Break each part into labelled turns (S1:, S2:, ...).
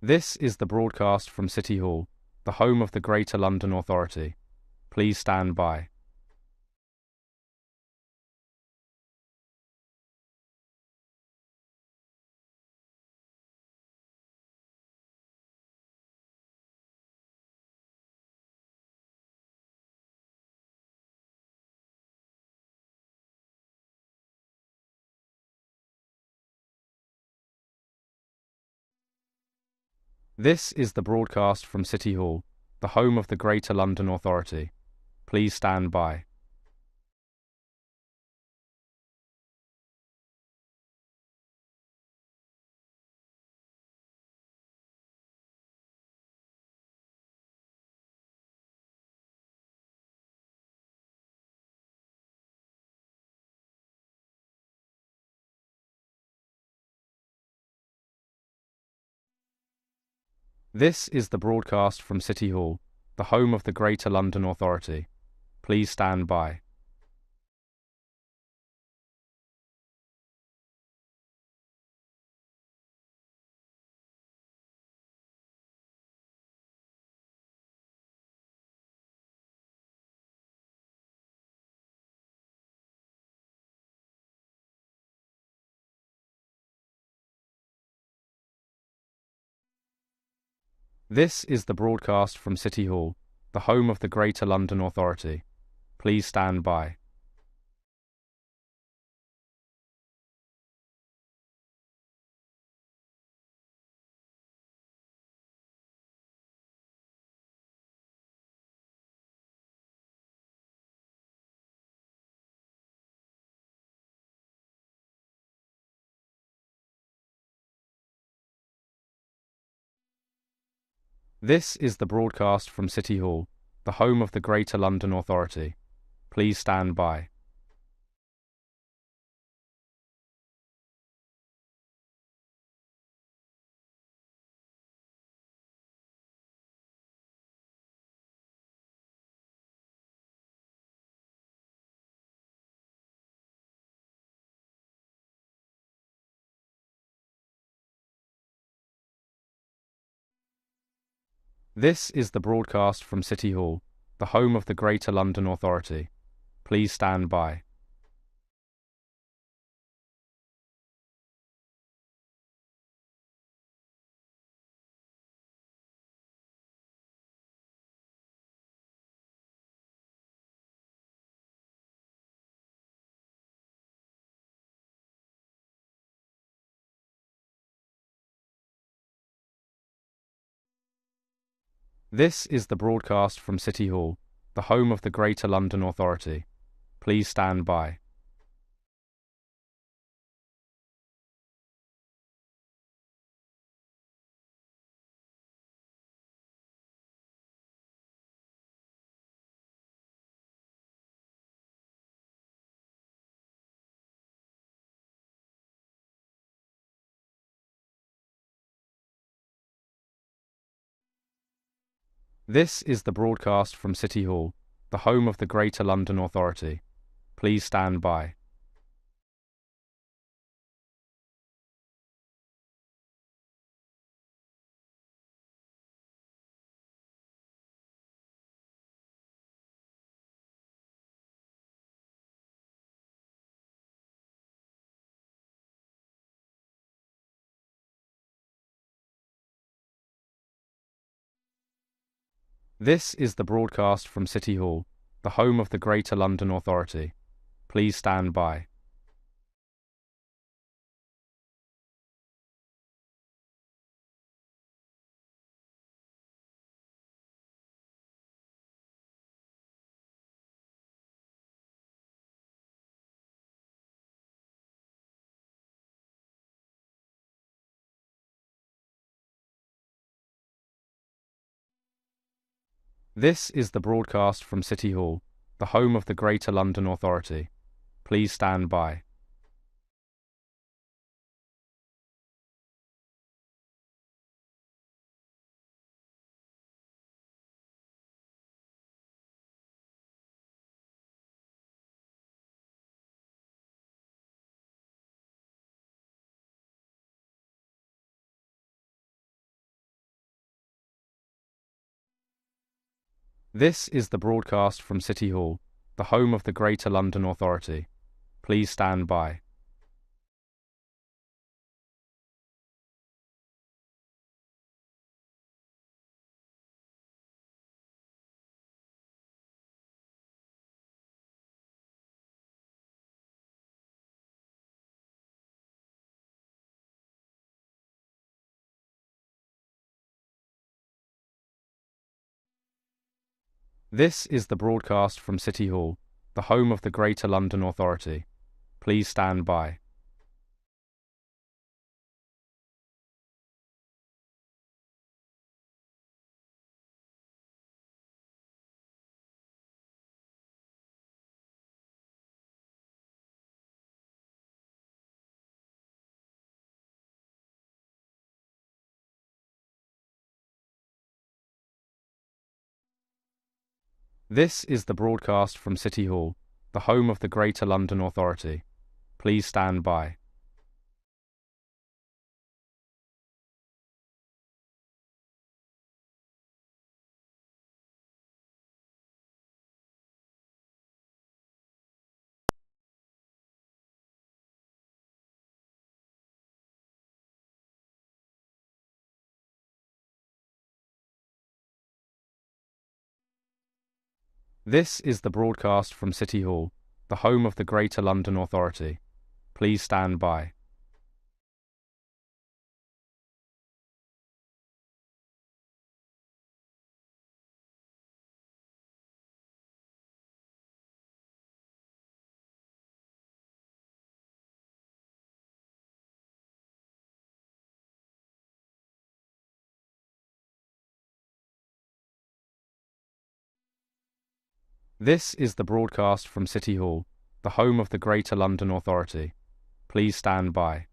S1: This is the broadcast from City Hall, the home of the Greater London Authority. Please stand by. This is the broadcast from City Hall, the home of the Greater London Authority. Please stand by. This is the broadcast from City Hall, the home of the Greater London Authority. Please stand by. This is the broadcast from City Hall, the home of the Greater London Authority. Please stand by. This is the broadcast from City Hall, the home of the Greater London Authority. Please stand by. This is the broadcast from City Hall, the home of the Greater London Authority. Please stand by. This is the broadcast from City Hall, the home of the Greater London Authority. Please stand by. This is the broadcast from City Hall, the home of the Greater London Authority. Please stand by. This is the broadcast from City Hall, the home of the Greater London Authority. Please stand by. This is the broadcast from City Hall, the home of the Greater London Authority. Please stand by. This is the broadcast from City Hall, the home of the Greater London Authority. Please stand by. This is the broadcast from City Hall, the home of the Greater London Authority. Please stand by. This is the broadcast from City Hall, the home of the Greater London Authority. Please stand by. This is the broadcast from City Hall, the home of the Greater London Authority. Please stand by. This is the broadcast from City Hall, the home of the Greater London Authority. Please stand by.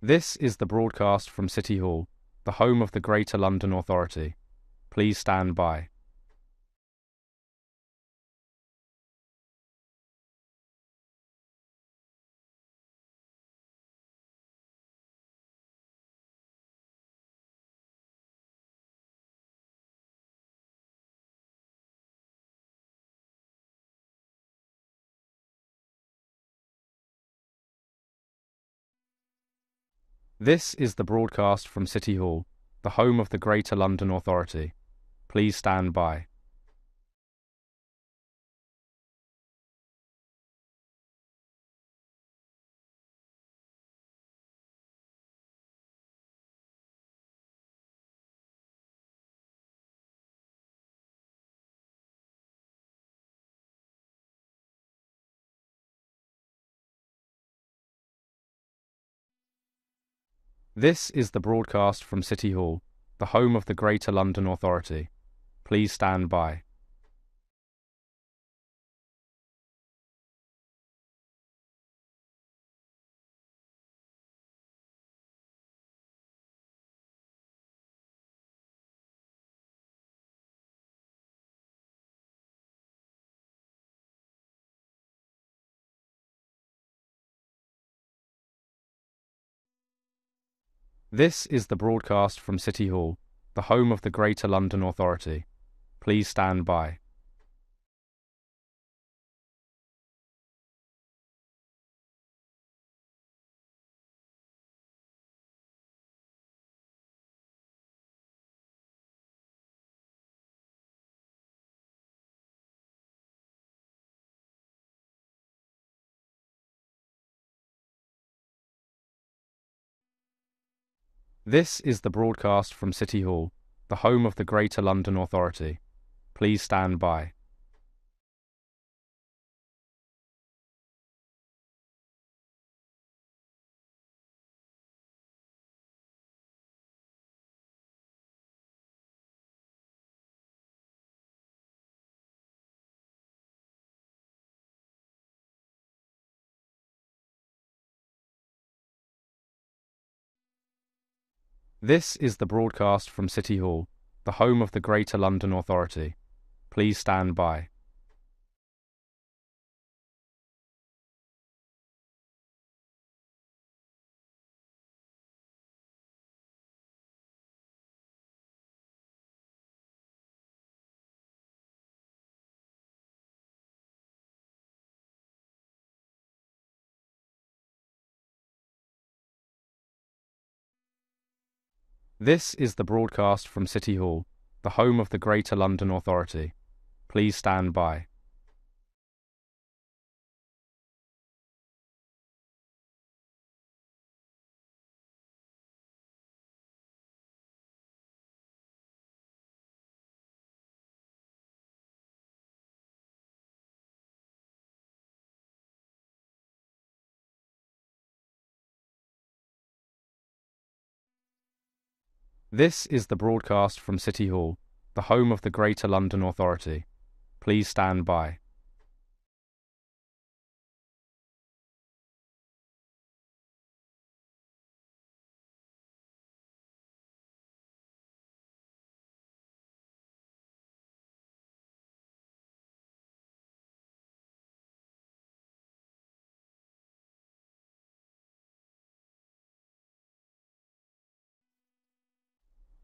S1: This is the broadcast from City Hall, the home of the Greater London Authority. Please stand by. This is the broadcast from City Hall, the home of the Greater London Authority. Please stand by. This is the broadcast from City Hall, the home of the Greater London Authority. Please stand by. This is the broadcast from City Hall, the home of the Greater London Authority. Please stand by. This is the broadcast from City Hall, the home of the Greater London Authority. Please stand by. This is the broadcast from City Hall, the home of the Greater London Authority. Please stand by. This is the broadcast from City Hall, the home of the Greater London Authority. Please stand by. This is the broadcast from City Hall, the home of the Greater London Authority. Please stand by.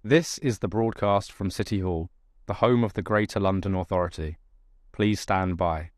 S1: This is the broadcast from City Hall, the home of the Greater London Authority. Please stand by.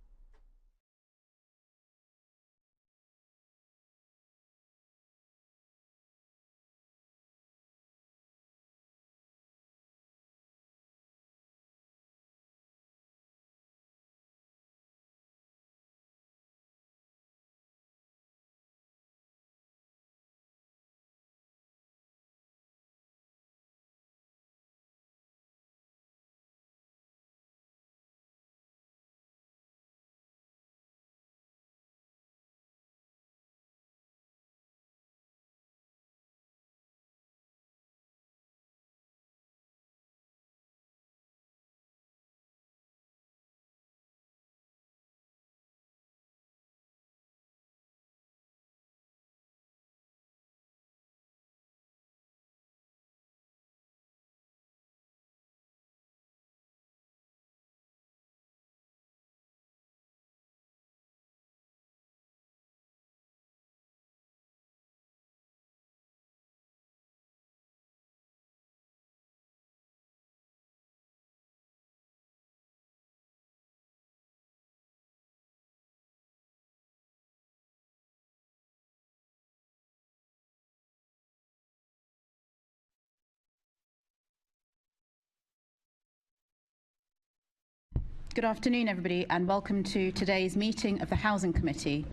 S2: Good afternoon, everybody, and welcome to today's meeting of the Housing Committee.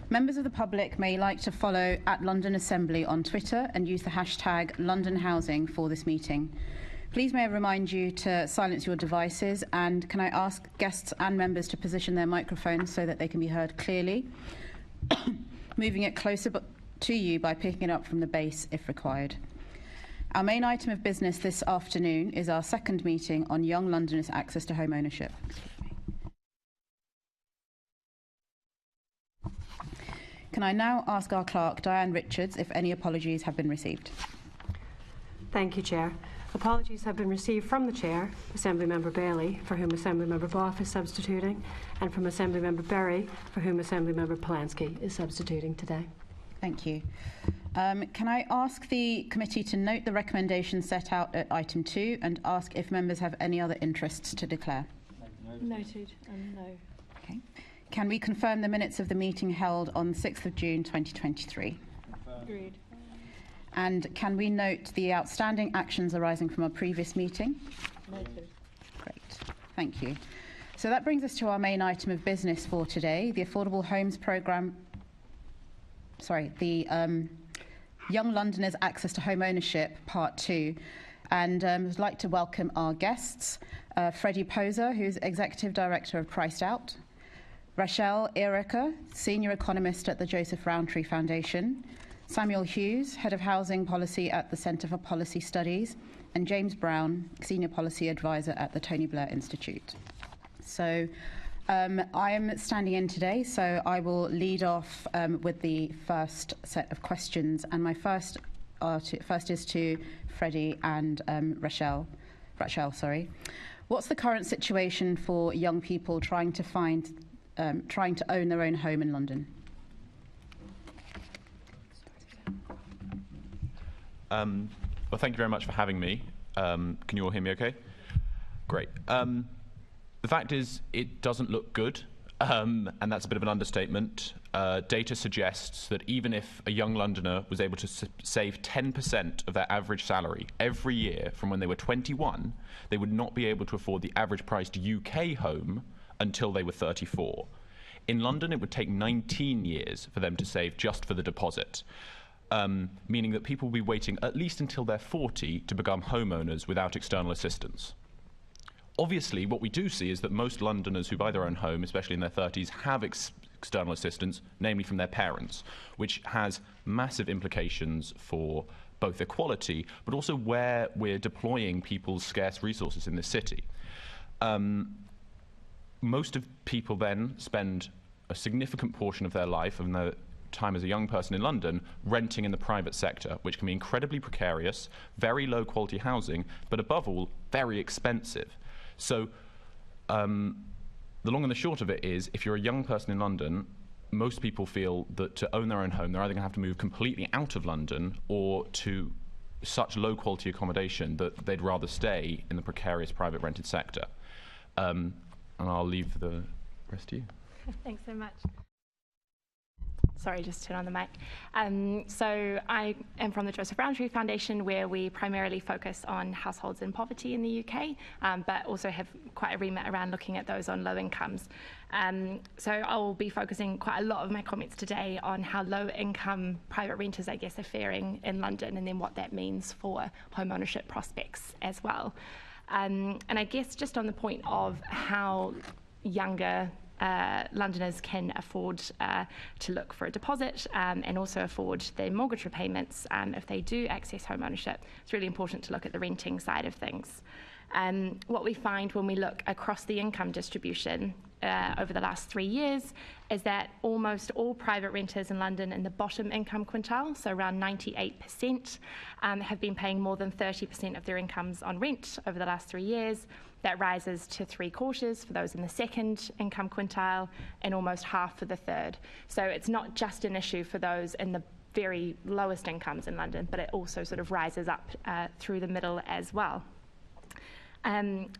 S2: Members of the public may like to follow @London Assembly on Twitter and use the hashtag #LondonHousing for this meeting. Please may I remind you to silence your devices, and can I ask guests and members to position their microphones so that they can be heard clearly, moving it closer to you by picking it up from the base if required. Our main item of business this afternoon is our second meeting on young Londoners' access to home ownership. Can I now ask our clerk, Diane Richards, if any apologies have been received?
S3: Thank you, Chair. Apologies have been received from the Chair, Assemblymember Bailey, for whom Assemblymember Boff is substituting, and from Assemblymember Berry, for whom Assemblymember Polanski is substituting today.
S2: Thank you. Can I ask the committee to note the recommendations set out at item 2 and ask if members have any other interests to declare?
S4: Noted and no.
S2: Okay. Can we confirm the minutes of the meeting held on 6th of June 2023?
S4: Agreed.
S2: And can we note the outstanding actions arising from our previous meeting?
S4: Noted.
S2: Great. Thank you. So that brings us to our main item of business for today, the Affordable Homes Programme. The Young Londoners' Access to Home Ownership, Part 2. And I'd like to welcome our guests, Freddie Poser, who's Executive Director of Priced Out, Rachelle, Earwaker, Senior Economist at the Joseph Rowntree Foundation, Samuel Hughes, Head of Housing Policy at the Centre for Policy Studies, and James Browne, Senior Policy Advisor at the Tony Blair Institute. So I am standing in today, so I will lead off with the first set of questions. And my first first is to Freddie and Rachelle. What's the current situation for young people trying to own their own home in London?
S5: Well, thank you very much for having me. Can you all hear me okay? Great. The fact is, it doesn't look good, and that's a bit of an understatement. Data suggests that even if a young Londoner was able to save 10% of their average salary every year from when they were 21, they would not be able to afford the average priced UK home until they were 34. In London, it would take 19 years for them to save just for the deposit. Meaning that people will be waiting at least until they're 40 to become homeowners without external assistance. Obviously, what we do see is that most Londoners who buy their own home, especially in their 30s, have external assistance, namely from their parents, which has massive implications for both equality, but also where we're deploying people's scarce resources in this city. Most of people then spend a significant portion of their life, of their time as a young person in London, renting in the private sector, which can be incredibly precarious, very low quality housing, but above all, very expensive. So the long and the short of it is, if you're a young person in London, most people feel that to own their own home, they're either going to have to move completely out of London or to such low quality accommodation that they'd rather stay in the precarious private rented sector. And I'll leave the rest to you.
S6: Thanks so much. Sorry, just turn on the mic. So I am from the Rowntree Foundation, where we primarily focus on households in poverty in the UK, but also have quite a remit around looking at those on low incomes. So I'll be focusing quite a lot of my comments today on how low income private renters, I guess, are faring in London, and then what that means for home ownership prospects as well. And I guess just on the point of how younger Londoners can afford to look for a deposit and also afford their mortgage repayments if they do access home ownership, it's really important to look at the renting side of things. What we find when we look across the income distribution over the last 3 years is that almost all private renters in London in the bottom income quintile, so around 98%, have been paying more than 30% of their incomes on rent over the last 3 years. That rises to 3/4 for those in the second income quintile and almost half for the third. So it's not just an issue for those in the very lowest incomes in London, but it also sort of rises up through the middle as well.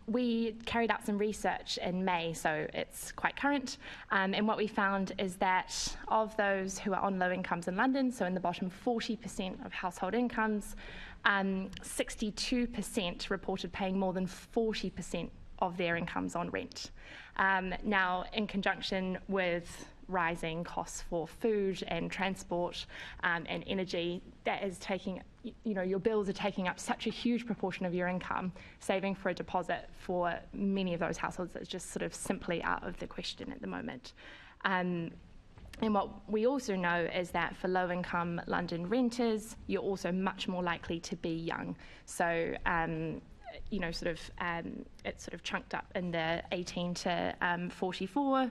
S6: We carried out some research in May, so it's quite current, and what we found is that of those who are on low incomes in London, so in the bottom 40% of household incomes, 62% reported paying more than 40% of their incomes on rent. Now, in conjunction with rising costs for food and transport and energy, that is taking, your bills are taking up such a huge proportion of your income. Saving for a deposit for many of those households is just sort of simply out of the question at the moment. And what we also know is that for low-income London renters, you're also much more likely to be young. So, it's sort of chunked up in the 18 to 44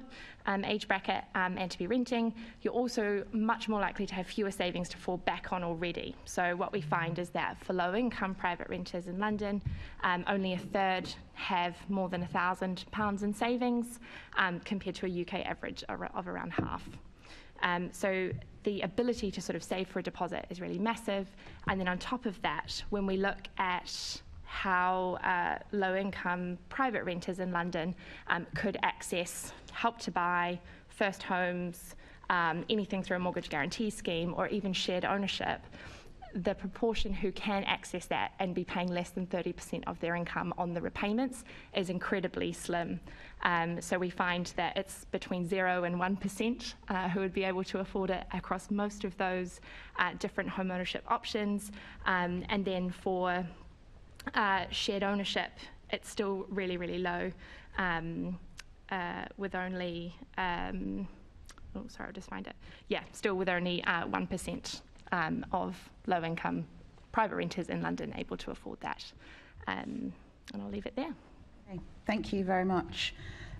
S6: age bracket and to be renting. You're also much more likely to have fewer savings to fall back on already. So what we find is that for low-income private renters in London, only a third have more than £1,000 in savings, compared to a UK average of around half. So the ability to sort of save for a deposit is really massive. And then on top of that, when we look at how low-income private renters in London could access Help to Buy, first homes, anything through a mortgage guarantee scheme, or even shared ownership, the proportion who can access that and be paying less than 30% of their income on the repayments is incredibly slim. So we find that it's between 0 and 1% who would be able to afford it across most of those different home ownership options. And then for shared ownership, it's still really, really low, with only, I'll just find it. Yeah, still with only 1% of low-income private renters in London able to afford that. And I'll leave it there.
S2: Okay. Thank you very much.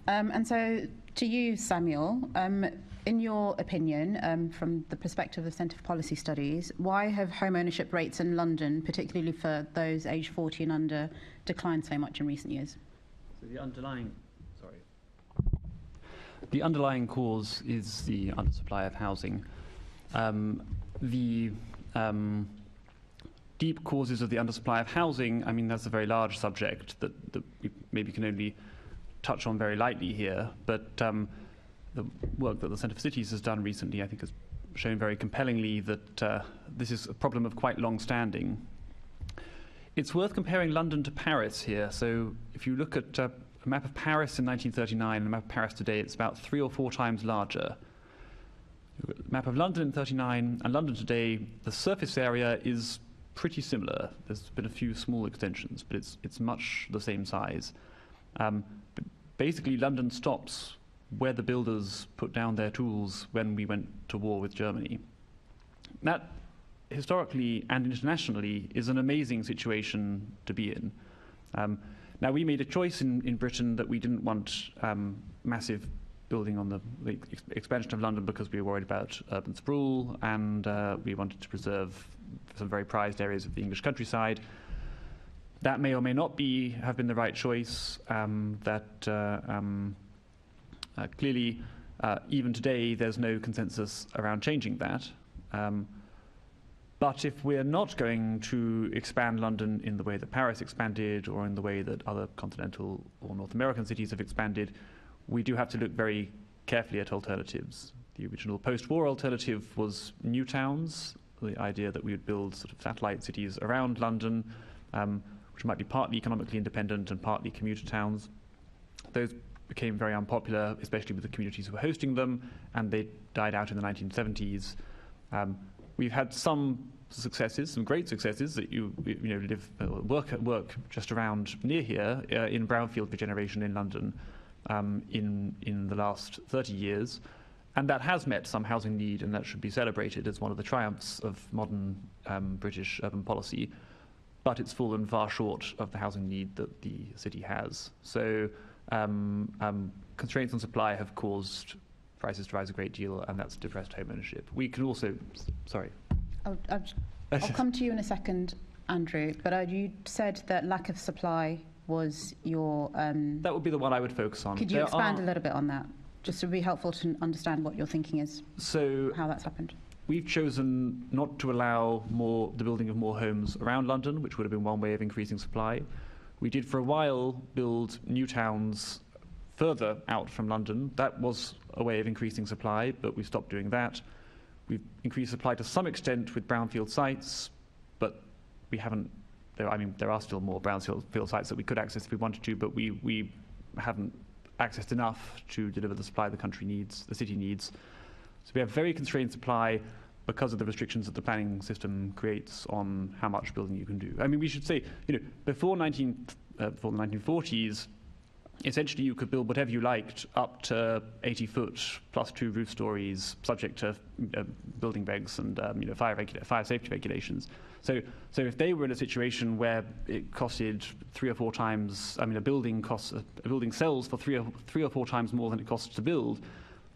S2: And so to you, Samuel, in your opinion, from the perspective of the Centre for Policy Studies, why have home ownership rates in London, particularly for those aged 40 and under, declined so much in recent years?
S7: So the underlying cause is the undersupply of housing. The deep causes of the undersupply of housing, I mean, that's a very large subject that we maybe can only touch on very lightly here, but the work that the Centre for Cities has done recently, I think, has shown very compellingly that this is a problem of quite long standing. It's worth comparing London to Paris here. So if you look at a map of Paris in 1939 and a map of Paris today, it's about 3 or 4 times larger. The map of London in 39 and London today, the surface area is pretty similar. There's been a few small extensions, but it's much the same size. But basically, London stops where the builders put down their tools when we went to war with Germany. That, historically and internationally, is an amazing situation to be in. Now, we made a choice in Britain that we didn't want massive building on the expansion of London because we were worried about urban sprawl, and we wanted to preserve some very prized areas of the English countryside. That may or may not have been the right choice. Clearly, even today, there's no consensus around changing that. But if we're not going to expand London in the way that Paris expanded or in the way that other continental or North American cities have expanded, we do have to look very carefully at alternatives. The original post-war alternative was new towns, the idea that we would build sort of satellite cities around London, which might be partly economically independent and partly commuter towns. Those became very unpopular, especially with the communities who were hosting them, and they died out in the 1970s. We've had some successes, some great successes that work just around near here in brownfield regeneration in London in the last 30 years, and that has met some housing need, and that should be celebrated as one of the triumphs of modern British urban policy. But it's fallen far short of the housing need that the city has. So constraints on supply have caused prices to rise a great deal, and that's depressed home ownership. We can also, sorry.
S2: I'll come to you in a second, Andrew, but you said that lack of supply was your...
S7: that would be the one I would focus on.
S2: Could you expand a little bit on that? Just to be helpful to understand what your thinking is,
S7: so
S2: how that's happened.
S7: We've chosen not to allow the building of more homes around London, which would have been one way of increasing supply. We did for a while build new towns further out from London. That was a way of increasing supply, but we stopped doing that. We've increased supply to some extent with brownfield sites, but we haven't. There are still more brownfield sites that we could access if we wanted to, but we haven't accessed enough to deliver the supply the country needs, the city needs. So we have very constrained supply because of the restrictions that the planning system creates on how much building you can do. I mean, we should say, before the 1940s, essentially you could build whatever you liked up to 80 foot plus 2 roof stories, subject to building regs and fire safety regulations. So if they were in a situation where it costed 3 or 4 times, a building sells for 3 or 4 times more than it costs to build,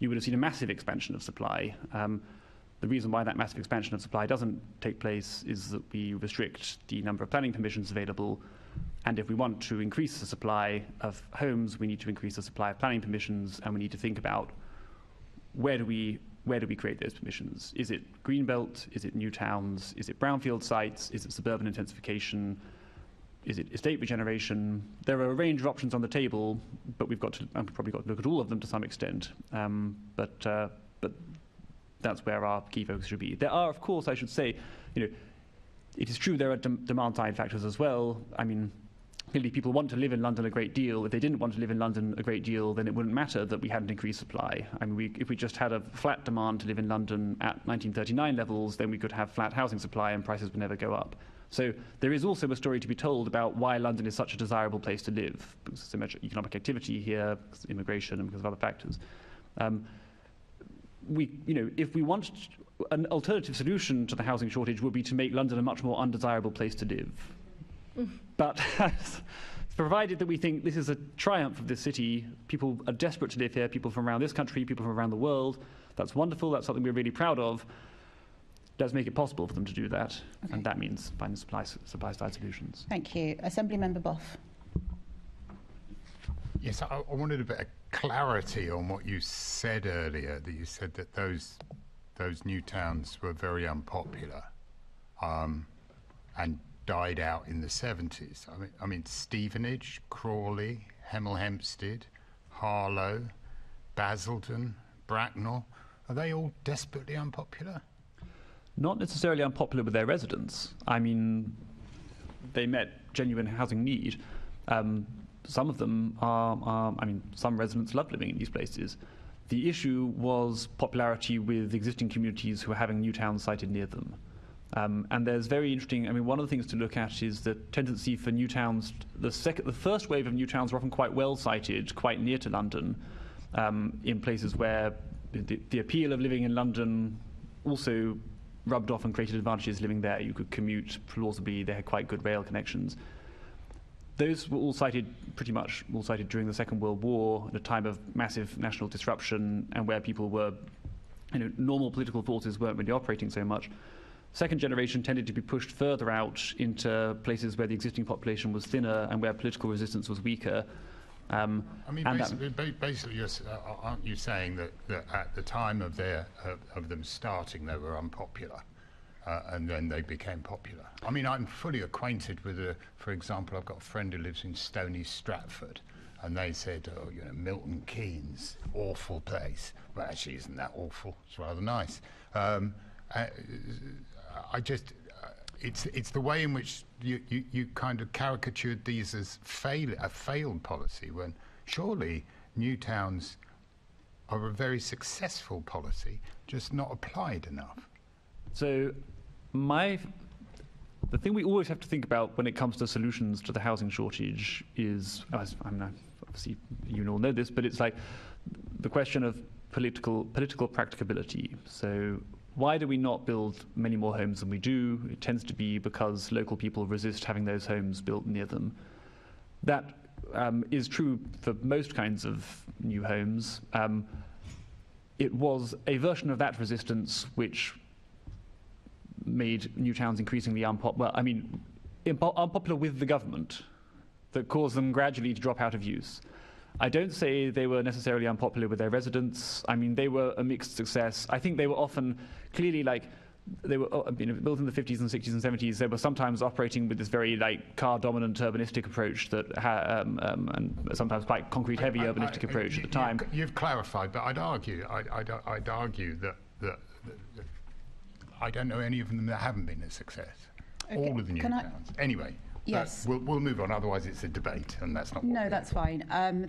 S7: you would have seen a massive expansion of supply. The reason why that massive expansion of supply doesn't take place is that we restrict the number of planning permissions available. And if we want to increase the supply of homes, we need to increase the supply of planning permissions, and we need to think about where do we create those permissions? Is it greenbelt? Is it new towns? Is it brownfield sites? Is it suburban intensification? Is it estate regeneration? There are a range of options on the table, but we've probably got to look at all of them to some extent. But that's where our key focus should be. There are, of course, I should say, it is true there are demand-side factors as well. I mean, clearly people want to live in London a great deal. If they didn't want to live in London a great deal, then it wouldn't matter that we had an increased supply. I mean, if we just had a flat demand to live in London at 1939 levels, then we could have flat housing supply and prices would never go up. So there is also a story to be told about why London is such a desirable place to live, because there's so much economic activity here, because of immigration and because of other factors. If we want an alternative solution to the housing shortage would be to make London a much more undesirable place to live. But it's provided that we think this is a triumph of this city, people are desperate to live here, people from around this country, people from around the world, that's wonderful, that's something we're really proud of. Let's make it possible for them to do that, and that means finding supply-side solutions.
S2: Thank you. Assembly Member Boff.
S8: Yes, I wanted a bit of clarity on what you said earlier, that you said that those new towns were very unpopular and died out in the 70s. I mean Stevenage, Crawley, Hemel Hempstead, Harlow, Basildon, Bracknell, are they all desperately unpopular?
S7: Not necessarily unpopular with their residents. I mean, they met genuine housing need. Some of them are, I mean, some residents love living in these places. The issue was popularity with existing communities who are having new towns sited near them. And there's very interesting, I mean, one of the things to look at is the tendency for new towns, the first wave of new towns were often quite well sited, quite near to London, in places where the appeal of living in London also rubbed off and created advantages living there. You could commute plausibly, they had quite good rail connections. Those were all cited, pretty much all cited during the Second World War, at a time of massive national disruption and where people were, normal political forces weren't really operating so much. Second generation tended to be pushed further out into places where the existing population was thinner and where political resistance was weaker.
S8: I mean, basically, aren't you saying that at the time of them starting, they were unpopular, and then they became popular? I mean, I'm fully acquainted with for example, I've got a friend who lives in Stony Stratford, and they said, Milton Keynes, awful place. Well, actually, isn't that awful? It's rather nice. It's the way in which you kind of caricatured these as a failed policy, when surely new towns are a very successful policy, just not applied enough.
S7: So the thing we always have to think about when it comes to solutions to the housing shortage is, obviously you all know this, but it's like the question of political practicability. So why do we not build many more homes than we do? It tends to be because local people resist having those homes built near them. That is true for most kinds of new homes. It was a version of that resistance which made new towns increasingly unpopular with the government, that caused them gradually to drop out of use. I don't say they were necessarily unpopular with their residents. I mean, they were a mixed success. I think they were often clearly they were built in the 50s and 60s and 70s. They were sometimes operating with this very car-dominant urbanistic approach and sometimes quite concrete-heavy urbanistic approach at the time.
S8: You've clarified, but I'd argue that I don't know any of them that haven't been a success. Okay. All of the new towns. Anyway.
S2: Yes.
S8: We'll move on, otherwise it's a debate, and that's not what
S2: No, that's fine.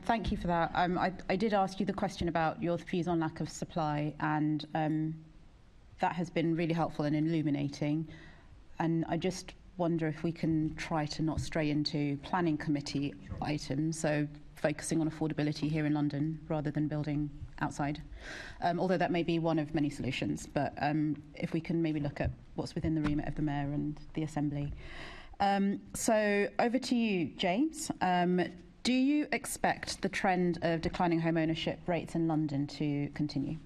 S2: Thank you for that. I did ask you the question about your views on lack of supply, and that has been really helpful and illuminating. And I just wonder if we can try to not stray into planning committee items, so focusing on affordability here in London rather than building outside, although that may be one of many solutions. But if we can maybe look at what's within the remit of the Mayor and the Assembly. So over to you, James. Do you expect the trend of declining home ownership rates in London to continue?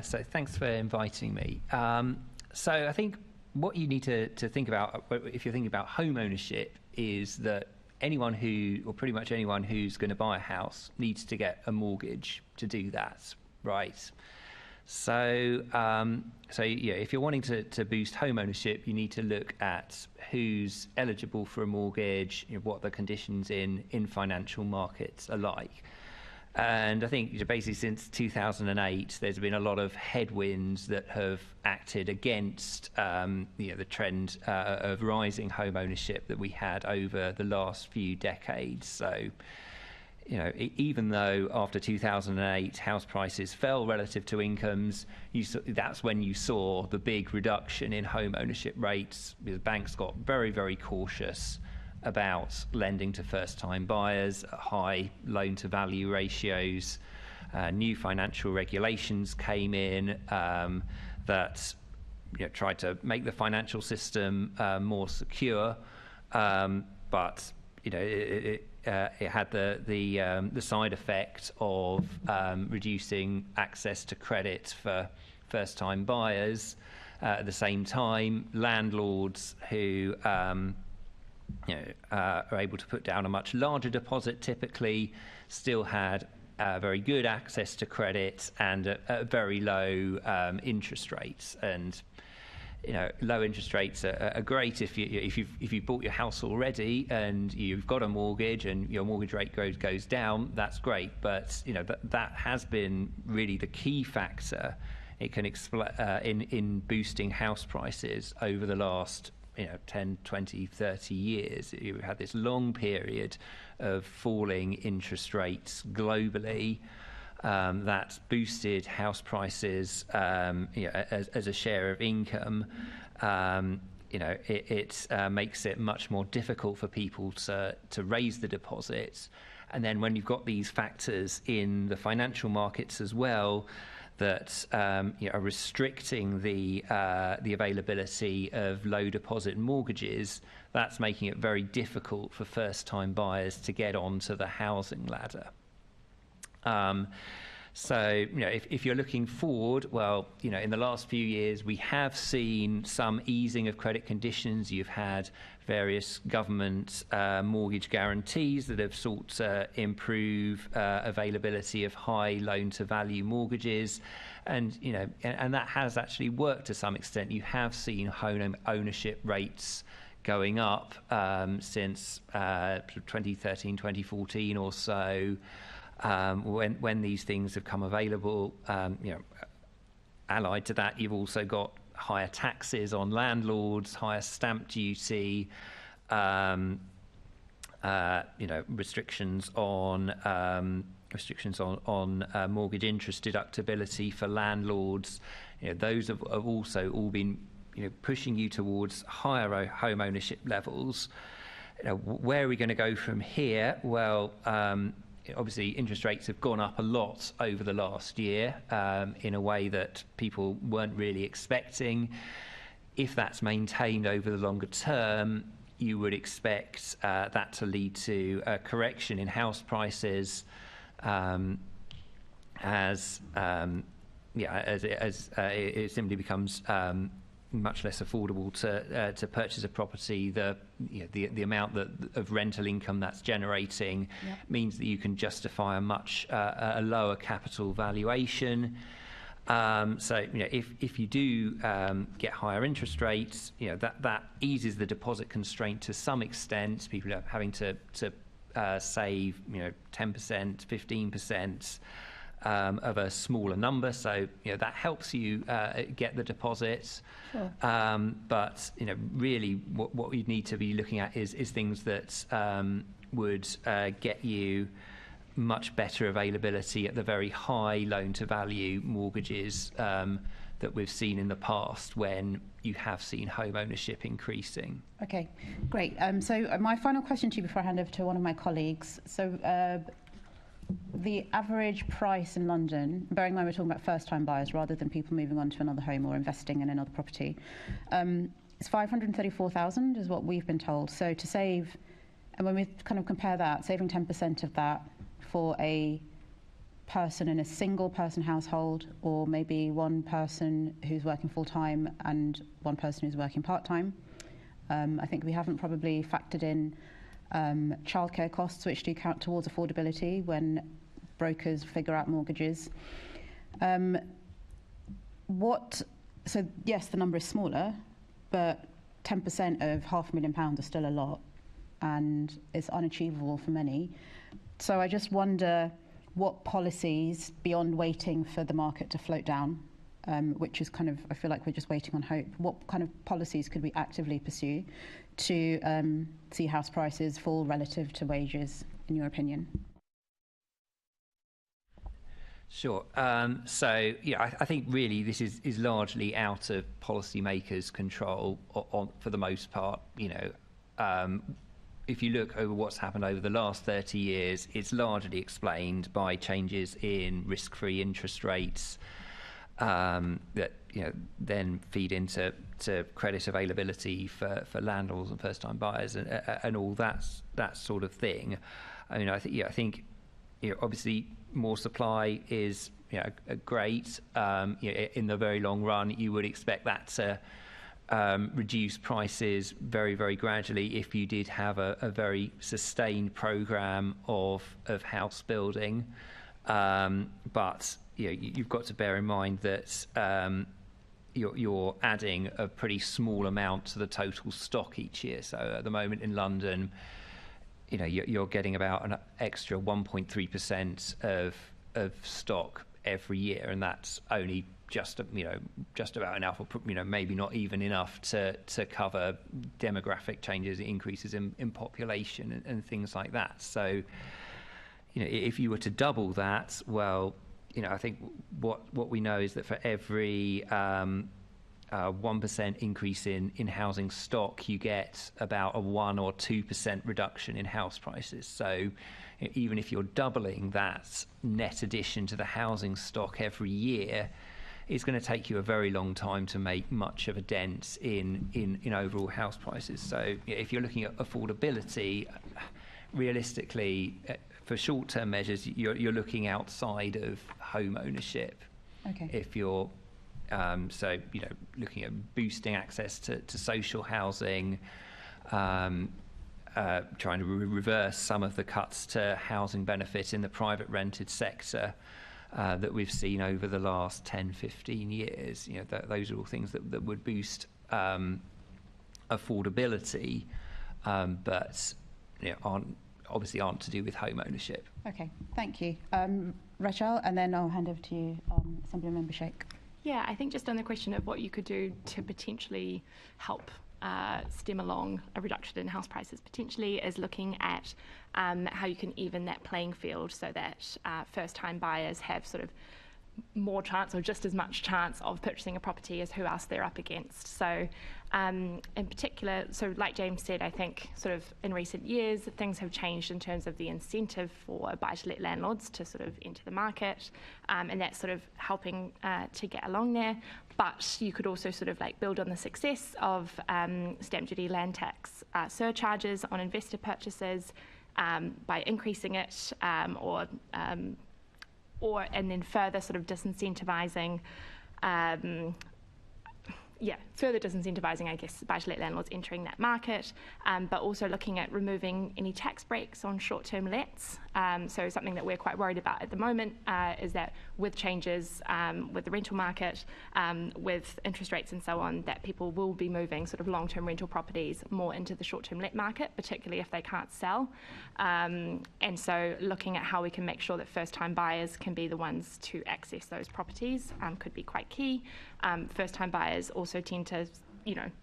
S9: So thanks for inviting me. So I think what you need to think about if you're thinking about home ownership is that pretty much anyone who's going to buy a house needs to get a mortgage to do that, right? So, if you're wanting to boost home ownership, you need to look at who's eligible for a mortgage, what the conditions in financial markets are like. And I think basically since 2008, there's been a lot of headwinds that have acted against the trend of rising home ownership that we had over the last few decades. So, even though after 2008 house prices fell relative to incomes, that's when you saw the big reduction in home ownership rates, because banks got very, very cautious about lending to first-time buyers at high loan-to-value ratios. New financial regulations came in that tried to make the financial system more secure. but it had the side effect of reducing access to credit for first-time buyers. At the same time, landlords who are able to put down a much larger deposit typically still had very good access to credit and very low interest rates. And low interest rates are great if you've bought your house already and you've got a mortgage and your mortgage rate goes down. That's great, but that has been really the key factor. It can in boosting house prices over the last 10, 20, 30 years. You had this long period of falling interest rates globally. That's boosted house prices as a share of income. It makes it much more difficult for people to raise the deposits. And then when you've got these factors in the financial markets as well that are restricting the availability of low deposit mortgages, that's making it very difficult for first-time buyers to get onto the housing ladder. So, if you're looking forward, well, in the last few years, we have seen some easing of credit conditions. You've had various government mortgage guarantees that have sought to improve availability of high loan-to-value mortgages. And, and that has actually worked to some extent. You have seen home ownership rates going up since 2013, 2014 or so. When these things have come available, allied to that, you've also got higher taxes on landlords, higher stamp duty, restrictions on mortgage interest deductibility for landlords. Those have also all been pushing you towards higher home ownership levels. Where are we going to go from here? Well, obviously, interest rates have gone up a lot over the last year in a way that people weren't really expecting. If that's maintained over the longer term, you would expect that to lead to a correction in house prices as it simply becomes much less affordable to purchase a property. The amount of rental income that's generating means that you can justify a much lower capital valuation. So if you do get higher interest rates, that eases the deposit constraint to some extent. People are having to save 10%, 15%. Of a smaller number, so that helps you get the deposits. Sure. But really, what you need to be looking at is things that would get you much better availability at the very high loan-to-value mortgages that we've seen in the past when you have seen home ownership increasing.
S2: Okay, great. So my final question to you before I hand over to one of my colleagues. So. The average price in London, bearing in mind we're talking about first-time buyers rather than people moving on to another home or investing in another property, it's 534,000 is what we've been told. So to save, and when we kind of compare that, saving 10% of that for a person in a single-person household, or maybe one person who's working full-time and one person who's working part-time, I think we haven't probably factored in childcare costs, which do count towards affordability when brokers figure out mortgages. So yes, the number is smaller, but 10% of £500,000 is still a lot, and it's unachievable for many. So I just wonder what policies, beyond waiting for the market to float down, which is kind of, I feel like we're just waiting on hope, what kind of policies could we actively pursue to see house prices fall relative to wages, in your opinion?
S9: Sure. So, I think really this is largely out of policymakers' control for the most part. If you look over what's happened over the last 30 years, it's largely explained by changes in risk-free interest rates that then feed into credit availability for landlords and first-time buyers and all that sort of thing. I mean, I think obviously more supply is great. In the very long run, you would expect that to reduce prices very, very gradually if you did have a very sustained program of house building. But you've got to bear in mind that you're adding a pretty small amount to the total stock each year. So at the moment in London, you're getting about an extra 1.3% of stock every year, and that's only just about enough, or maybe not even enough to cover demographic changes, increases in population and things like that. So, if you were to double that, well, I think what we know is that for every 1% increase in housing stock, you get about a 1 or 2% reduction in house prices. So even if you're doubling that net addition to the housing stock every year, it's going to take you a very long time to make much of a dent in overall house prices. So if you're looking at affordability, realistically, for short-term measures, you're looking outside of home ownership.
S2: Okay.
S9: If you're looking at boosting access to social housing, trying to reverse some of the cuts to housing benefit in the private rented sector that we've seen over the last 10, 15 years. Those are all things that would boost affordability, but aren't to do with home ownership.
S2: Okay, thank you. Rachelle, and then I'll hand over to you, Assemblymember Sheikh.
S6: Yeah, I think just on the question of what you could do to potentially help stem along a reduction in house prices, potentially is looking at how you can even that playing field so that first-time buyers have sort of more chance or just as much chance of purchasing a property as who else they're up against. So in particular, so like James said, I think sort of in recent years things have changed in terms of the incentive for buy-to-let landlords to sort of enter the market, and that's sort of helping to get along there. But you could also sort of like build on the success of stamp duty, land tax surcharges on investor purchases by increasing it, or and then further sort of disincentivizing, further disincentivizing, I guess, buy-to-let landlords entering that market, but also looking at removing any tax breaks on short-term lets. So something that we're quite worried about at the moment is that with changes with the rental market, with interest rates and so on, that people will be moving sort of long-term rental properties more into the short-term let market, particularly if they can't sell. And so looking at how we can make sure that first-time buyers can be the ones to access those properties could be quite key. First-time buyers also tend to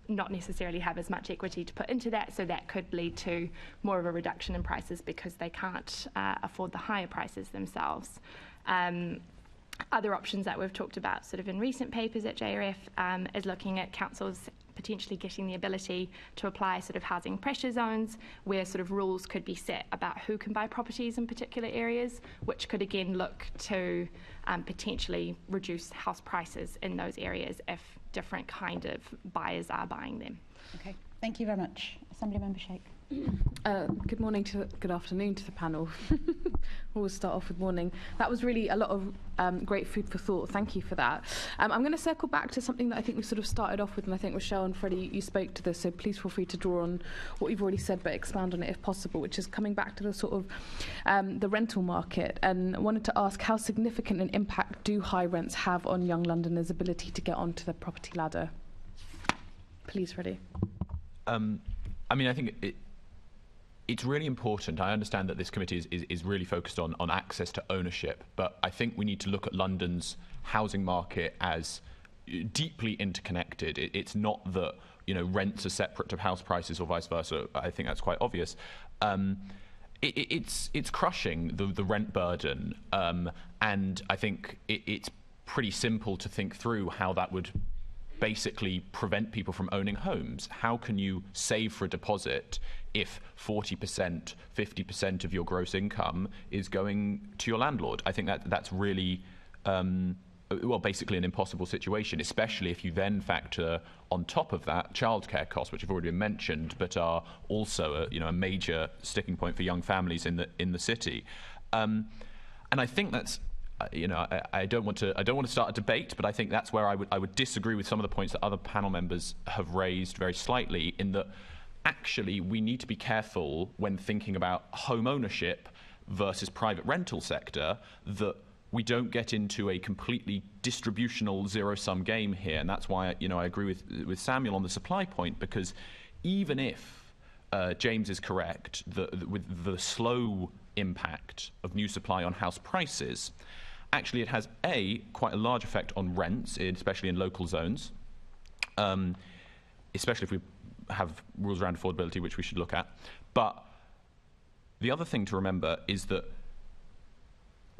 S6: not necessarily have as much equity to put into that, so that could lead to more of a reduction in prices because they can't afford the higher prices themselves. Other options that we've talked about sort of in recent papers at JRF is looking at councils potentially getting the ability to apply sort of housing pressure zones where sort of rules could be set about who can buy properties in particular areas, which could again look to potentially reduce house prices in those areas if different kind of buyers are buying them.
S2: Okay, thank you very much. Assemblymember Sheikh.
S10: Good afternoon to the panel. We'll start off with morning. That was really a lot of great food for thought. Thank you for that. I'm going to circle back to something that I think we sort of started off with, and I think Rachelle and Freddie, you spoke to this, so please feel free to draw on what you've already said, but expand on it if possible, which is coming back to the sort of the rental market. And I wanted to ask, how significant an impact do high rents have on young Londoners' ability to get onto the property ladder? Please, Freddie.
S5: I mean, I think it's really important. I understand that this committee is really focused on access to ownership, but I think we need to look at London's housing market as deeply interconnected. It's not that rents are separate to house prices or vice versa. I think that's quite obvious. It's crushing the rent burden, and I think it's pretty simple to think through how that would basically prevent people from owning homes. How can you save for a deposit if 40%, 50% of your gross income is going to your landlord? I think that's really well, basically an impossible situation, especially if you then factor on top of that childcare costs, which have already been mentioned, but are also a major sticking point for young families in the city. And I think that's, I don't want to start a debate, but I think that's where I would disagree with some of the points that other panel members have raised very slightly, in that actually we need to be careful when thinking about home ownership versus private rental sector, that we don't get into a completely distributional zero-sum game here. And that's why I agree with Samuel on the supply point, because even if James is correct with the slow impact of new supply on house prices, actually it has quite a large effect on rents, especially in local zones, especially if we have rules around affordability, which we should look at. But the other thing to remember is that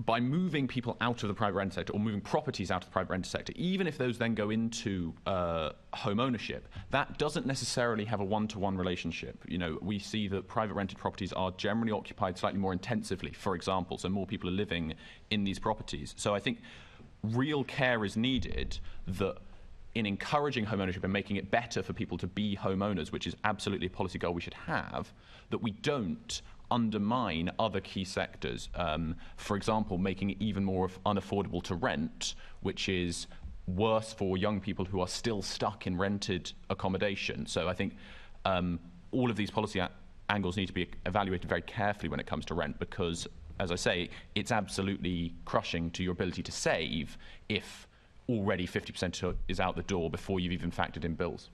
S5: by moving people out of the private rental sector, or moving properties out of the private rental sector, even if those then go into home ownership, that doesn't necessarily have a one-to-one relationship. We see that private rented properties are generally occupied slightly more intensively, for example, so more people are living in these properties. So I think real care is needed that in encouraging home ownership and making it better for people to be homeowners, which is absolutely a policy goal we should have, that we don't undermine other key sectors. For example, making it even more unaffordable to rent, which is worse for young people who are still stuck in rented accommodation. So I think all of these policy angles need to be evaluated very carefully when it comes to rent, because, as I say, it's absolutely crushing to your ability to save if already 50% is out the door before you've even factored in bills.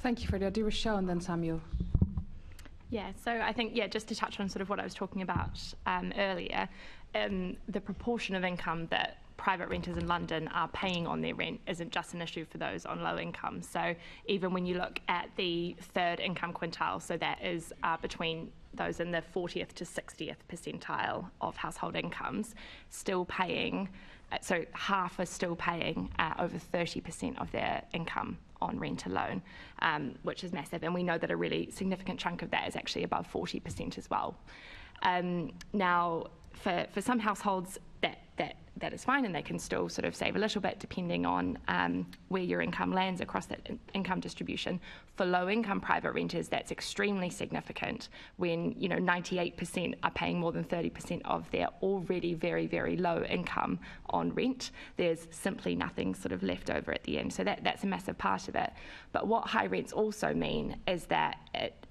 S10: Thank you, Freddie. I'll do Rachelle and then Samuel.
S6: Yeah, so I think, just to touch on sort of what I was talking about earlier, the proportion of income that private renters in London are paying on their rent isn't just an issue for those on low income. So even when you look at the third income quintile, so that is between those in the 40th to 60th percentile of household incomes, still paying, so half are still paying over 30% of their income on rent alone, which is massive. And we know that a really significant chunk of that is actually above 40% as well. Now, for some households, that is fine, and they can still sort of save a little bit depending on where your income lands across that income distribution. For low-income private renters, that's extremely significant when 98% are paying more than 30% of their already very, very low income on rent. There's simply nothing sort of left over at the end. So that's a massive part of it. But what high rents also mean is that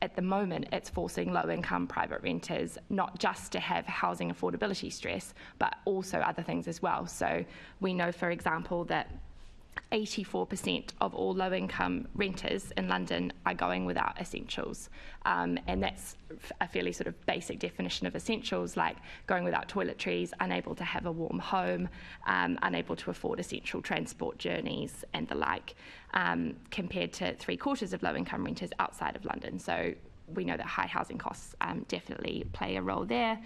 S6: at the moment it's forcing low-income private renters not just to have housing affordability stress, but also other things as well. So we know, for example, that 84% of all low-income renters in London are going without essentials. And that's a fairly sort of basic definition of essentials, like going without toiletries, unable to have a warm home, unable to afford essential transport journeys and the like, compared to 3/4 of low-income renters outside of London. So we know that high housing costs definitely play a role there.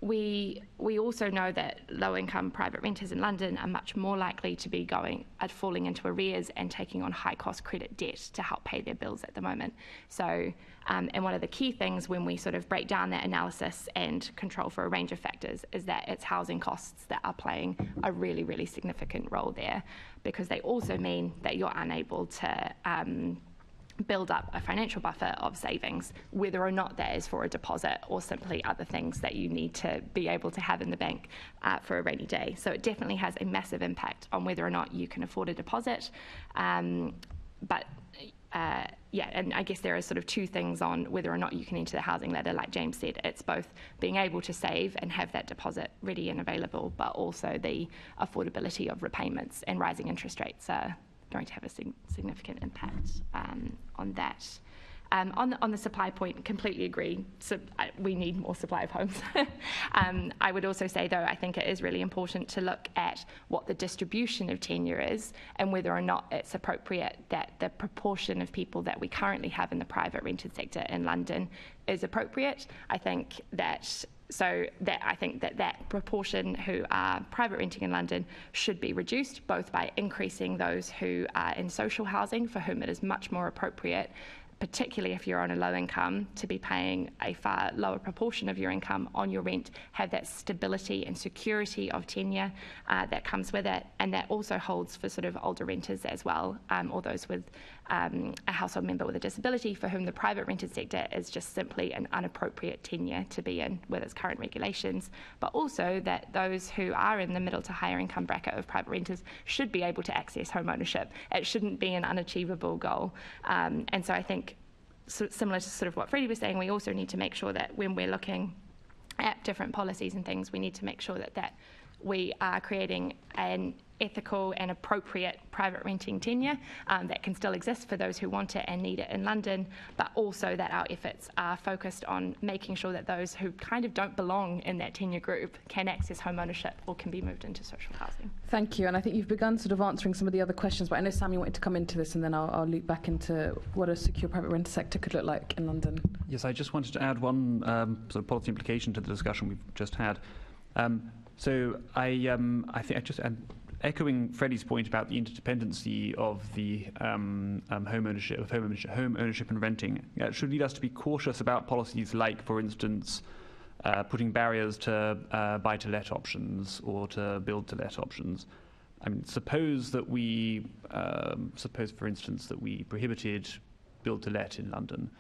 S6: We also know that low-income private renters in London are much more likely to be falling into arrears and taking on high-cost credit debt to help pay their bills at the moment. So, and one of the key things when we sort of break down that analysis and control for a range of factors is that it's housing costs that are playing a really, really significant role there, because they also mean that you're unable to build up a financial buffer of savings, whether or not that is for a deposit or simply other things that you need to be able to have in the bank for a rainy day. So it definitely has a massive impact on whether or not you can afford a deposit. And I guess there are sort of two things on whether or not you can enter the housing ladder. Like James said, it's both being able to save and have that deposit ready and available, but also the affordability of repayments, and rising interest rates are going to have a significant impact on that. On the supply point, completely agree. So we need more supply of homes. I would also say, though, I think it is really important to look at what the distribution of tenure is and whether or not it's appropriate that the proportion of people that we currently have in the private rented sector in London is appropriate. I think that proportion who are private renting in London should be reduced, both by increasing those who are in social housing, for whom it is much more appropriate, particularly if you're on a low income, to be paying a far lower proportion of your income on your rent, have that stability and security of tenure that comes with it. And that also holds for sort of older renters as well, or those with a household member with a disability for whom the private rented sector is just simply an inappropriate tenure to be in with its current regulations. But also that those who are in the middle to higher income bracket of private renters should be able to access home ownership. It shouldn't be an unachievable goal. And so I think, similar to sort of what Freddie was saying, we also need to make sure that when we're looking at different policies and things, we need to make sure that we are creating an ethical and appropriate private renting tenure that can still exist for those who want it and need it in London, but also that our efforts are focused on making sure that those who kind of don't belong in that tenure group can access home ownership or can be moved into social housing.
S10: Thank you, and I think you've begun sort of answering some of the other questions, but I know Sam, you wanted to come into this, and then I'll loop back into what a secure private renter sector could look like in London.
S7: Yes, I just wanted to add one sort of policy implication to the discussion we've just had. So I think I just echoing Freddie's point about the interdependency of the home ownership and renting, it should lead us to be cautious about policies like, for instance, putting barriers to buy-to-let options or to build-to-let options. I mean, suppose, for instance, that we prohibited build-to-let in London.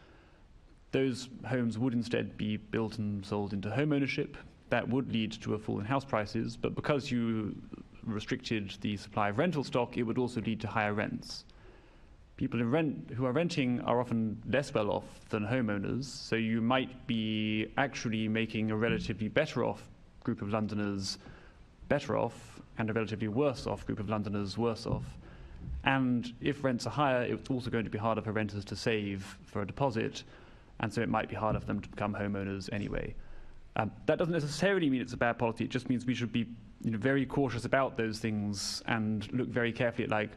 S7: Those homes would instead be built and sold into home ownership. That would lead to a fall in house prices, but because you restricted the supply of rental stock, it would also lead to higher rents. People who are renting are often less well off than homeowners, so you might be actually making a relatively better off group of Londoners better off and a relatively worse off group of Londoners worse off. And if rents are higher, it's also going to be harder for renters to save for a deposit, and so it might be harder for them to become homeowners anyway. That doesn't necessarily mean it's a bad policy. It just means we should be very cautious about those things and look very carefully at, like,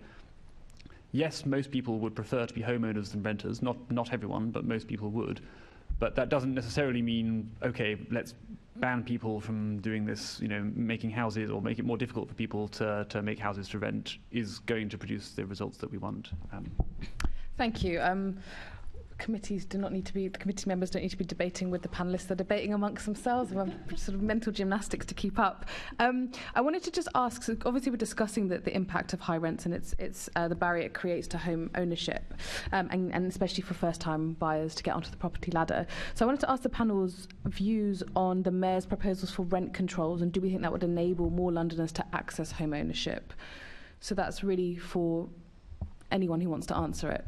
S7: yes, most people would prefer to be homeowners than renters. Not everyone, but most people would. But that doesn't necessarily mean, okay, let's ban people from doing this, making houses or make it more difficult for people to make houses to rent is going to produce the results that we want.
S10: Thank you. Committee members don't need to be debating with the panellists. They're debating amongst themselves. We have sort of mental gymnastics to keep up. I wanted to just ask, so obviously we're discussing the impact of high rents and it's the barrier it creates to home ownership, and especially for first-time buyers to get onto the property ladder. So I wanted to ask the panel's views on the Mayor's proposals for rent controls, and do we think that would enable more Londoners to access home ownership? So that's really for anyone who wants to answer it.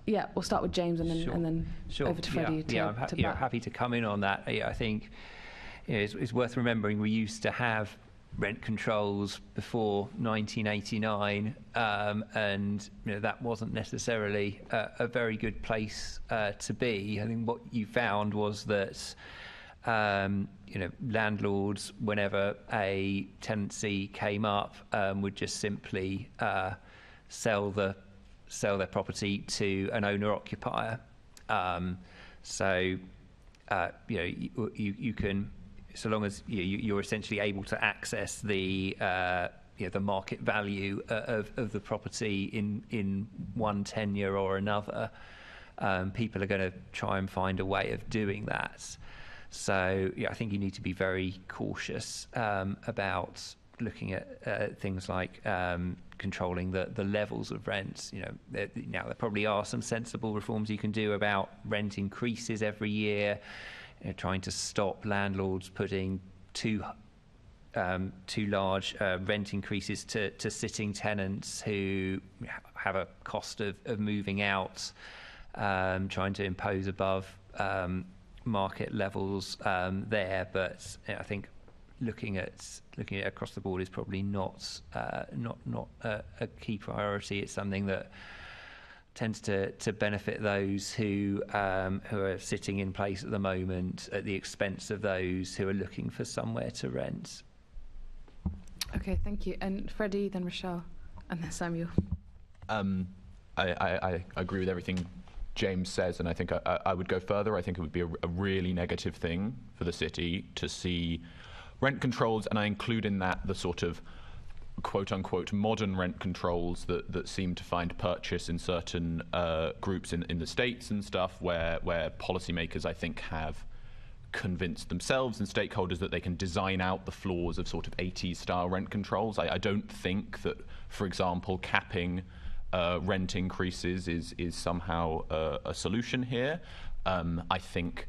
S10: Yeah, we'll start with James and then over to Freddie.
S9: I'm happy to come in on that. I think it's worth remembering we used to have rent controls before 1989, and that wasn't necessarily a very good place to be. I think what you found was that landlords, whenever a tenancy came up, would just simply sell their property to an owner-occupier. You can, so long as you're essentially able to access the market value of the property in one tenure or another, people are going to try and find a way of doing that. So I think you need to be very cautious about looking at things like controlling the levels of rents. Now there probably are some sensible reforms you can do about rent increases every year, trying to stop landlords putting too large rent increases to sitting tenants who have a cost of moving out, trying to impose above market levels there. But I think looking at it across the board is probably not a key priority. It's something that tends to benefit those who are sitting in place at the moment at the expense of those who are looking for somewhere to rent.
S10: Okay, thank you. And Freddie, then Rachelle, and then Samuel.
S5: I agree with everything James says, and I think I would go further. I think it would be a really negative thing for the city to see rent controls, and I include in that the sort of quote-unquote modern rent controls that seem to find purchase in certain groups in the States and stuff, where policymakers, I think, have convinced themselves and stakeholders that they can design out the flaws of sort of 80s style rent controls. I don't think that, for example, capping rent increases is somehow a solution here. I think,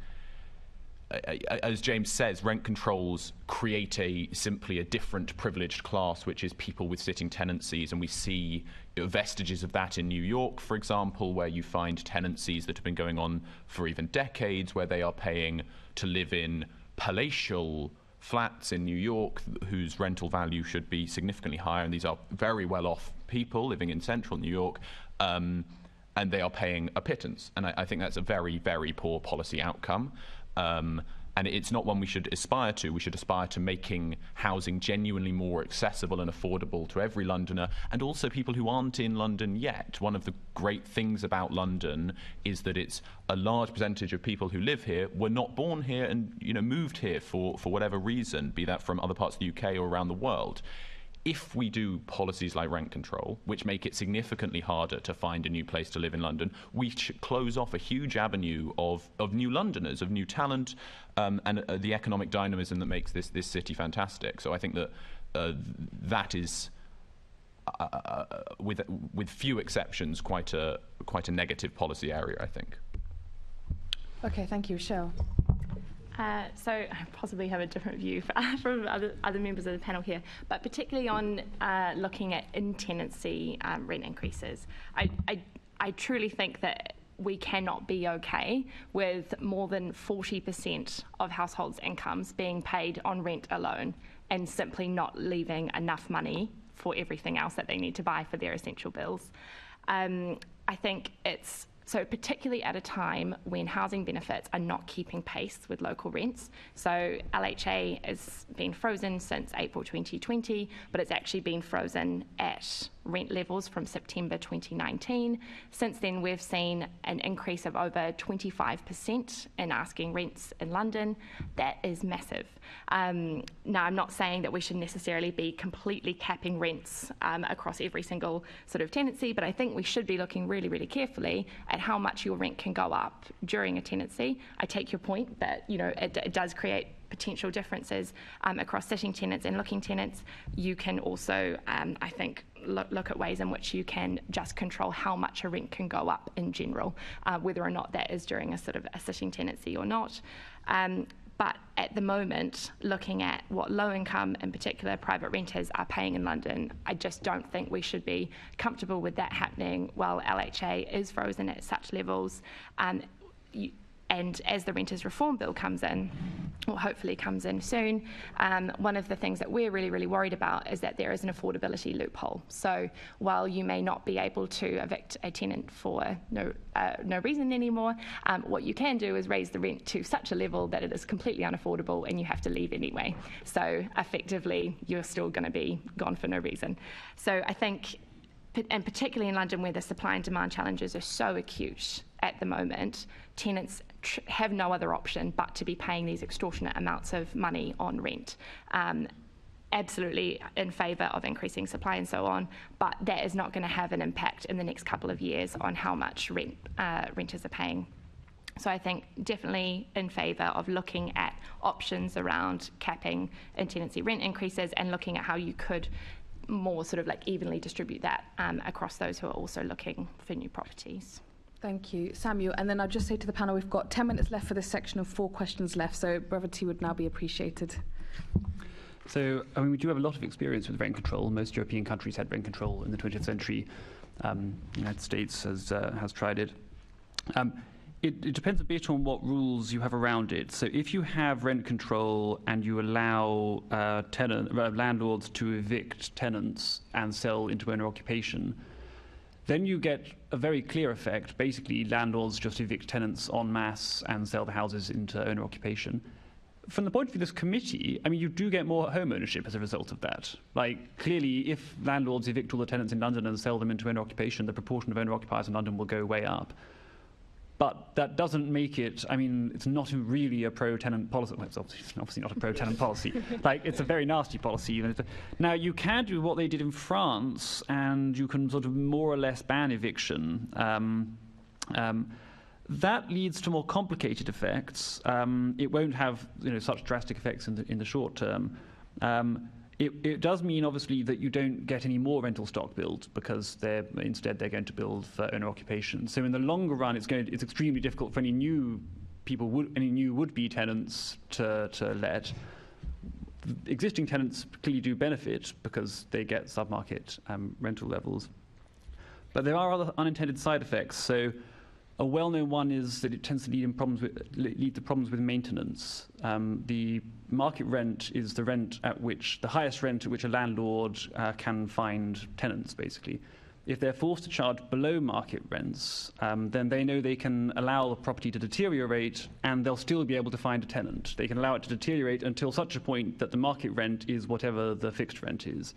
S5: as James says, rent controls create simply a different privileged class, which is people with sitting tenancies, and we see vestiges of that in New York, for example, where you find tenancies that have been going on for even decades, where they are paying to live in palatial flats in New York whose rental value should be significantly higher, and these are very well-off people living in central New York, and they are paying a pittance. And I think that's a very, very poor policy outcome. And it's not one we should aspire to. We should aspire to making housing genuinely more accessible and affordable to every Londoner, and also people who aren't in London yet. One of the great things about London is that it's a large percentage of people who live here were not born here and moved here for whatever reason, be that from other parts of the UK or around the world. If we do policies like rent control, which make it significantly harder to find a new place to live in London, we should close off a huge avenue of new Londoners, of new talent, and the economic dynamism that makes this city fantastic. So I think that that is, with few exceptions, quite a negative policy area, I think.
S10: Okay, thank you, Rachelle.
S6: So I possibly have a different view from other members of the panel here, but particularly on looking at in-tenancy rent increases. I truly think that we cannot be okay with more than 40% of households' incomes being paid on rent alone and simply not leaving enough money for everything else that they need to buy for their essential bills. I think it's so particularly at a time when housing benefits are not keeping pace with local rents. So LHA has been frozen since April 2020, but it's actually been frozen at rent levels from September 2019. Since then, we've seen an increase of over 25% in asking rents in London. That is massive. Now, I'm not saying that we should necessarily be completely capping rents across every single sort of tenancy, but I think we should be looking really, really carefully at how much your rent can go up during a tenancy. I take your point that it does create potential differences across sitting tenants and looking tenants. You can also, I think, look at ways in which you can just control how much a rent can go up in general, whether or not that is during a sort of a sitting tenancy or not. But at the moment, looking at what low-income, in particular private renters, are paying in London, I just don't think we should be comfortable with that happening while LHA is frozen at such levels. And as the Renters Reform Bill comes in, or hopefully comes in soon, one of the things that we're really, really worried about is that there is an affordability loophole. So while you may not be able to evict a tenant for no reason anymore, what you can do is raise the rent to such a level that it is completely unaffordable and you have to leave anyway. So effectively, you're still going to be gone for no reason. So I think, and particularly in London where the supply and demand challenges are so acute at the moment, tenants have no other option but to be paying these extortionate amounts of money on rent. Absolutely in favour of increasing supply and so on, but that is not going to have an impact in the next couple of years on how much rent renters are paying. So I think definitely in favour of looking at options around capping in tenancy rent increases and looking at how you could more sort of like evenly distribute that across those who are also looking for new properties.
S10: Thank you, Samuel. And then I'll just say to the panel, we've got 10 minutes left for this section and 4 questions left, so brevity would now be appreciated.
S7: So, I mean, we do have a lot of experience with rent control. Most European countries had rent control in the 20th century. The United States has tried it. It depends a bit on what rules you have around it. So if you have rent control and you allow landlords to evict tenants and sell into owner occupation, then you get a very clear effect. Basically, landlords just evict tenants en masse and sell the houses into owner occupation. From the point of view of this committee, I mean, you do get more home ownership as a result of that. Like, clearly, if landlords evict all the tenants in London and sell them into owner occupation, the proportion of owner occupiers in London will go way up. But that doesn't make it, I mean, it's not really a pro-tenant policy. Well, it's obviously not a pro-tenant policy. Like, it's a very nasty policy. Now, you can do what they did in France, and you can sort of more or less ban eviction. That leads to more complicated effects. It won't have such drastic effects in the short term. It does mean, obviously, that you don't get any more rental stock built because instead they're going to build for owner occupation. So in the longer run, it's extremely difficult for any new would-be tenants to let. Existing tenants clearly do benefit because they get submarket rental levels. But there are other unintended side effects. So a well-known one is that it tends to lead to problems with maintenance. The market rent is the highest rent at which a landlord can find tenants, basically. If they're forced to charge below market rents, then they know they can allow the property to deteriorate and they'll still be able to find a tenant. They can allow it to deteriorate until such a point that the market rent is whatever the fixed rent is.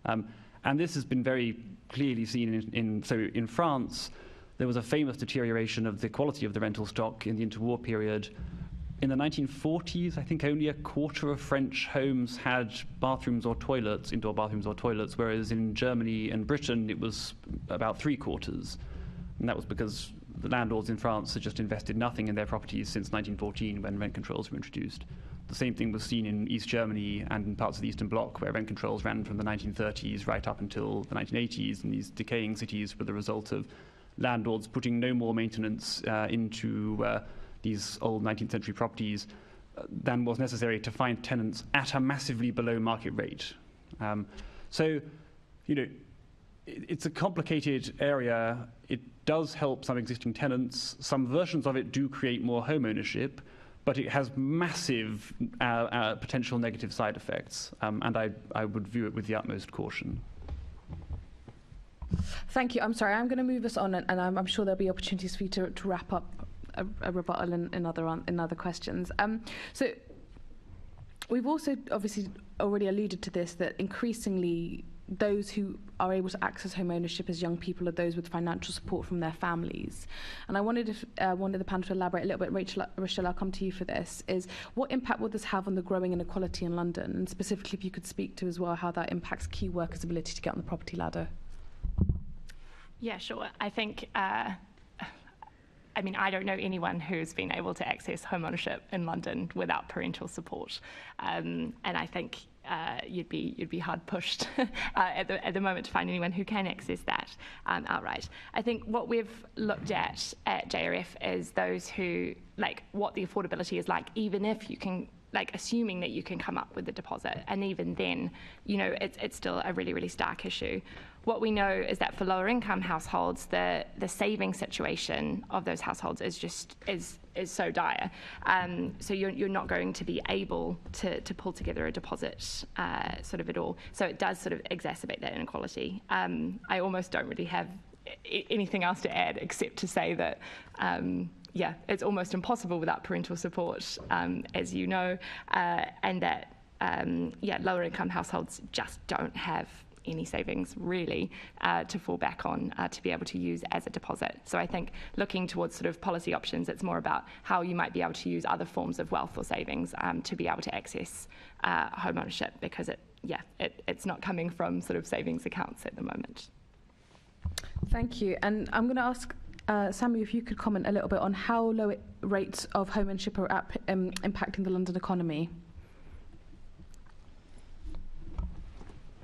S7: And this has been very clearly seen in France. There was a famous deterioration of the quality of the rental stock in the interwar period. In the 1940s, I think only a quarter of French homes had bathrooms or toilets, indoor bathrooms or toilets, whereas in Germany and Britain it was about 3/4. And that was because the landlords in France had just invested nothing in their properties since 1914 when rent controls were introduced. The same thing was seen in East Germany and in parts of the Eastern Bloc, where rent controls ran from the 1930s right up until the 1980s, and these decaying cities were the result of landlords putting no more maintenance into these old 19th century properties than was necessary to find tenants at a massively below market rate. It's a complicated area. It does help some existing tenants. Some versions of it do create more home ownership, but it has massive potential negative side effects, and I would view it with the utmost caution.
S10: Thank you. I'm sorry, I'm going to move us on, and I'm sure there'll be opportunities for you to wrap up a rebuttal in other questions. So we've also obviously already alluded to this, that increasingly those who are able to access home ownership as young people are those with financial support from their families. And I wanted the panel to elaborate a little bit. Rachelle, I'll come to you for this. Is what impact will this have on the growing inequality in London? And specifically, if you could speak to as well how that impacts key workers' ability to get on the property ladder.
S6: Yeah, sure. I think, I don't know anyone who's been able to access home ownership in London without parental support. And I think you'd be hard pushed at the moment to find anyone who can access that outright. I think what we've looked at JRF is those who, what the affordability is like, even if you can, assuming that you can come up with a deposit. And even then, it's still a really, really stark issue. What we know is that for lower income households, the saving situation of those households is so dire. So you're not going to be able to pull together a deposit sort of at all. So it does sort of exacerbate that inequality. I almost don't really have anything else to add except to say that it's almost impossible without parental support, as you know, and that lower income households just don't have any savings really to fall back on to be able to use as a deposit. So I think looking towards sort of policy options, it's more about how you might be able to use other forms of wealth or savings to be able to access home ownership, because it's not coming from sort of savings accounts at the moment.
S10: Thank you. And I'm going to ask Sammy, if you could comment a little bit on how low rates of home ownership are impacting the London economy.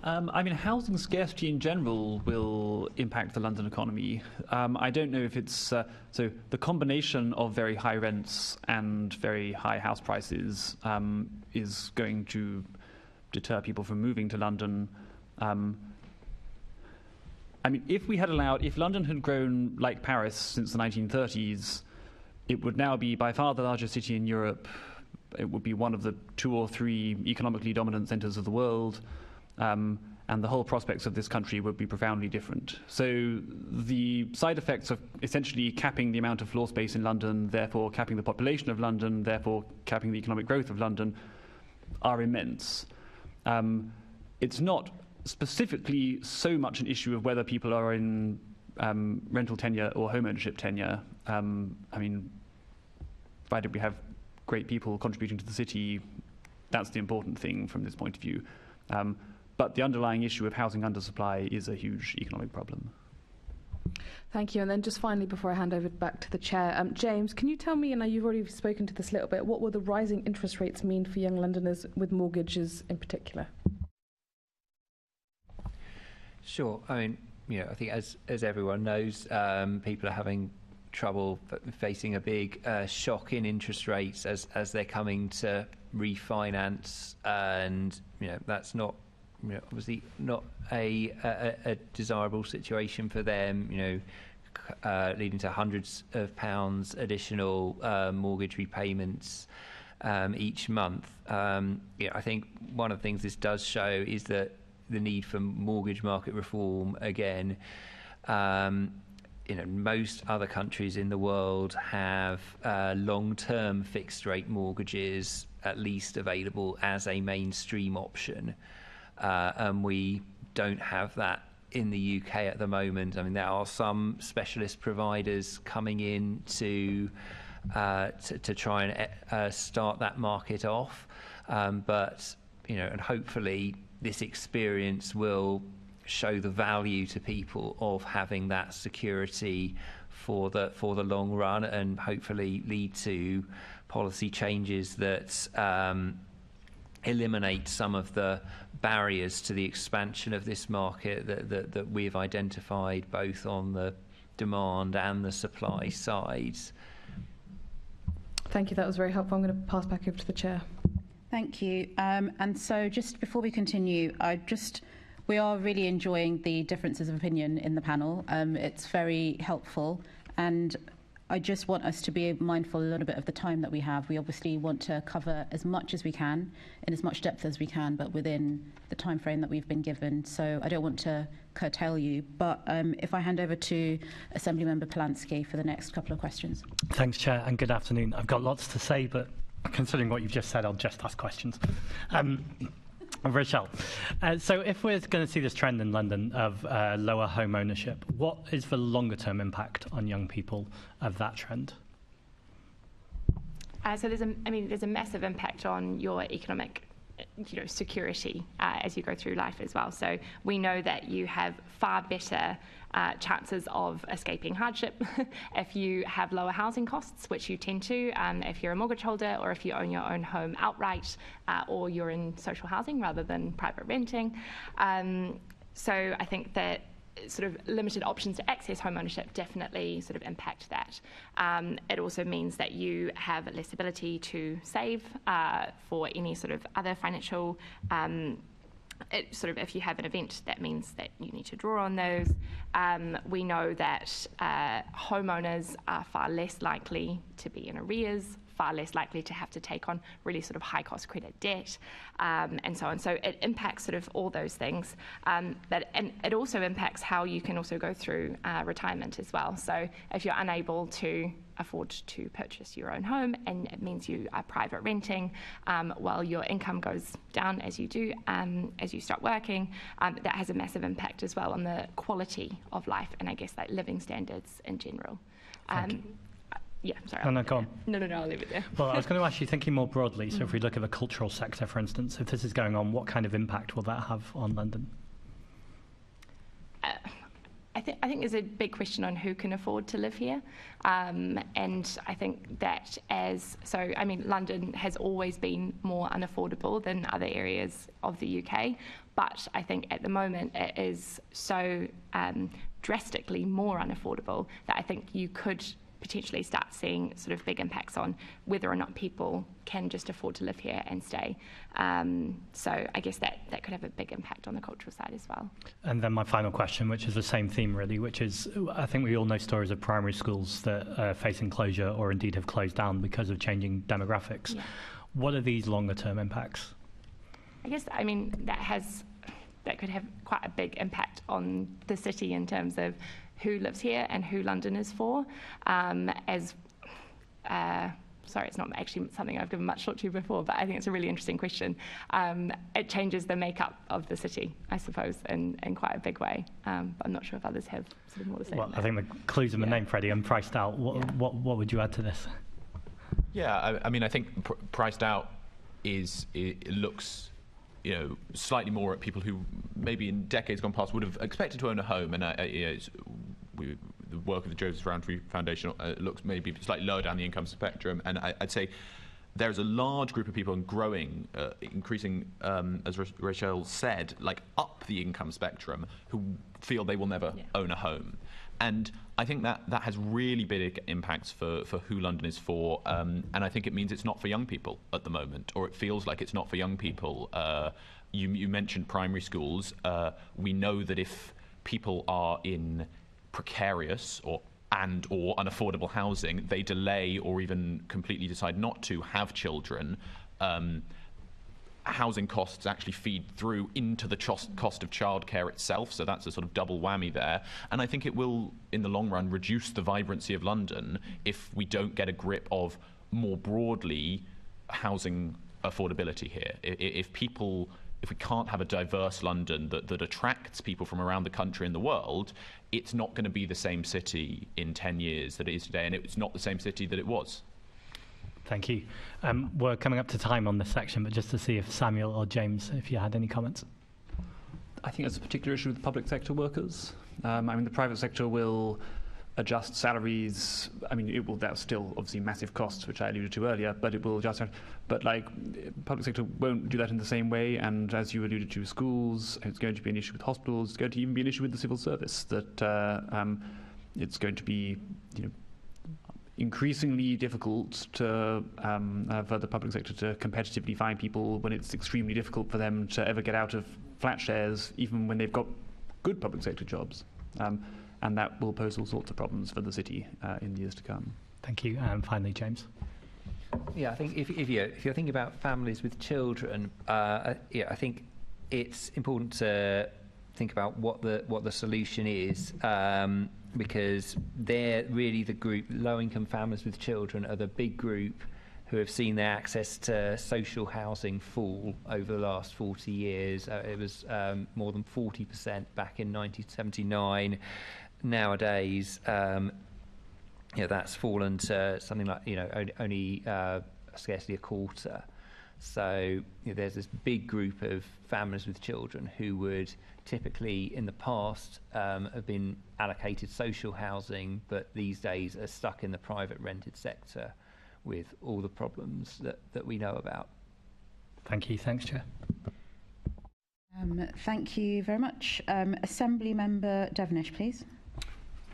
S7: Housing scarcity in general will impact the London economy. I don't know if it's so the combination of very high rents and very high house prices is going to deter people from moving to London. If London had grown like Paris since the 1930s, it would now be by far the largest city in Europe. It would be one of the 2 or 3 economically dominant centres of the world. And the whole prospects of this country would be profoundly different. So the side effects of essentially capping the amount of floor space in London, therefore capping the population of London, therefore capping the economic growth of London, are immense. It's not specifically so much an issue of whether people are in rental tenure or home ownership tenure, I mean, provided we have great people contributing to the city, that's the important thing from this point of view. But the underlying issue of housing undersupply is a huge economic problem.
S10: Thank you. And then just finally, before I hand over back to the chair, James, can you tell me, and you've already spoken to this a little bit, what will the rising interest rates mean for young Londoners with mortgages in particular?
S9: Sure. I mean, I think as everyone knows, people are having trouble facing a big shock in interest rates as they're coming to refinance, and that's not obviously not a desirable situation for them, leading to hundreds of pounds additional mortgage repayments each month. I think one of the things this does show is that the need for mortgage market reform again. Most other countries in the world have long-term fixed-rate mortgages at least available as a mainstream option. And we don't have that in the UK at the moment. I mean, there are some specialist providers coming in to try and start that market off, but and hopefully this experience will show the value to people of having that security for the long run, and hopefully lead to policy changes that eliminate some of the barriers to the expansion of this market that we've identified both on the demand and the supply sides.
S10: Thank you, that was very helpful. I'm going to pass back over to the chair.
S2: Thank you. And so just before we continue, we are really enjoying the differences of opinion in the panel. It's very helpful, and I just want us to be mindful a little bit of the time that we have. We obviously want to cover as much as we can, in as much depth as we can, but within the time frame that we've been given. So I don't want to curtail you, but if I hand over to Assemblymember Polanski for the next couple of questions.
S11: Thanks, Chair, and good afternoon. I've got lots to say, but considering what you've just said, I'll just ask questions. Rachelle, so if we're going to see this trend in London of lower home ownership, what is the longer term impact on young people of that trend?
S6: So there's a massive impact on your economic security as you go through life as well. So we know that you have far better chances of escaping hardship if you have lower housing costs, which you tend to if you're a mortgage holder, or if you own your own home outright, or you're in social housing rather than private renting. So I think that sort of limited options to access home ownership definitely sort of impact that. It also means that you have less ability to save for any sort of other financial if you have an event, that means that you need to draw on those. We know that homeowners are far less likely to be in arrears, far less likely to have to take on really sort of high cost credit debt, and so on. So it impacts sort of all those things. And it also impacts how you can also go through retirement as well. So if you're unable to afford to purchase your own home, and it means you are private renting while your income goes down as you do, as you start working, that has a massive impact as well on the quality of life, and I guess like living standards in general. Yeah, sorry.
S11: No, go on.
S6: No, I'll leave it there.
S11: Well, I was going to ask you, thinking more broadly, so if we look at the cultural sector, for instance, if this is going on, what kind of impact will that have on London?
S6: I think there's a big question on who can afford to live here, and I think that London has always been more unaffordable than other areas of the UK, but I think at the moment it is so drastically more unaffordable that I think you could potentially start seeing sort of big impacts on whether or not people can just afford to live here and stay. So I guess that could have a big impact on the cultural side as well.
S11: And then my final question, which is the same theme really, which is I think we all know stories of primary schools that are facing closure or indeed have closed down because of changing demographics. Yeah. What are these longer term impacts?
S6: I guess, that could have quite a big impact on the city in terms of who lives here and who London is for, as sorry, it's not actually something I've given much thought to before, but I think it's a really interesting question. It changes the makeup of the city, I suppose, in quite a big way. But I'm not sure if others have sort of more to say.
S11: Well, I think the clues in the name, Freddie, and priced out. What would you add to this?
S5: Yeah, I mean, I think priced out it looks, slightly more at people who maybe in decades gone past would have expected to own a home, and the work of the Joseph Rowntree Foundation looks maybe slightly lower down the income spectrum, and I'd say there's a large group of people and growing, increasing, as Rachelle said, like up the income spectrum, who feel they will never own a home. And I think that has really big impacts for who London is for, and I think it means it's not for young people at the moment, or it feels like it's not for young people. You mentioned primary schools. We know that if people are in precarious or unaffordable housing, they delay or even completely decide not to have children. Housing costs actually feed through into the cost of childcare itself, so that's a sort of double whammy there. And I think it will, in the long run, reduce the vibrancy of London if we don't get a grip of, more broadly, housing affordability here. If we can't have a diverse London that attracts people from around the country and the world, it's not going to be the same city in 10 years that it is today, and it's not the same city that it was.
S11: Thank you. We're coming up to time on this section, but just to see if Samuel or James, if you had any comments.
S7: I think that's a particular issue with public sector workers. The private sector will adjust salaries. That's still obviously massive costs, which I alluded to earlier, but it will adjust. But public sector won't do that in the same way. And as you alluded to, schools, it's going to be an issue with hospitals. It's going to even be an issue with the civil service. That it's going to be, increasingly difficult to for the public sector to competitively find people when it's extremely difficult for them to ever get out of flat shares, even when they've got good public sector jobs. And that will pose all sorts of problems for the city in the years to come.
S11: Thank you. And finally, James.
S9: Yeah, I think if you're thinking about families with children, I think it's important to think about what the solution is, because they're really the group. Low-income families with children are the big group who have seen their access to social housing fall over the last 40 years. It was more than 40% back in 1979. Nowadays, that's fallen to something like only scarcely a quarter. So there's this big group of families with children who would typically in the past have been allocated social housing, but these days are stuck in the private rented sector with all the problems that we know about.
S11: Thank you. Thanks, Chair.
S2: Thank you very much. Assembly Member Devenish, please.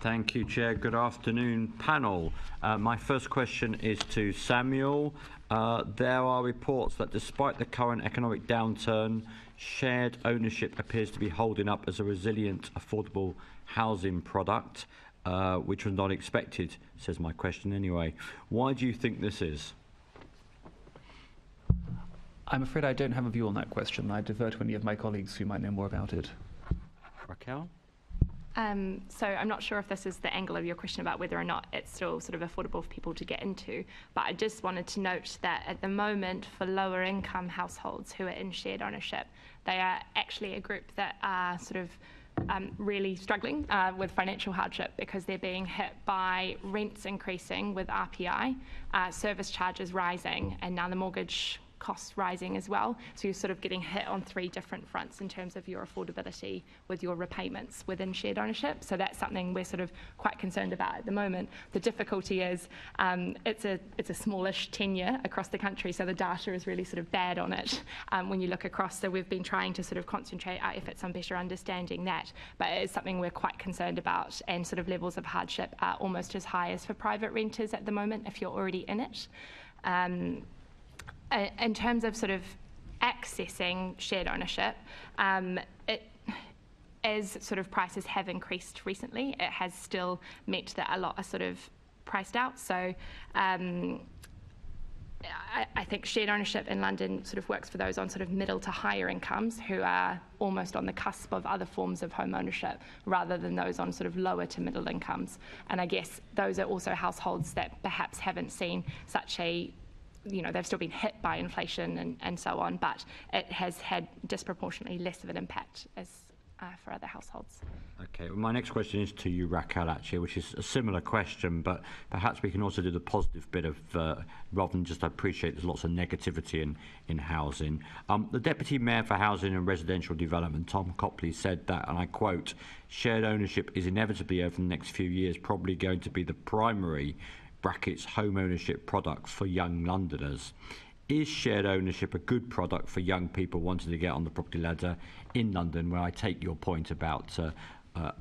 S12: Thank you, Chair. Good afternoon, panel. My first question is to Samuel. There are reports that despite the current economic downturn, shared ownership appears to be holding up as a resilient, affordable housing product, which was not expected, says my question anyway. Why do you think this is?
S7: I'm afraid I don't have a view on that question. I defer to any of my colleagues who might know more about it.
S12: Rachelle?
S6: So I'm not sure if this is the angle of your question about whether or not it's still sort of affordable for people to get into, but I just wanted to note that at the moment for lower income households who are in shared ownership, they are actually a group that are sort of really struggling with financial hardship because they're being hit by rents increasing with RPI, service charges rising, and now the mortgage costs rising as well. So you're sort of getting hit on three different fronts in terms of your affordability with your repayments within shared ownership. So that's something we're sort of quite concerned about at the moment. The difficulty is it's a smallish tenure across the country, so the data is really sort of bad on it when you look across. So we've been trying to sort of concentrate our efforts on better understanding that, but it is something we're quite concerned about, and sort of levels of hardship are almost as high as for private renters at the moment if you're already in it. In terms of sort of accessing shared ownership, as sort of prices have increased recently, it has still meant that a lot are sort of priced out. So I think shared ownership in London sort of works for those on sort of middle to higher incomes who are almost on the cusp of other forms of home ownership rather than those on sort of lower to middle incomes. And I guess those are also households that perhaps haven't seen such a, they've still been hit by inflation and so on, but it has had disproportionately less of an impact as for other households.
S12: Okay, well, my next question is to you, Rachelle, actually, which is a similar question, but perhaps we can also do the positive bit of, rather than just, I appreciate there's lots of negativity in housing. The Deputy Mayor for Housing and Residential Development, Tom Copley, said that, and I quote, shared ownership is inevitably over the next few years probably going to be the primary brackets home ownership product for young Londoners. Is shared ownership a good product for young people wanting to get on the property ladder in London, where I take your point about,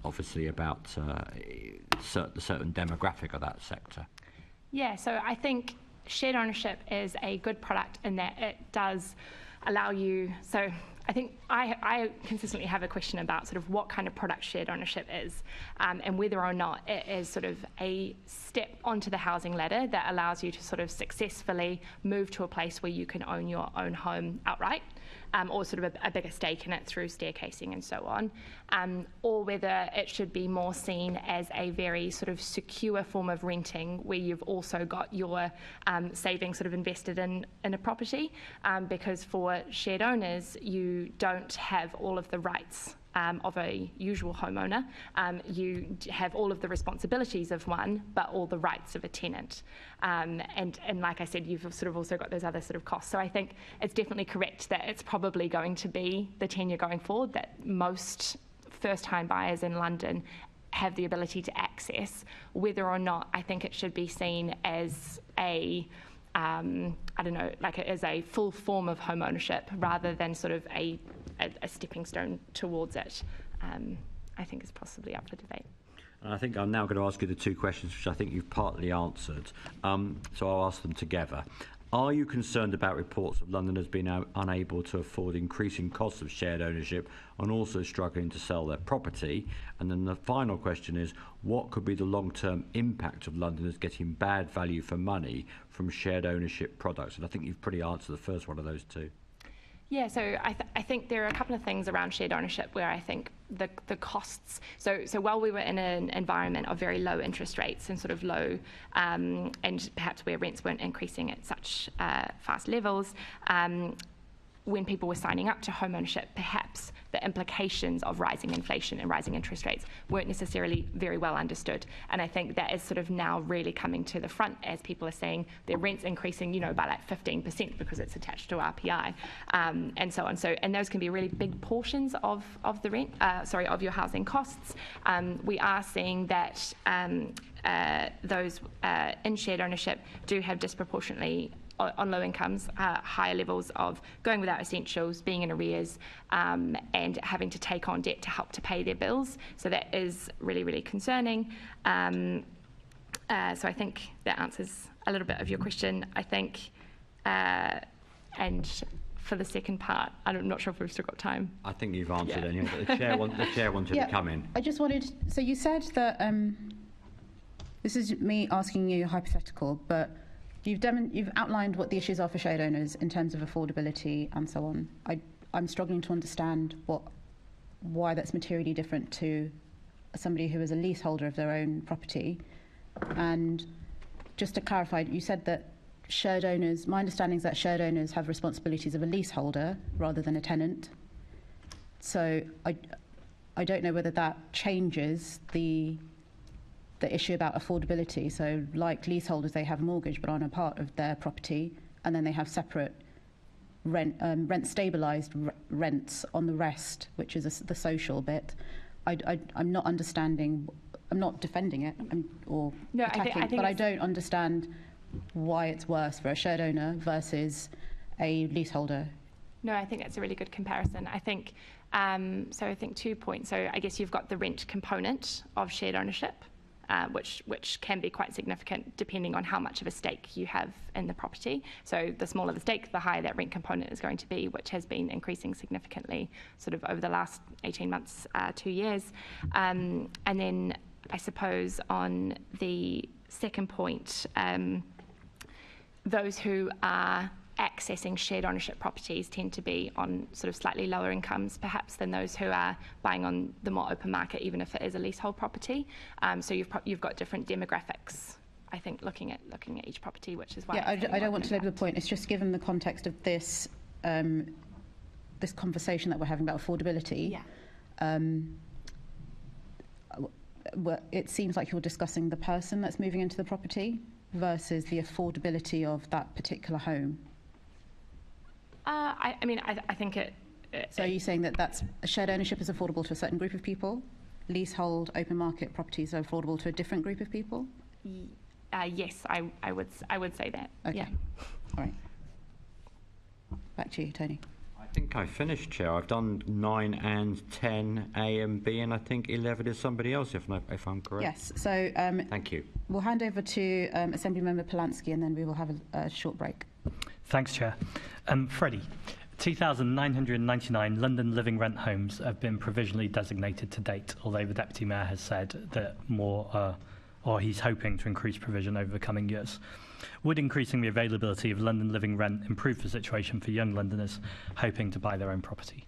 S12: obviously, about the certain demographic of that sector?
S6: Yeah, so I think shared ownership is a good product in that it does allow you, so I think I consistently have a question about sort of what kind of product shared ownership is, and whether or not it is sort of a step onto the housing ladder that allows you to sort of successfully move to a place where you can own your own home outright, or sort of a bigger stake in it through staircasing and so on, or whether it should be more seen as a very sort of secure form of renting where you've also got your savings sort of invested in a property, because for shared owners you don't have all of the rights of a usual homeowner. You have all of the responsibilities of one, but all the rights of a tenant. And like I said, you've sort of also got those other sort of costs. So I think it's definitely correct that it's probably going to be the tenure going forward that most first-time buyers in London have the ability to access. Whether or not I think it should be seen as a as a full form of home ownership rather than sort of a stepping stone towards it, I think is possibly up for debate.
S12: And I think I'm now going to ask you the two questions which I think you've partly answered, so I'll ask them together. Are you concerned about reports of Londoners being unable to afford increasing costs of shared ownership and also struggling to sell their property? And then the final question is, what could be the long-term impact of Londoners getting bad value for money from shared ownership products? And I think you've pretty answered the first one of those two.
S6: Yeah, so I think there are a couple of things around shared ownership where I think the costs, so while we were in an environment of very low interest rates and sort of low, and perhaps where rents weren't increasing at such fast levels, when people were signing up to home ownership, perhaps the implications of rising inflation and rising interest rates weren't necessarily very well understood. And I think that is sort of now really coming to the front as people are saying their rent's increasing, by like 15% because it's attached to RPI, and so on. So, and those can be really big portions of the rent, of your housing costs. We are seeing that those in shared ownership do have disproportionately on low incomes, higher levels of going without essentials, being in arrears, and having to take on debt to help to pay their bills. So that is really, really concerning. So I think that answers a little bit of your question. I think, and for the second part, I'm not sure if we've still got time.
S12: I think you've answered anyway, but the chair wanted to come in.
S2: I just wanted, so you said that, this is me asking you a hypothetical, but you've outlined what the issues are for shared owners in terms of affordability and so on. I'm struggling to understand why that's materially different to somebody who is a leaseholder of their own property. And just to clarify, you said that shared owners, my understanding is that shared owners have responsibilities of a leaseholder rather than a tenant. So I don't know whether that changes the issue about affordability. So like leaseholders, they have a mortgage but on a part of their property, and then they have separate rent stabilised rents on the rest, which is the social bit. I'm not understanding, I'm not defending it or attacking, but I don't understand why it's worse for a shared owner versus a leaseholder.
S6: No, I think that's a really good comparison. I think, so I think 2 points. So I guess you've got the rent component of shared ownership, which can be quite significant depending on how much of a stake you have in the property. So the smaller the stake, the higher that rent component is going to be, which has been increasing significantly sort of over the last 18 months, 2 years. And then I suppose on the second point, those who are accessing shared ownership properties tend to be on sort of slightly lower incomes perhaps than those who are buying on the more open market, even if it is a leasehold property. So you've got different demographics, I think, looking at each property, which is why.
S2: Yeah, I don't want to labour the point. It's just given the context of this this conversation that we're having about affordability.
S6: Yeah.
S2: Well, it seems like you're discussing the person that's moving into the property versus the affordability of that particular home.
S6: I think it.
S2: So are you saying that that's shared ownership is affordable to a certain group of people? Leasehold, open market properties are affordable to a different group of people?
S6: Yes, I would say that.
S2: Okay.
S6: Yeah.
S2: All right. Back to you, Tony.
S12: I think I finished, Chair. I've done 9 and 10, A and B, and I think 11 is somebody else, if I'm correct.
S2: Yes. So
S12: thank you.
S2: We'll hand over to Assembly Member Polanski, and then we will have a short break.
S11: Thanks, Chair. Freddie, 2,999 London living rent homes have been provisionally designated to date, although the Deputy Mayor has said that more or he's hoping to increase provision over the coming years. Would increasing the availability of London living rent improve the situation for young Londoners hoping to buy their own property?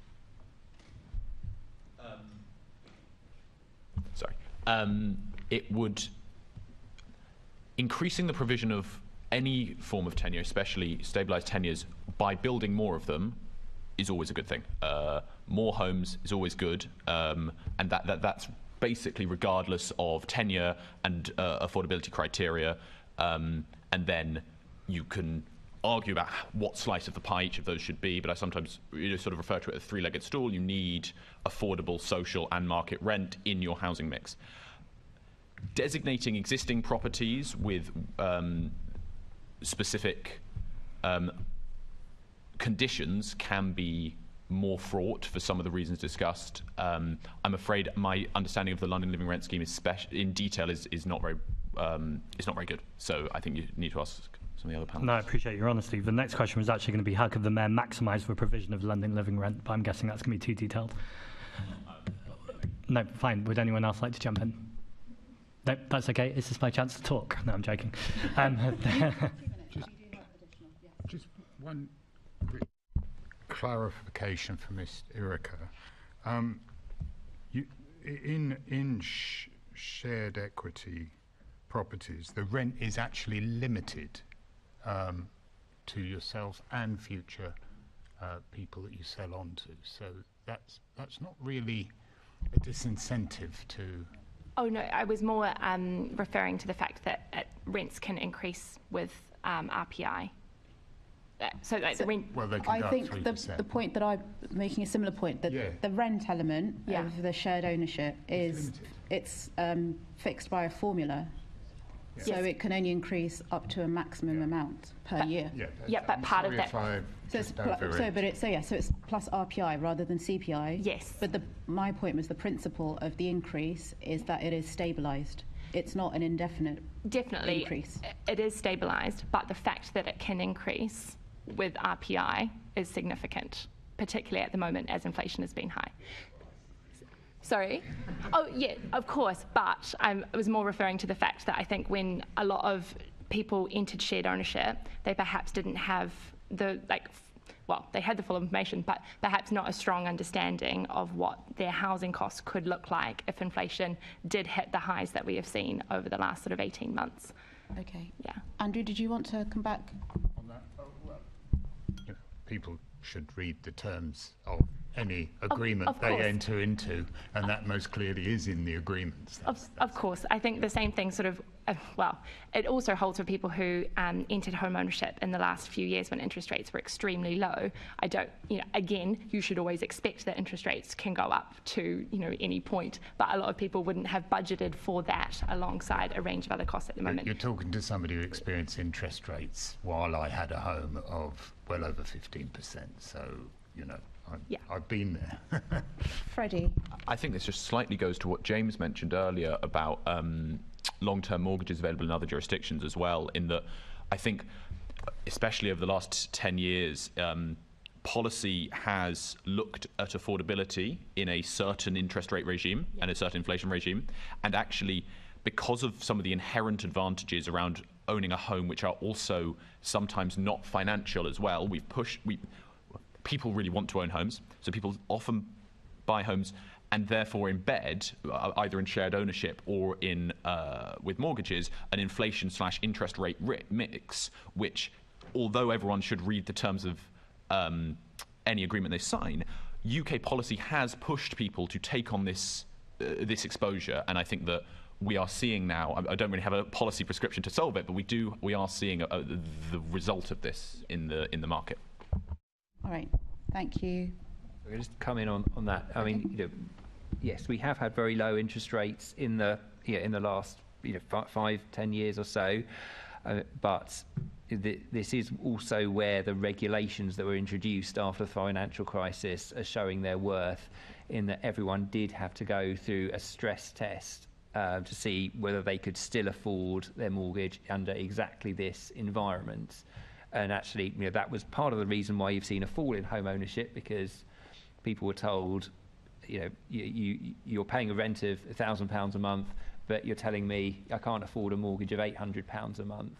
S5: It would. Increasing the provision of any form of tenure, especially stabilised tenures, by building more of them is always a good thing. More homes is always good, and that's basically regardless of tenure and affordability criteria. And then you can argue about what slice of the pie each of those should be, but I sometimes sort of refer to it as a three-legged stool. You need affordable social and market rent in your housing mix. Designating existing properties with specific conditions can be more fraught for some of the reasons discussed. I'm afraid my understanding of the London Living Rent Scheme in detail is not very good. So I think you need to ask some of the other panelists.
S11: No, I appreciate your honesty. The next question was actually going to be how could the Mayor maximise the provision of London living rent, but I'm guessing that's going to be too detailed. No, fine. Would anyone else like to jump in? No, that's okay. Is this my chance to talk? No, I'm joking.
S8: Just one quick clarification for Ms. Earwaker. In shared equity properties, the rent is actually limited to yourself and future people that you sell on to. So that's not really a disincentive to.
S6: Oh no, I was more referring to the fact that rents can increase with RPI. The rent.
S8: Well, they can
S2: I
S8: go
S2: think
S8: up 3%.
S2: the point that I'm making a similar point that the rent element of the shared ownership it's fixed by a formula.
S6: Yes.
S2: So it can only increase up to a maximum amount per year.
S6: But part of that.
S2: So it's plus RPI rather than CPI.
S6: Yes.
S2: But my point was the principle of the increase is that it is stabilised. It's not an indefinite increase.
S6: It is stabilised, but the fact that it can increase with RPI is significant, particularly at the moment as inflation has been high. Sorry? Oh, yeah, of course, but I was more referring to the fact that I think when a lot of people entered shared ownership, they perhaps didn't have they had the full information, but perhaps not a strong understanding of what their housing costs could look like if inflation did hit the highs that we have seen over the last sort of 18 months.
S2: Okay.
S6: Yeah.
S2: Andrew, did you want to come back?
S8: On that, people should read the terms of any agreement they enter into, and that most clearly is in the agreements.
S6: Of course. I think the same thing sort of, it also holds for people who entered home ownership in the last few years when interest rates were extremely low. Again, you should always expect that interest rates can go up to, any point, but a lot of people wouldn't have budgeted for that alongside a range of other costs at the moment.
S8: You're talking to somebody who experienced interest rates while I had a home of well over 15%, so, I've been there.
S2: Freddie?
S5: I think this just slightly goes to what James mentioned earlier about long-term mortgages available in other jurisdictions as well, in that I think, especially over the last 10 years, policy has looked at affordability in a certain interest rate regime and a certain inflation regime, and actually, because of some of the inherent advantages around owning a home, which are also sometimes not financial as well. People really want to own homes, so people often buy homes and therefore embed, either in shared ownership or in with mortgages, an inflation/interest rate mix, which, although everyone should read the terms of any agreement they sign, UK policy has pushed people to take on this exposure, and I think that we are seeing now. I don't really have a policy prescription to solve it, but we are seeing the result of this in the market.
S2: All right, thank you.
S9: I'll just come in on that. I mean, yes, we have had very low interest rates in the last 5-10 years or so, but this is also where the regulations that were introduced after the financial crisis are showing their worth, in that everyone did have to go through a stress test to see whether they could still afford their mortgage under exactly this environment. And actually, that was part of the reason why you've seen a fall in home ownership, because people were told, you're paying a rent of £1,000 a month, but you're telling me I can't afford a mortgage of £800 a month.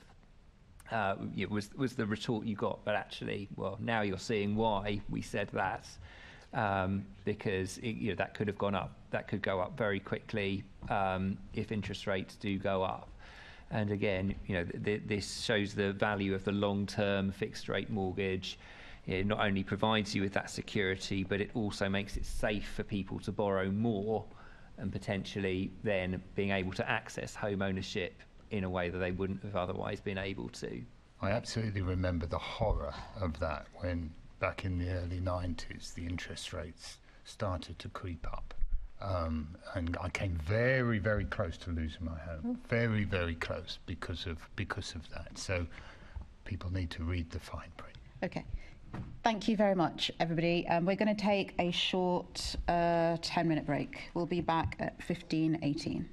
S9: It was the retort you got. But actually, well, now you're seeing why we said that, because that could have gone up. That could go up very quickly if interest rates do go up. And again, this shows the value of the long-term fixed-rate mortgage. It not only provides you with that security, but it also makes it safe for people to borrow more and potentially then being able to access home ownership in a way that they wouldn't have otherwise been able to.
S8: I absolutely remember the horror of that when, back in the early 90s, the interest rates started to creep up. And I came very, very close to losing my home. Very, very close because of that. So people need to read the fine print.
S2: Okay. Thank you very much, everybody. We're going to take a short 10-minute break. We'll be back at 15:18.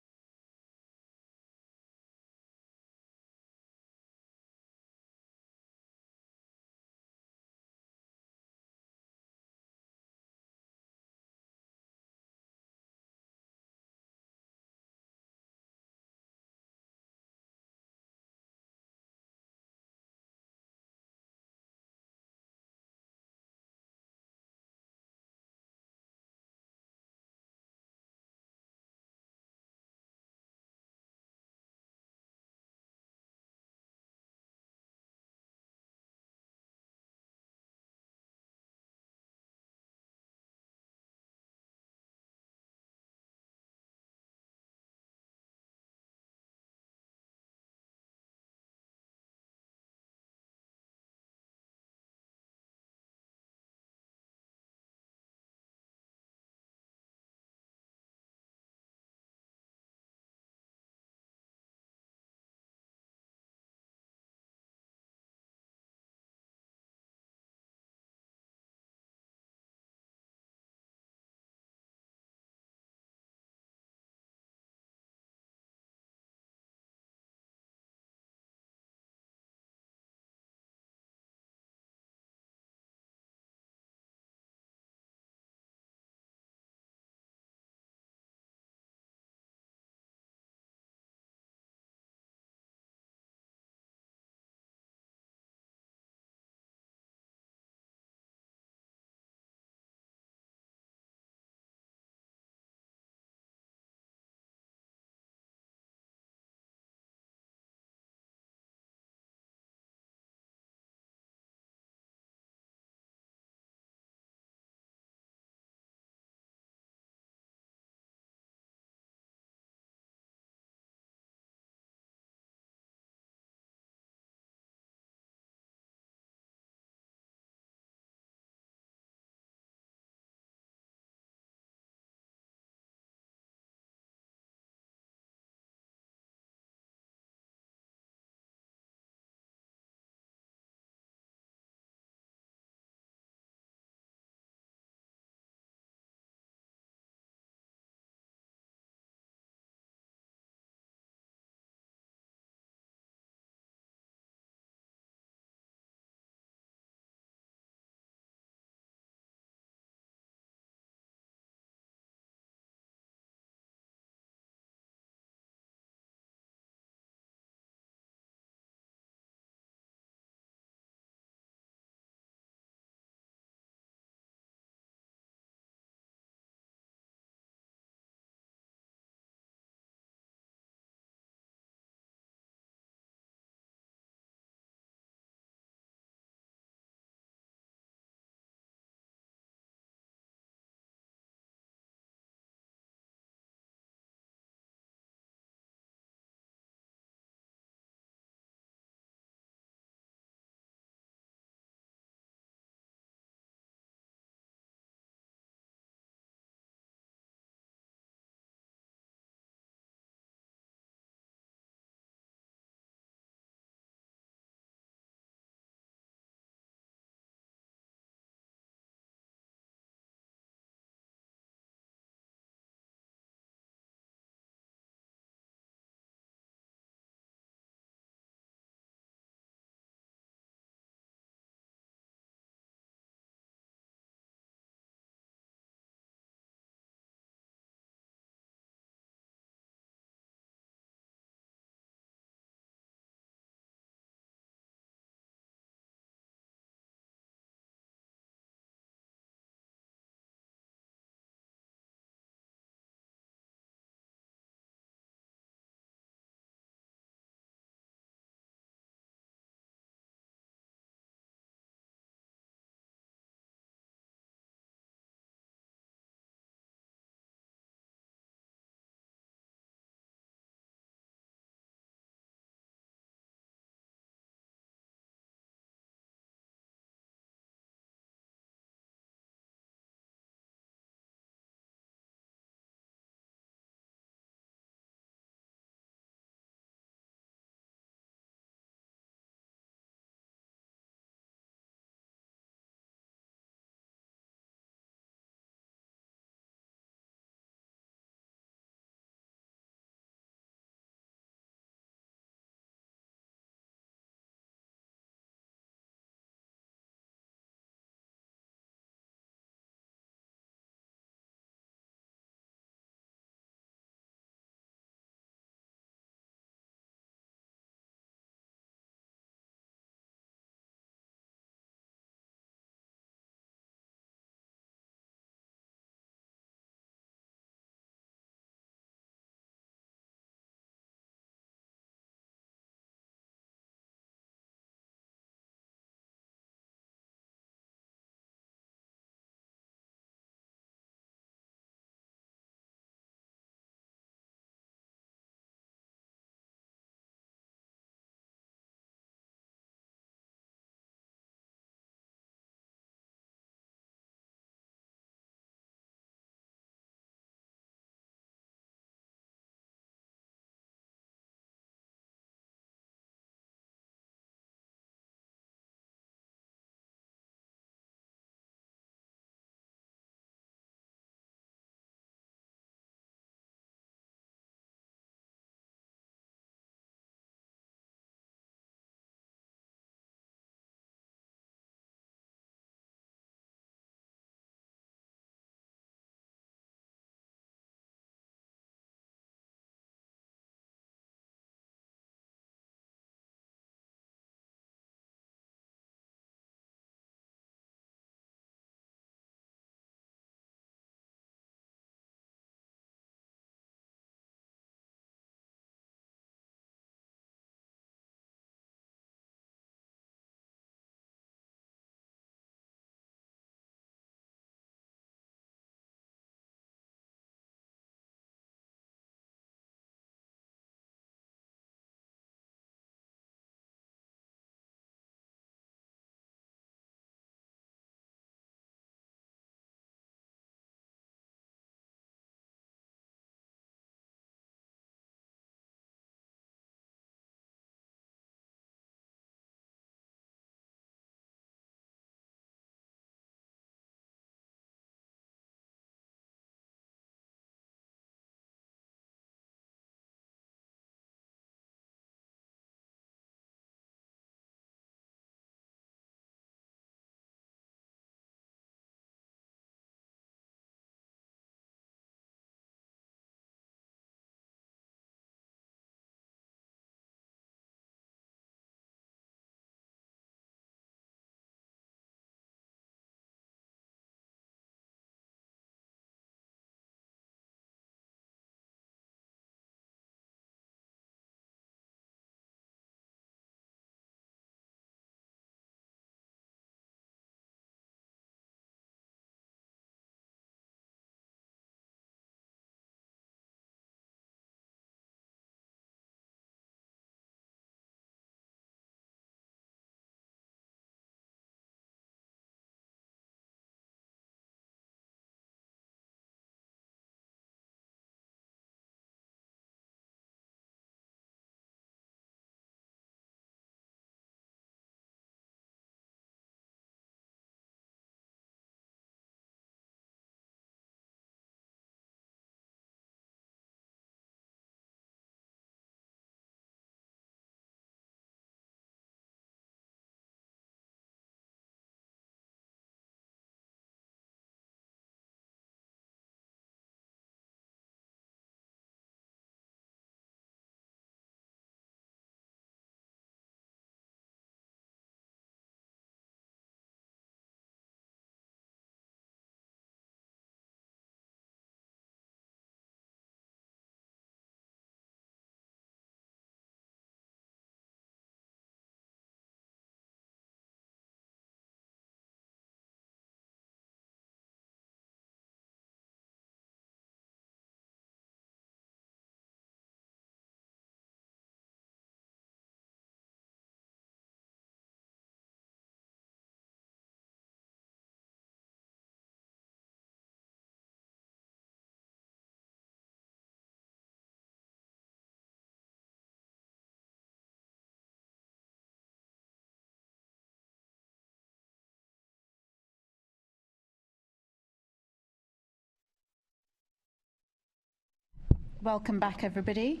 S2: Welcome back, everybody.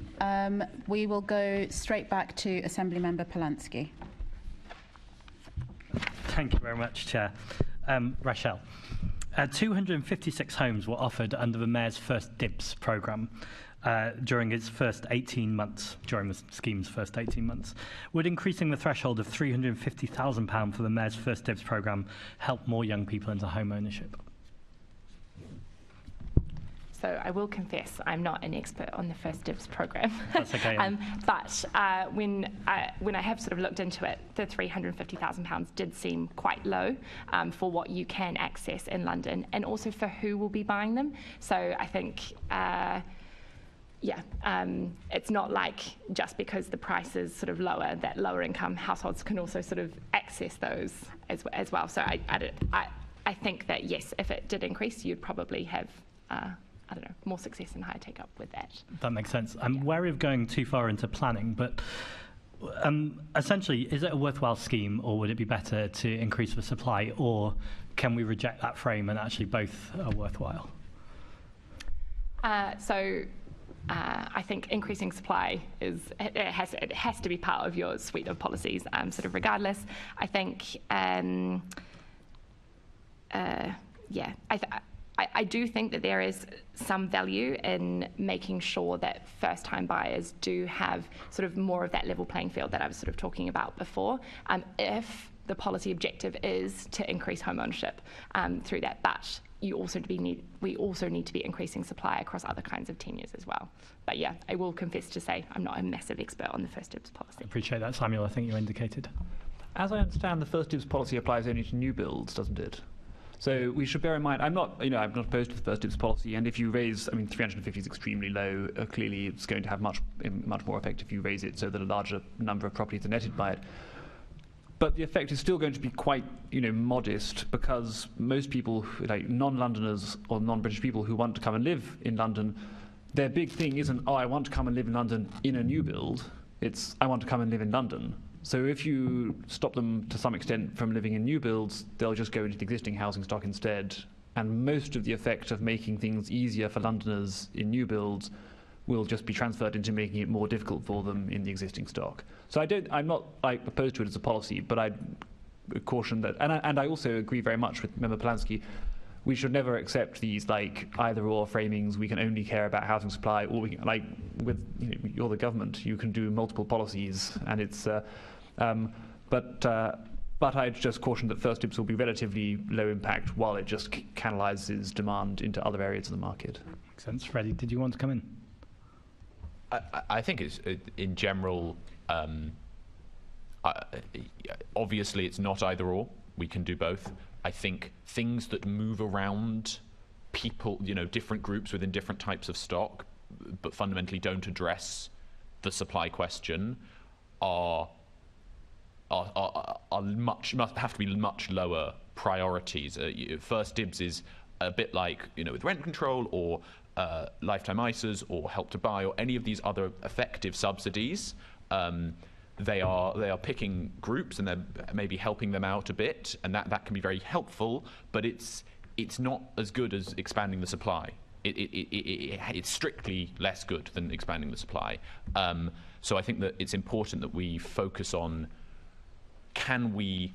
S2: We will go straight back to Assembly Member Polanski.
S11: Thank you very much, Chair. Rachelle, 256 homes were offered under the Mayor's First Dibs programme during its first 18 months, during the scheme's first 18 months. Would increasing the threshold of £350,000 for the Mayor's First Dibs programme help more young people into home ownership?
S6: So I will confess I'm not an expert on the First Dibs program.
S11: That's okay.
S6: But when I have sort of looked into it, the £350,000 did seem quite low for what you can access in London, and also for who will be buying them. So I think, it's not like just because the price is sort of lower that lower income households can also sort of access those as well. So I think that yes, if it did increase, you'd probably have more success and higher take-up with that.
S11: That makes sense. I'm wary of going too far into planning, but essentially, is it a worthwhile scheme, or would it be better to increase the supply, or can we reject that frame and actually both are worthwhile?
S6: I think increasing supply it has to be part of your suite of policies, sort of regardless. I think, I do think that there is some value in making sure that first-time buyers do have sort of more of that level playing field that I was sort of talking about before, if the policy objective is to increase home ownership through that. But we also need to be increasing supply across other kinds of tenures as well. But yeah, I will confess to say I'm not a massive expert on the First Dibs policy.
S11: I appreciate that, Samuel. I think you indicated.
S7: As I understand, the First Dibs policy applies only to new builds, doesn't it? So we should bear in mind, I'm not opposed to the First Dibs policy, and if you raise, 350 is extremely low. Clearly, it's going to have much more effect if you raise it so that a larger number of properties are netted by it. But the effect is still going to be quite, modest, because most people, like non-Londoners or non-British people who want to come and live in London, their big thing isn't, I want to come and live in London in a new build. It's, I want to come and live in London. So if you stop them to some extent from living in new builds, they'll just go into the existing housing stock instead. And most of the effect of making things easier for Londoners in new builds will just be transferred into making it more difficult for them in the existing stock. So I'm not opposed to it as a policy, but I'd caution that, and I also agree very much with Member Polanski, we should never accept these either-or framings. We can only care about housing supply, or we can, you're the government, you can do multiple policies, and it's. But I'd just caution that First Dibs will be relatively low impact while it just canalises demand into other areas of the market.
S11: Makes sense. Freddie, did you want to come in?
S5: I think it's in general. Obviously, it's not either-or. We can do both. I think things that move around people, different groups within different types of stock, but fundamentally don't address the supply question, are must have to be much lower priorities. First Dibs is a bit like with rent control or lifetime ISAs or Help to Buy or any of these other effective subsidies. They are picking groups and they're maybe helping them out a bit, and that can be very helpful, but it's not as good as expanding the supply. It's strictly less good than expanding the supply. So I think that it's important that we focus on, can we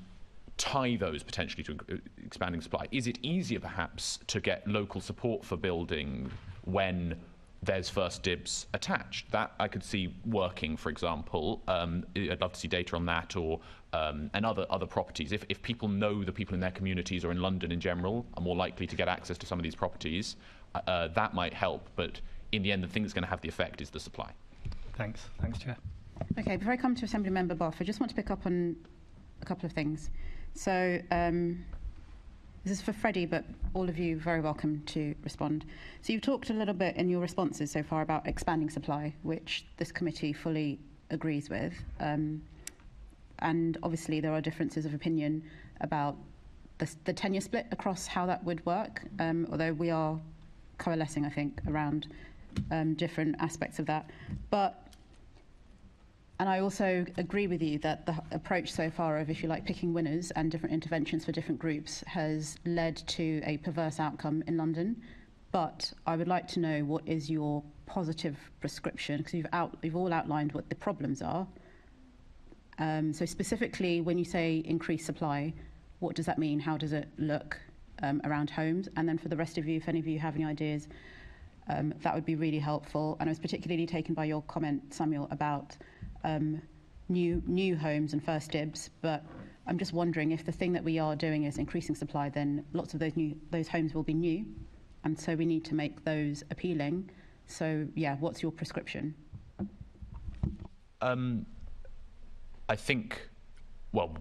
S5: tie those potentially to expanding supply? Is it easier perhaps to get local support for building when there's First Dibs attached? That I could see working, for example. I'd love to see data on that, or and other properties. If people know the people in their communities or in London in general are more likely to get access to some of these properties, that might help. But in the end, the thing that's going to have the effect is the supply.
S11: Thanks, Chair.
S2: Okay, before I come to Assembly Member Boff, I just want to pick up on a couple of things. So this is for Freddie, but all of you very welcome to respond. So you've talked a little bit in your responses so far about expanding supply, which this committee fully agrees with. And obviously there are differences of opinion about the tenure split across how that would work, although we are coalescing, I think, around different aspects of that. And I also agree with you that the approach so far of, if you like, picking winners and different interventions for different groups has led to a perverse outcome in London. But I would like to know what is your positive prescription, because you've all outlined what the problems are. So specifically, when you say increased supply, what does that mean? How does it look around homes? And then for the rest of you, if any of you have any ideas, that would be really helpful. And I was particularly taken by your comment, Samuel, about new homes and first dibs. But I'm just wondering, if the thing that we are doing is increasing supply, then lots of those homes will be new, and so we need to make those appealing. So yeah, what's your prescription?
S5: I think, well,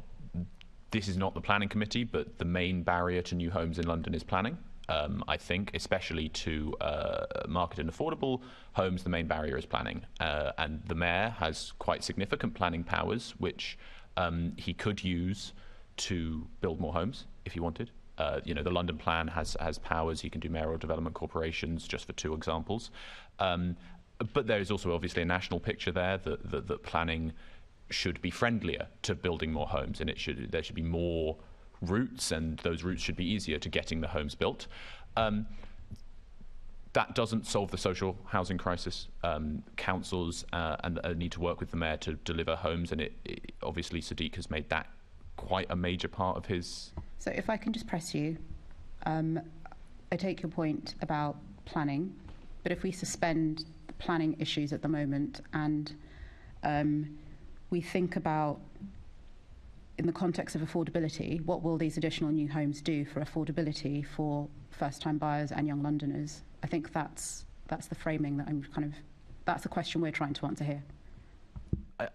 S5: this is not the planning committee, but the main barrier to new homes in London is planning. I think, especially to market and affordable homes, the main barrier is planning. And the mayor has quite significant planning powers, which he could use to build more homes if he wanted. The London plan has powers. He can do mayoral development corporations, just for two examples. But there is also obviously a national picture there that planning should be friendlier to building more homes, and there should be more routes, and those routes should be easier to getting the homes built. That doesn't solve the social housing crisis. Councils need to work with the mayor to deliver homes, and obviously Sadiq has made that quite a major part of his...
S2: So if I can just press you, I take your point about planning, but if we suspend the planning issues at the moment and we think about, in the context of affordability, what will these additional new homes do for affordability for first-time buyers and young Londoners? I think that's the framing that that's the question we're trying to answer here.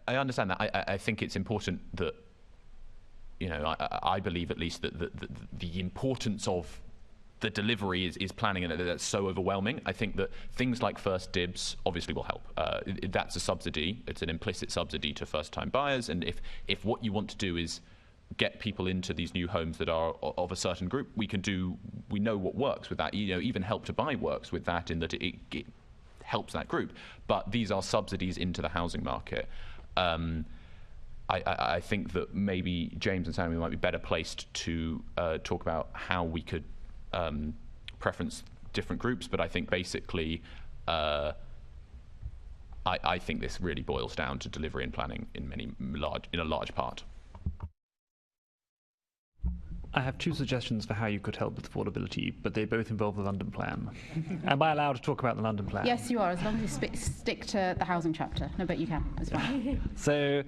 S5: I understand that. I think it's important that, I believe at least that the importance of the delivery is planning, and that's so overwhelming. I think that things like first dibs obviously will help. That's a subsidy. It's an implicit subsidy to first-time buyers, and if what you want to do is get people into these new homes that are of a certain group, we know what works with that. Even Help to Buy works with that, in that it helps that group. But these are subsidies into the housing market. I think that maybe James and Samuel might be better placed to talk about how we could preference different groups, but I think basically I think this really boils down to delivery and planning in a large part.
S7: I have two suggestions for how you could help with affordability, but they both involve the London plan. Am I allowed to talk about the London plan?
S2: Yes, you are, as long as you stick to the housing chapter. No, but you can, it's fine.
S7: So,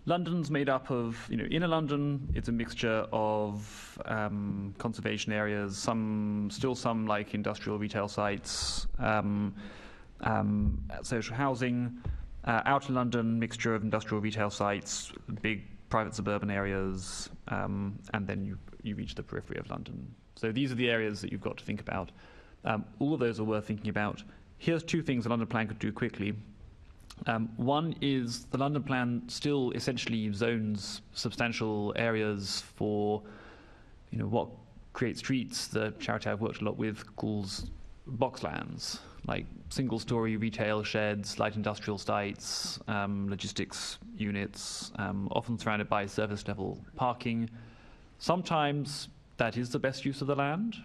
S7: London's made up of, inner London, it's a mixture of conservation areas, still some like industrial retail sites, social housing. Outer London, mixture of industrial retail sites, big private suburban areas, and then you reach the periphery of London. So these are the areas that you've got to think about. All of those are worth thinking about. Here's two things the London plan could do quickly. One is the London plan still essentially zones substantial areas for, what Create Streets, the charity I've worked a lot with, calls boxlands, like single-story retail sheds, light industrial sites, logistics units, often surrounded by surface-level parking. Sometimes that is the best use of the land,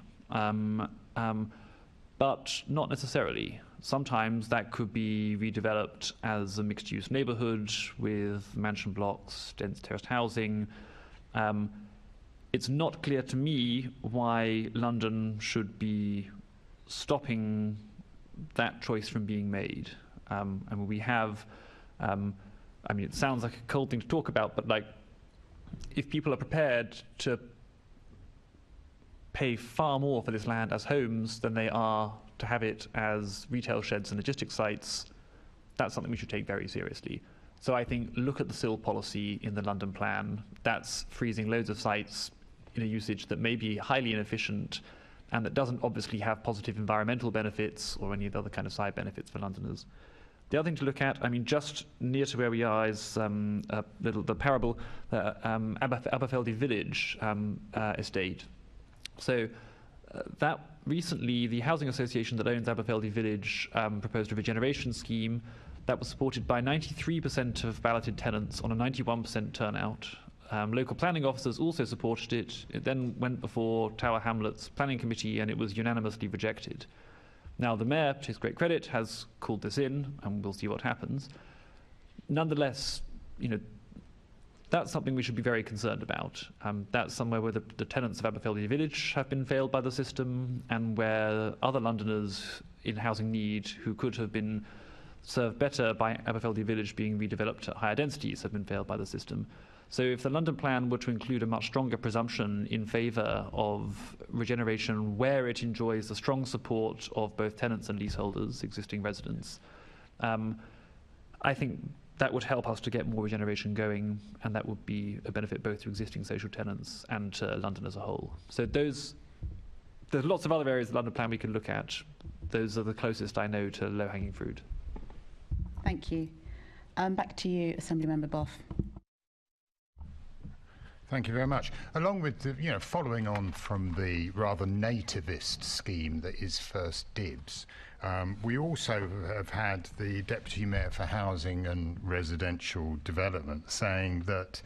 S7: but not necessarily. Sometimes that could be redeveloped as a mixed-use neighbourhood with mansion blocks, dense terraced housing. It's not clear to me why London should be stopping that choice from being made. We have, it sounds like a cold thing to talk about, but if people are prepared to pay far more for this land as homes than they are to have it as retail sheds and logistics sites, that's something we should take very seriously. So I think look at the SIL policy in the London plan. That's freezing loads of sites in a usage that may be highly inefficient and that doesn't obviously have positive environmental benefits or any of the other kind of side benefits for Londoners. The other thing to look at, just near to where we are is the parable, Aberfeldy Village estate. So that recently, the housing association that owns Aberfeldy Village proposed a regeneration scheme that was supported by 93% of balloted tenants on a 91% turnout. Local planning officers also supported it. It then went before Tower Hamlets Planning Committee and it was unanimously rejected. Now the Mayor, to his great credit, has called this in and we'll see what happens. Nonetheless, that's something we should be very concerned about. That's somewhere where the tenants of Aberfeldy Village have been failed by the system and where other Londoners in housing need who could have been served better by Aberfeldy Village being redeveloped at higher densities have been failed by the system. So if the London plan were to include a much stronger presumption in favour of regeneration where it enjoys the strong support of both tenants and leaseholders, existing residents, I think that would help us to get more regeneration going, and that would be a benefit both to existing social tenants and to London as a whole. So there's lots of other areas of the London plan we can look at. Those are the closest I know to low-hanging fruit.
S2: Thank you. Back to you, Assemblymember Boff.
S8: Thank you very much. Along with following on from the rather nativist scheme that is First Dibs, we also have had the Deputy Mayor for Housing and Residential Development saying that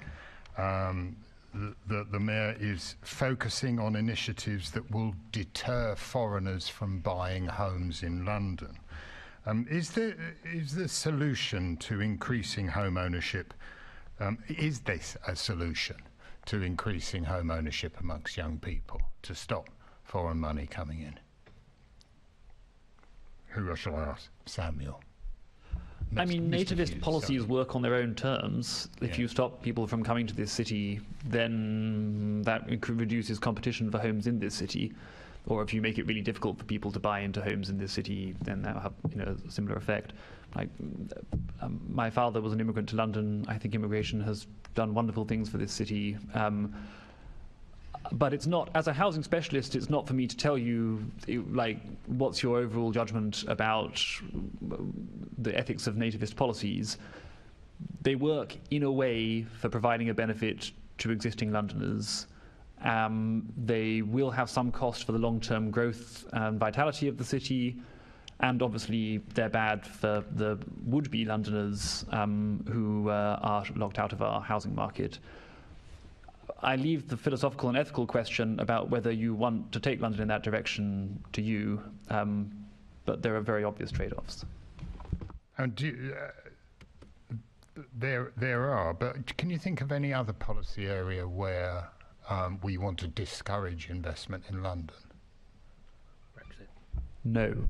S8: the Mayor is focusing on initiatives that will deter foreigners from buying homes in London. Is the solution to increasing home ownership, is this a solution to increasing home ownership amongst young people to stop foreign money coming in? Who shall I ask? Samuel.
S7: Nativist policies work on their own terms. If you stop people from coming to this city, then that reduces competition for homes in this city. Or if you make it really difficult for people to buy into homes in this city, then that will have a similar effect. My father was an immigrant to London. I think immigration has done wonderful things for this city. But it's not, as a housing specialist, it's not for me to tell you, what's your overall judgment about the ethics of nativist policies. They work in a way for providing a benefit to existing Londoners. They will have some cost for the long-term growth and vitality of the city, and obviously they're bad for the would-be Londoners who are locked out of our housing market. I leave the philosophical and ethical question about whether you want to take London in that direction to you, but there are very obvious trade-offs.
S8: And there are, but can you think of any other policy area where we want to discourage investment in London?
S7: Brexit. No.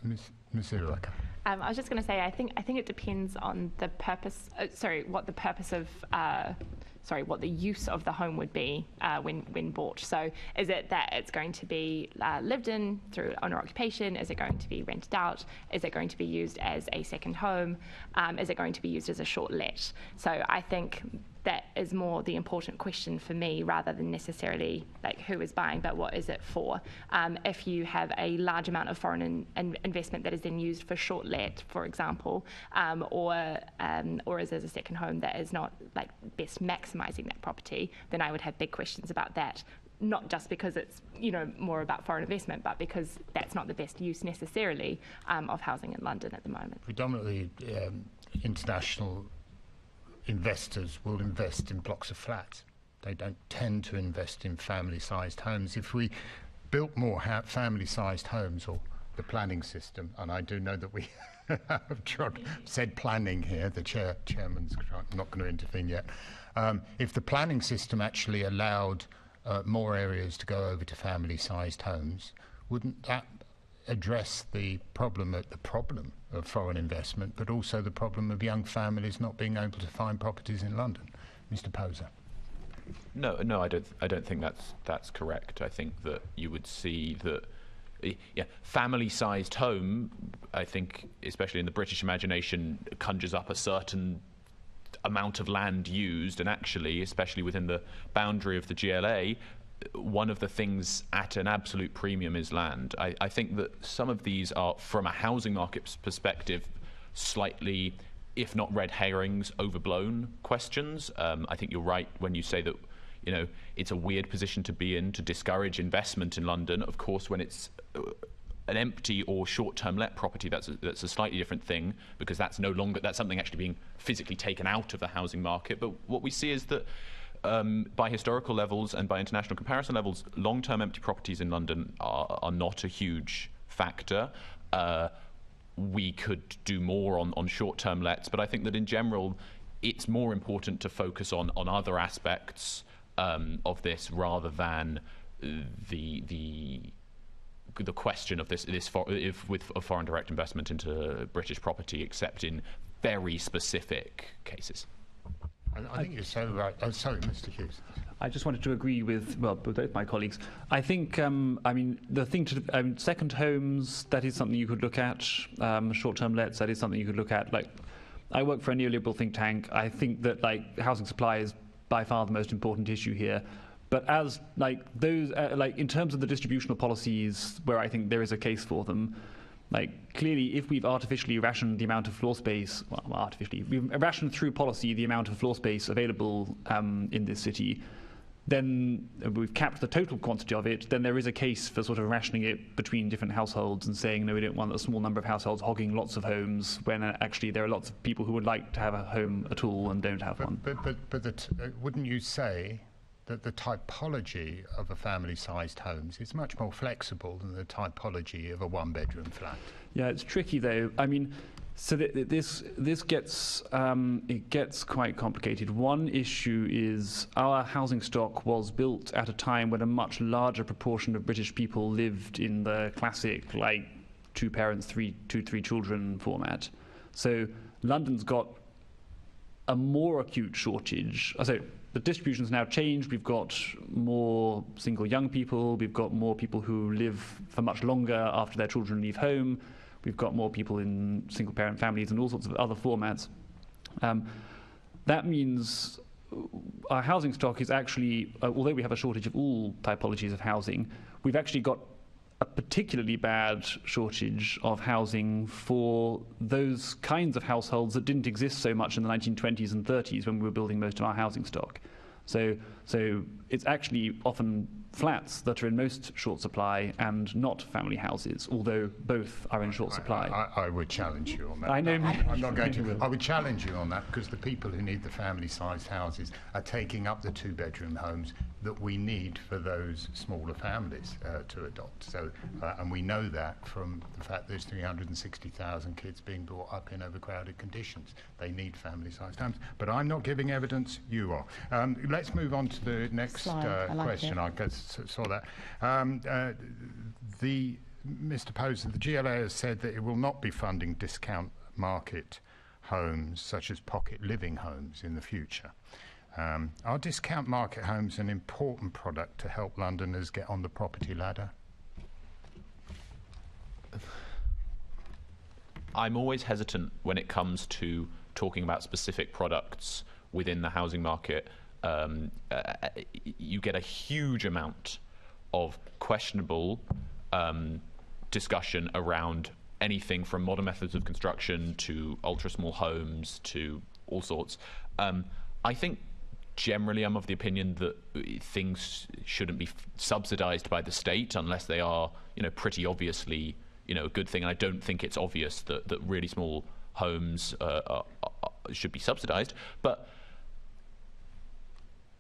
S8: Ms. Earwaker.
S6: I was just going to say, I think it depends on the purpose. What the use of the home would be when bought. So is it that it's going to be lived in through owner occupation? Is it going to be rented out? Is it going to be used as a second home? Is it going to be used as a short let? So I think that is more the important question for me, rather than necessarily who is buying, but what is it for? If you have a large amount of foreign investment that is then used for short let, for example, or is as a second home that is not best maximising that property, then I would have big questions about that. Not just because it's more about foreign investment, but because that's not the best use necessarily of housing in London at the moment.
S8: Predominantly international investors will invest in blocks of flats. They don't tend to invest in family-sized homes. If we built more family-sized homes, or the planning system, and I do know that we have said planning here, the chairman's not going to intervene yet. If the planning system actually allowed more areas to go over to family-sized homes, wouldn't that address the problem of foreign investment, but also the problem of young families not being able to find properties in London? Mr. Poser.
S5: No, I don't think that's correct. I think that you would see that, family-sized home, I think, especially in the British imagination, conjures up a certain amount of land used, and actually, especially within the boundary of the GLA, one of the things at an absolute premium is land. I think that some of these are, from a housing market perspective, slightly, if not red herrings, overblown questions. I think you're right when you say that, it's a weird position to be in to discourage investment in London. Of course, when it's an empty or short-term let property, that's a slightly different thing, because that's something actually being physically taken out of the housing market. But what we see is that by historical levels and by international comparison levels, long-term empty properties in London are not a huge factor. We could do more on short-term lets, but I think that in general it's more important to focus on other aspects of this rather than the question of of foreign direct investment into British property, except in very specific cases.
S8: I think you're so right. Oh, sorry, Mr. Hughes.
S7: I just wanted to agree with both my colleagues. I think, the thing to second homes, that is something you could look at. Short-term lets, that is something you could look at. Like, I work for a neoliberal think tank. I think that housing supply is by far the most important issue here. But as in terms of the distributional policies, where I think there is a case for them. Clearly, if we've artificially rationed the amount of floor space, we've rationed through policy the amount of floor space available in this city, then we've capped the total quantity of it, then there is a case for sort of rationing it between different households and saying, no, we don't want a small number of households hogging lots of homes, when actually there are lots of people who would like to have a home at all and don't have one.
S8: But wouldn't you say that the typology of a family-sized homes is much more flexible than the typology of a one-bedroom flat?
S7: Yeah, it's tricky though. I mean, so this gets it gets quite complicated. One issue is our housing stock was built at a time when a much larger proportion of British people lived in the classic two parents, three children format. So London's got a more acute shortage. So the distribution's now changed. We've got more single young people. We've got more people who live for much longer after their children leave home. We've got more people in single-parent families and all sorts of other formats. That means our housing stock is actually, although we have a shortage of all typologies of housing, we've actually got a particularly bad shortage of housing for those kinds of households that didn't exist so much in the 1920s and 30s when we were building most of our housing stock. So it's actually often flats that are in most short supply and not family houses, although both are in short supply.
S8: I would challenge you on that.
S7: I know.
S8: I'm not going to. I would challenge you on that, because the people who need the family-sized houses are taking up the two-bedroom homes that we need for those smaller families to adopt. So, and we know that from the fact there's 360,000 kids being brought up in overcrowded conditions. They need family-sized homes. But I'm not giving evidence. You are. Let's move on to the next question. I saw that. Mr. Poser, the GLA has said that it will not be funding discount market homes such as pocket living homes in the future. Are discount market homes an important product to help Londoners get on the property ladder?
S5: I'm always hesitant when it comes to talking about specific products within the housing market. You get a huge amount of questionable discussion around anything from modern methods of construction to ultra small homes to all sorts. I think generally I'm of the opinion that things shouldn't be subsidized by the state unless they are, pretty obviously, a good thing. And I don't think it's obvious that really small homes should be subsidized. But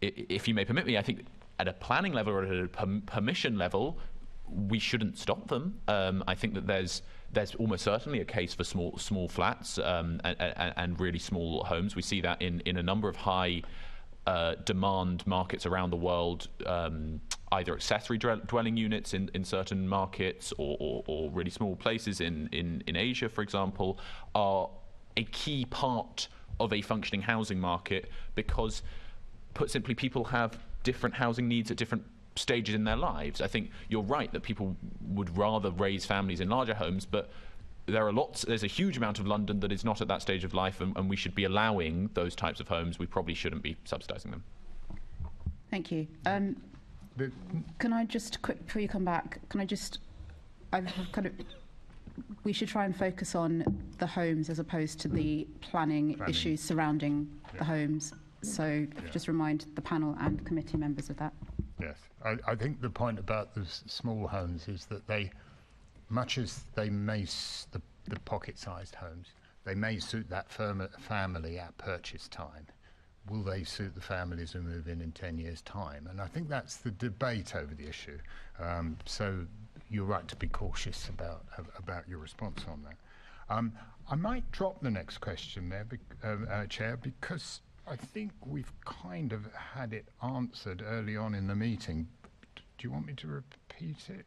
S5: if you may permit me, I think at a planning level or at a permission level, we shouldn't stop them. I think that there's almost certainly a case for small flats and really small homes. We see that in a number of high demand markets around the world, either accessory dwelling units in certain markets or really small places in Asia, for example, are a key part of a functioning housing market because, put simply, people have different housing needs at different stages in their lives. I think you're right that people would rather raise families in larger homes, but there's a huge amount of London that is not at that stage of life, and we should be allowing those types of homes. We probably shouldn't be subsidising them.
S2: Thank you. Can I just, before you come back, we should try and focus on the homes as opposed to the planning issues surrounding the homes. So just remind the panel and committee members of that.
S8: Yes. I think the point about the small homes is that they much as they may the pocket-sized homes, they may suit that family at purchase time. Will they suit the families who move in 10 years' time? And I think that's the debate over the issue. So you're right to be cautious about your response on that. I might drop the next question there, Chair, because I think we've kind of had it answered early on in the meeting. Do you want me to repeat it?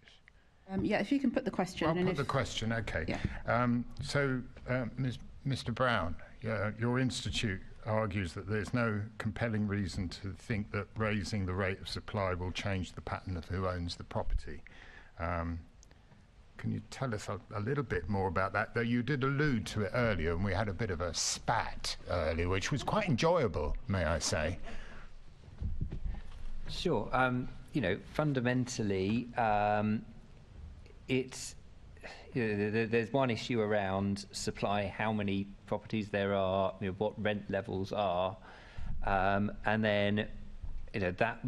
S2: Yeah, if you can put the question.
S8: I'll put the question, okay.
S2: Yeah.
S8: Mr. Browne, your institute argues that there's no compelling reason to think that raising the rate of supply will change the pattern of who owns the property. Can you tell us a little bit more about that? Though you did allude to it earlier, and we had a bit of a spat earlier, which was quite enjoyable, may I say.
S9: Sure. Fundamentally, it's there's one issue around supply, how many properties there are, what rent levels are, and then that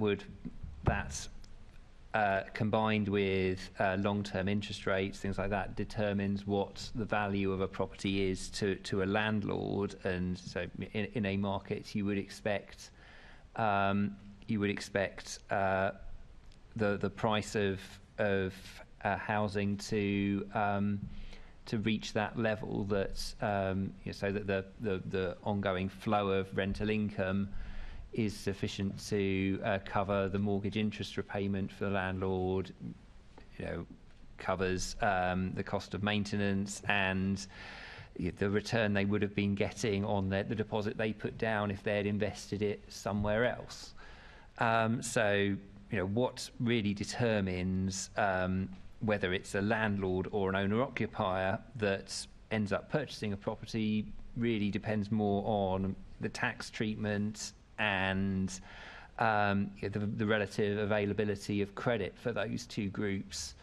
S9: combined with long-term interest rates, things like that, determines what the value of a property is to a landlord. And so, in a market, you would expect the price of housing to reach that level that so that the ongoing flow of rental income is sufficient to cover the mortgage interest repayment for the landlord, covers the cost of maintenance and the return they would have been getting on the deposit they put down if they had invested it somewhere else. What really determines whether it's a landlord or an owner-occupier that ends up purchasing a property really depends more on the tax treatment and the relative availability of credit for those two groups.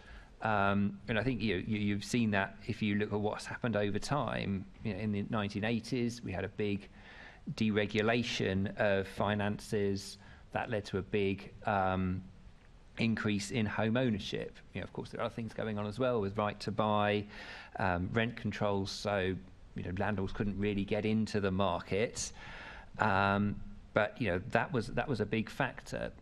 S9: And I think you've seen that if you look at what's happened over time. In the 1980s, we had a big deregulation of finances that led to a big increase in home ownership. Of course, there are things going on as well with right to buy, rent controls, so landlords couldn't really get into the market. But that was a big factor.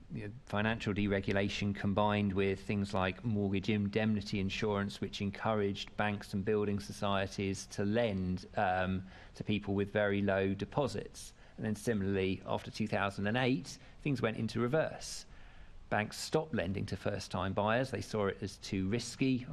S9: Financial deregulation combined with things like mortgage indemnity insurance, which encouraged banks and building societies to lend to people with very low deposits. And then similarly, after 2008, things went into reverse. Banks stopped lending to first-time buyers. They saw it as too risky.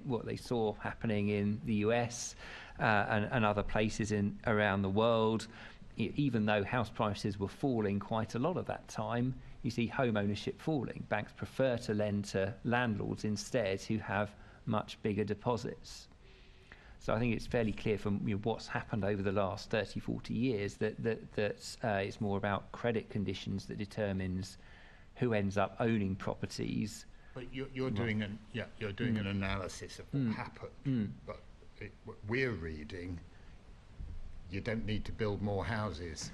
S9: What they saw happening in the US and other places around the world. Even though house prices were falling quite a lot of that time, you see home ownership falling. Banks prefer to lend to landlords instead who have much bigger deposits. So I think it's fairly clear from what's happened over the last 30, 40 years that it's more about credit conditions that determines who ends up owning properties.
S8: But you're doing an analysis of what happened. But what we're reading, you don't need to build more houses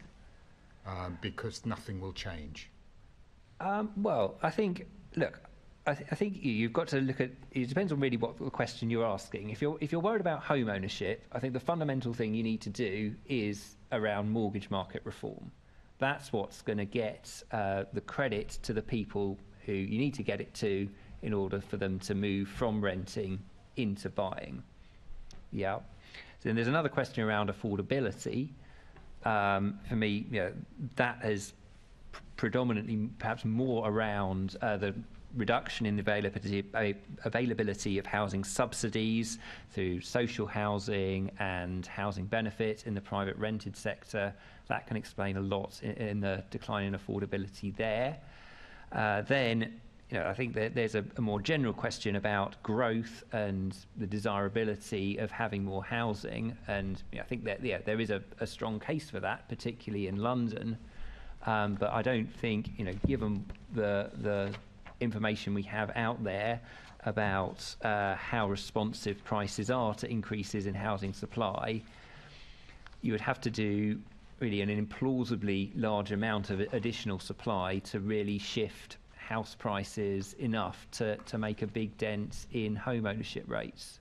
S8: because nothing will change.
S9: Well, I think, look, I think you've got to look at. It depends on really what the question you're asking. If you're worried about home ownership, I think the fundamental thing you need to do is around mortgage market reform. That's what's going to get the credit to the people who you need to get it to in order for them to move from renting into buying. Yeah. So then there's another question around affordability. For me, that is predominantly perhaps more around the reduction in the availability of housing subsidies through social housing and housing benefit in the private rented sector. That can explain a lot in the decline in affordability there. Then, I think that there's a more general question about growth and the desirability of having more housing, and I think that there is a strong case for that, particularly in London. But I don't think, given the information we have out there about how responsive prices are to increases in housing supply, you would have to do really an implausibly large amount of additional supply to really shift house prices enough to make a big dent in home ownership rates.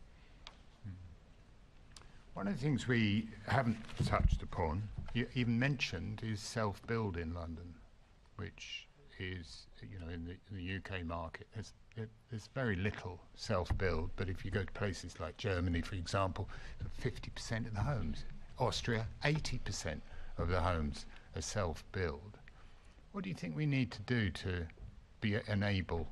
S8: One of the things we haven't touched upon, you even mentioned, is self-build in London, which is, in the UK market, there's very little self-build, but if you go to places like Germany, for example, 50% of the homes, Austria, 80% of the homes are self-build. What do you think we need to do to enable,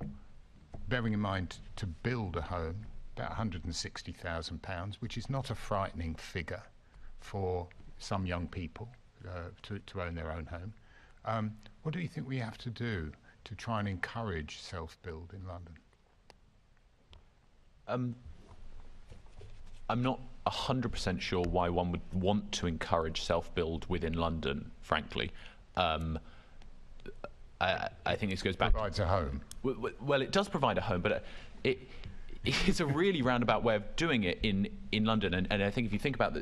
S8: bearing in mind to build a home, about £160,000, which is not a frightening figure for some young people to own their own home. What do you think we have to do to try and encourage self-build in London?
S5: I'm not 100% sure why one would want to encourage self-build within London, frankly. I think this goes back...
S8: Provides a home.
S5: Well, it does provide a home, but it's a really roundabout way of doing it in London. And I think if you think about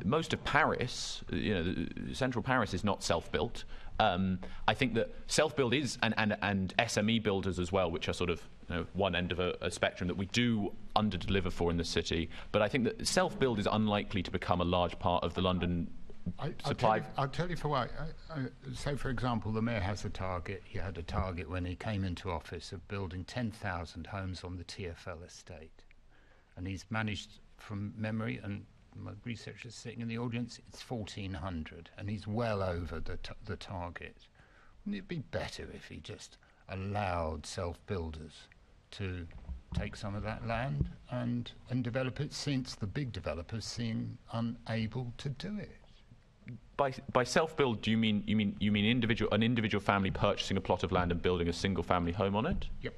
S5: most of Paris, central Paris is not self-built. I think that self-build is, and SME builders as well, which are sort of one end of a spectrum that we do under-deliver for in the city. But I think that self-build is unlikely to become a large part of the London supply.
S8: I'll tell you for why. So, for example, the mayor has a target. He had a target when he came into office of building 10,000 homes on the TfL estate. And he's managed, from memory, and my researchers sitting in the audience, it's 1,400, and he's well over the target. Wouldn't it be better if he just allowed self-builders to take some of that land and develop it, since the big developers seem unable to do it?
S5: By self-build, do you mean an individual family purchasing a plot of land and building a single-family home on it?
S8: Yep.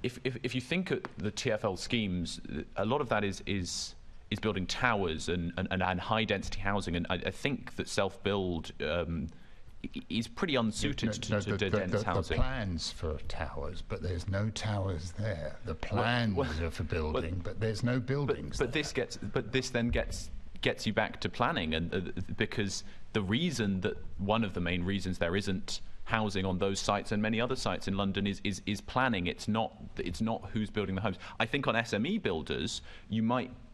S5: If you think of the TfL schemes, a lot of that is building towers and high-density housing, and I think that self-build is pretty unsuited to dense housing.
S8: The plans for towers, but there's no towers there. The plans are for building, but there's no buildings.
S5: But this then gets you back to planning, and because one of the main reasons there isn't housing on those sites and many other sites in London is planning. It's not who's building the homes. I think on SME builders,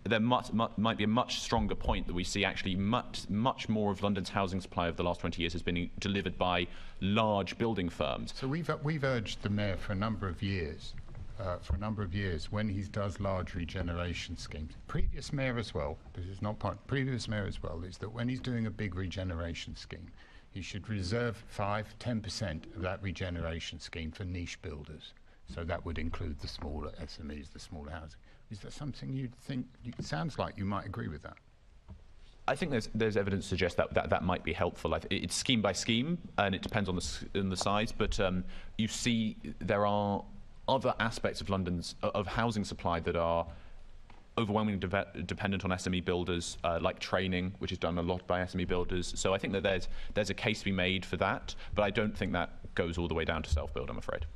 S5: there might be a much stronger point that we see actually much more of London's housing supply over the last 20 years has been delivered by large building firms.
S8: So we've urged the mayor for a number of years, when he does large regeneration schemes. Previous mayor as well, this is not part, previous mayor as well, is that when he's doing a big regeneration scheme, he should reserve 5-10% of that regeneration scheme for niche builders. So that would include the smaller SMEs, the smaller housing. Is that something you'd think? It sounds like you might agree with that.
S5: I think there's evidence to suggest that might be helpful. It's scheme by scheme, and it depends on the size. But you see, there are other aspects of London's housing supply that are overwhelmingly dependent on SME builders, like training, which is done a lot by SME builders. So I think that there's a case to be made for that, but I don't think that goes all the way down to self-build, I'm afraid.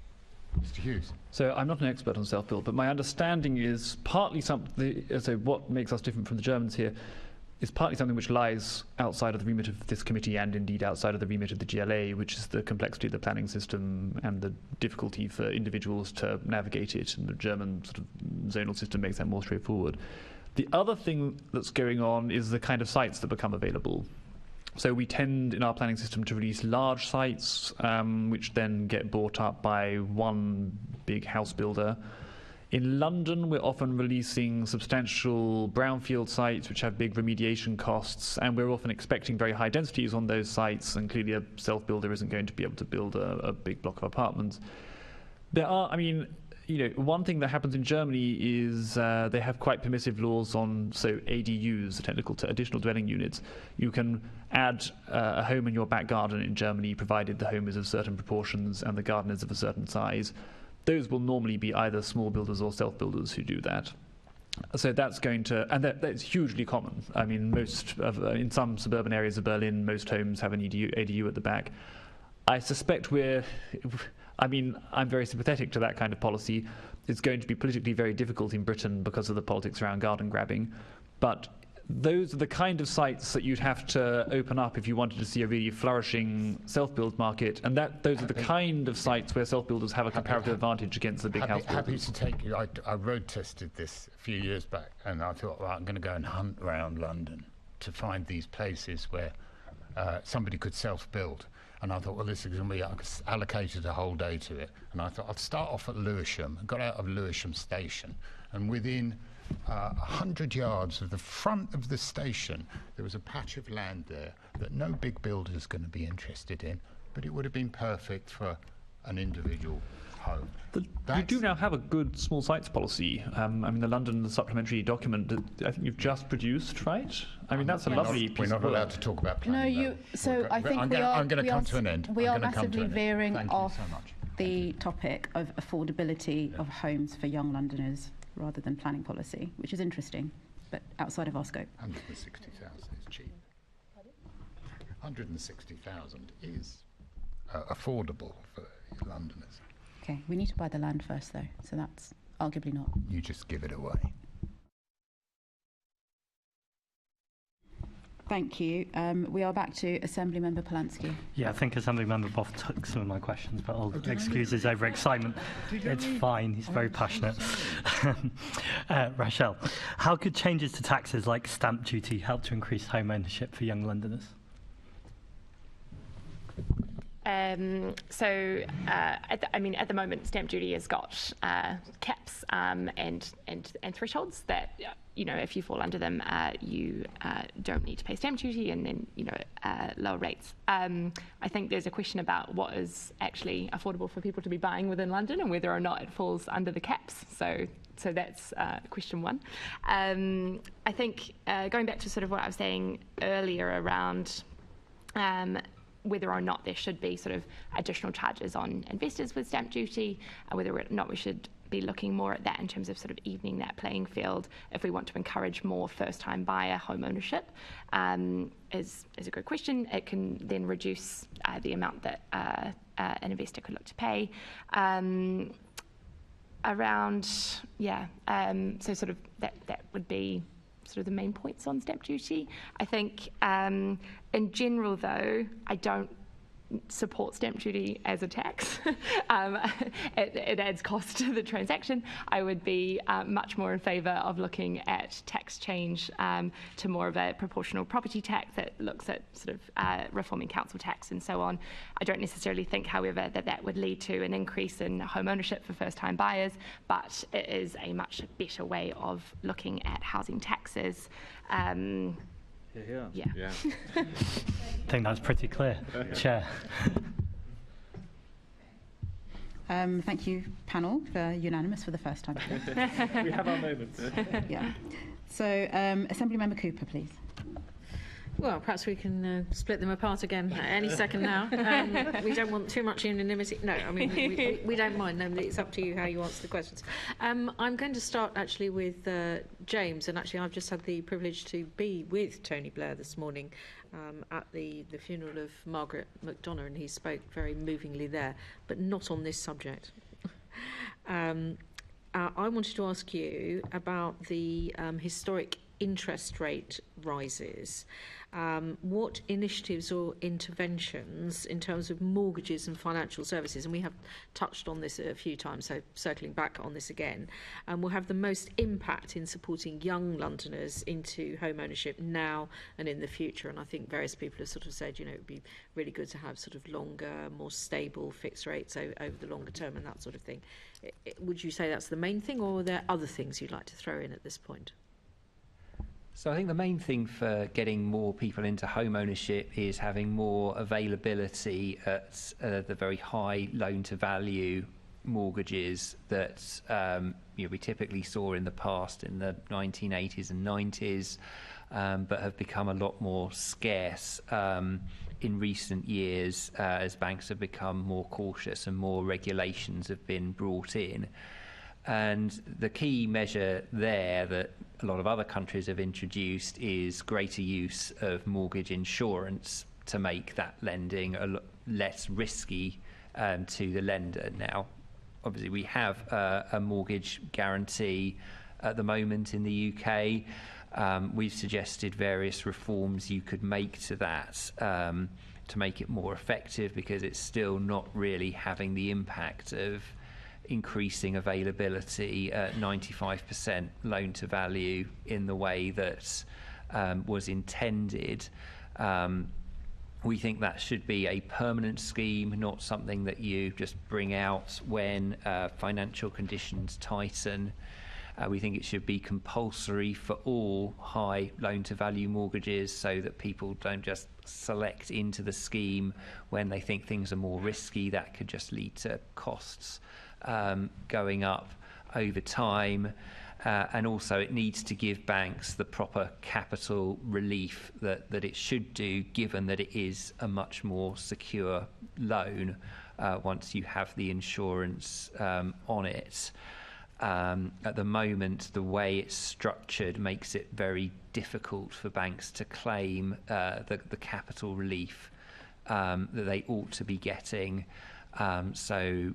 S8: Mr. Hughes.
S7: So I'm not an expert on self-build, but my understanding is partly something. So what makes us different from the Germans here is partly something which lies outside of the remit of this committee, and indeed outside of the remit of the GLA, which is the complexity of the planning system and the difficulty for individuals to navigate it. And the German sort of zonal system makes that more straightforward. The other thing that's going on is the kind of sites that become available. So we tend, in our planning system, to release large sites, which then get bought up by one big house builder. In London, we're often releasing substantial brownfield sites which have big remediation costs, and we're often expecting very high densities on those sites, and clearly a self-builder isn't going to be able to build a big block of apartments. There are, one thing that happens in Germany is they have quite permissive laws on, ADUs, the additional dwelling units. You can add a home in your back garden in Germany, provided the home is of certain proportions and the garden is of a certain size. Those will normally be either small builders or self-builders who do that. So that's going to, and that's hugely common. I mean, in some suburban areas of Berlin, most homes have an ADU at the back. I suspect I'm very sympathetic to that kind of policy. It's going to be politically very difficult in Britain because of the politics around garden grabbing. But those are the kind of sites that you'd have to open up if you wanted to see a really flourishing self-build market, and those are the kind of sites where self-builders have a comparative advantage against the big house builders.
S8: Happy to take you. I road tested this a few years back, and I thought, well, I'm going to go and hunt around London to find these places where somebody could self-build. And I thought, well, this is going to be, I allocated a whole day to it. And I thought, I'll start off at Lewisham. I got out of Lewisham Station, and within 100 yards of the front of the station, there was a patch of land there that no big builder is going to be interested in, but it would have been perfect for an individual home.
S7: You do now have a good small sites policy. I mean, the London supplementary document that I think you've just produced, right? I mean, that's a lovely piece of work.
S8: We're not allowed to talk about planning.
S2: No, I think
S8: I'm going to come to an end.
S2: We are massively veering off the topic of affordability of homes for young Londoners rather than planning policy, which is interesting, but outside of our scope.
S8: 160,000 is cheap. 160,000 is affordable for Londoners.
S2: Okay, we need to buy the land first, though, so that's arguably not.
S8: You just give it away.
S2: Thank you. We are back to Assembly Member Polanski.
S11: Yeah, I think Assembly Member Boff took some of my questions, but I'll excuse his overexcitement. It's fine, he's very passionate. Rachelle, how could changes to taxes like stamp duty help to increase home ownership for young Londoners?
S6: At the moment, stamp duty has got caps and thresholds that, if you fall under them, you don't need to pay stamp duty, and then, lower rates. I think there's a question about what is actually affordable for people to be buying within London and whether or not it falls under the caps. So that's question one. I think going back to sort of what I was saying earlier around whether or not there should be sort of additional charges on investors with stamp duty, whether or not we should be looking more at that in terms of sort of evening that playing field if we want to encourage more first-time buyer home ownership, is a good question. It can then reduce the amount that an investor could look to pay. So sort of that would be sort of the main points on stamp duty. I think in general, though, I don't support stamp duty as a tax. It adds cost to the transaction. I would be much more in favour of looking at tax change to more of a proportional property tax that looks at sort of reforming council tax and so on. I don't necessarily think, however, that would lead to an increase in home ownership for first-time buyers, but it is a much better way of looking at housing taxes. Yeah.
S11: I think that's pretty clear. Chair.
S2: Thank you, panel, for unanimous for the first time.
S7: We have our moments.
S2: Yeah. So, Assembly Member Cooper, please.
S13: Well, perhaps we can split them apart again any second now. We don't want too much unanimity. No, I mean, we don't mind. No, it's up to you how you answer the questions. I'm going to start actually with James, and actually I've just had the privilege to be with Tony Blair this morning at the funeral of Margaret McDonagh, and he spoke very movingly there, but not on this subject. I wanted to ask you about the historic interest rate rises. What initiatives or interventions in terms of mortgages and financial services, and we have touched on this a few times, so circling back on this again, will have the most impact in supporting young Londoners into home ownership now and in the future? And I think various people have sort of said, it would be really good to have sort of longer, more stable fixed rates over the longer term and that sort of thing. Would you say that's the main thing, or are there other things you'd like to throw in at this point?
S9: So I think the main thing for getting more people into home ownership is having more availability at the very high loan-to-value mortgages that we typically saw in the past in the 1980s and 90s, but have become a lot more scarce in recent years as banks have become more cautious and more regulations have been brought in. And the key measure there that a lot of other countries have introduced is greater use of mortgage insurance to make that lending a lot less risky to the lender. Now, obviously, we have a mortgage guarantee at the moment in the UK, We've suggested various reforms you could make to that to make it more effective, because it's still not really having the impact of increasing availability at 95% loan to value in the way that was intended. We think that should be a permanent scheme, not something that you just bring out when financial conditions tighten. We think it should be compulsory for all high loan-to-value mortgages, so that people don't just select into the scheme when they think things are more risky. That could just lead to costs going up over time. And also it needs to give banks the proper capital relief that it should do, given that it is a much more secure loan once you have the insurance on it. At the moment, the way it's structured makes it very difficult for banks to claim the capital relief that they ought to be getting. So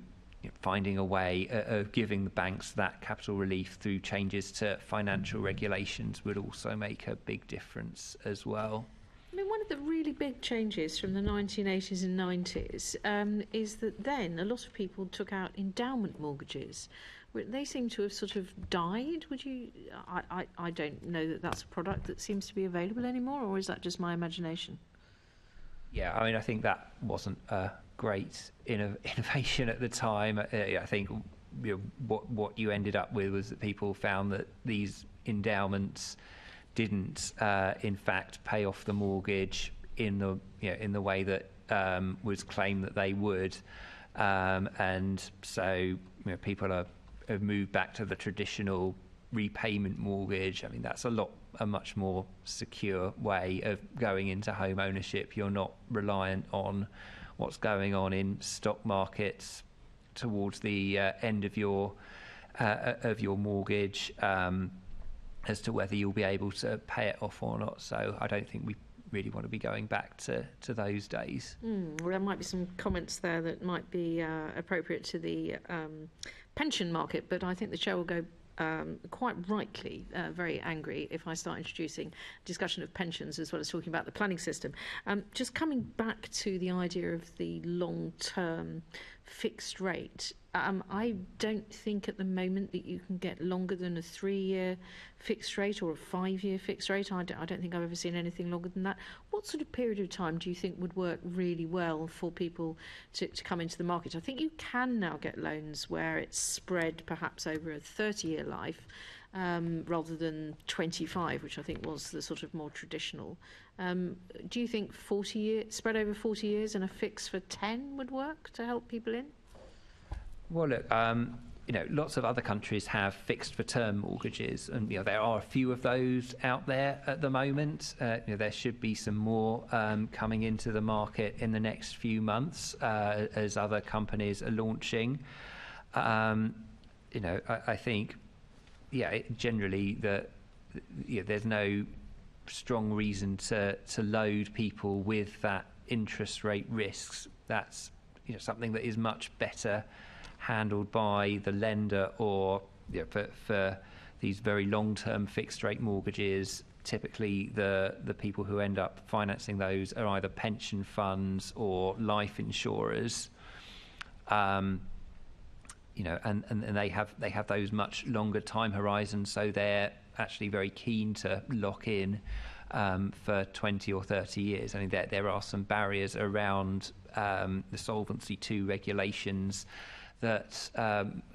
S9: finding a way of giving the banks that capital relief through changes to financial regulations would also make a big difference as well.
S13: I mean, one of the really big changes from the 1980s and 90s is that then a lot of people took out endowment mortgages. They seem to have sort of died. Would you? I don't know that that's a product that seems to be available anymore, or is that just my imagination?
S9: Yeah, I mean, I think that wasn't a great innovation at the time. I think what you ended up with was that people found that these endowments didn't, in fact, pay off the mortgage in the way that was claimed that they would, and so people have moved back to the traditional repayment mortgage. I mean, that's a much more secure way of going into home ownership. You're not reliant on what's going on in stock markets towards the end of your mortgage as to whether you'll be able to pay it off or not. So I don't think we really want to be going back to those days.
S13: Well, there might be some comments there that might be appropriate to the pension market, but I think the chair will go quite rightly very angry if I start introducing discussion of pensions as well as talking about the planning system. Just coming back to the idea of the long-term fixed rate, I don't think at the moment that you can get longer than a 3-year fixed rate or a 5-year fixed rate. I don't think I've ever seen anything longer than that. What sort of period of time do you think would work really well for people to come into the market? I think you can now get loans where it's spread perhaps over a 30-year life rather than 25, which I think was the sort of more traditional. Do you think spread over 40 years and a fix for 10 would work to help people in?
S9: Well, look, lots of other countries have fixed for term mortgages, and there are a few of those out there at the moment. There should be some more coming into the market in the next few months as other companies are launching. I think, generally there's no strong reason to load people with that interest rate risks. That's something that is much better handled by the lender, or for these very long-term fixed-rate mortgages. Typically, the people who end up financing those are either pension funds or life insurers, and they have those much longer time horizons, so they're actually very keen to lock in for 20 or 30 years. I mean, there are some barriers around the Solvency II regulations that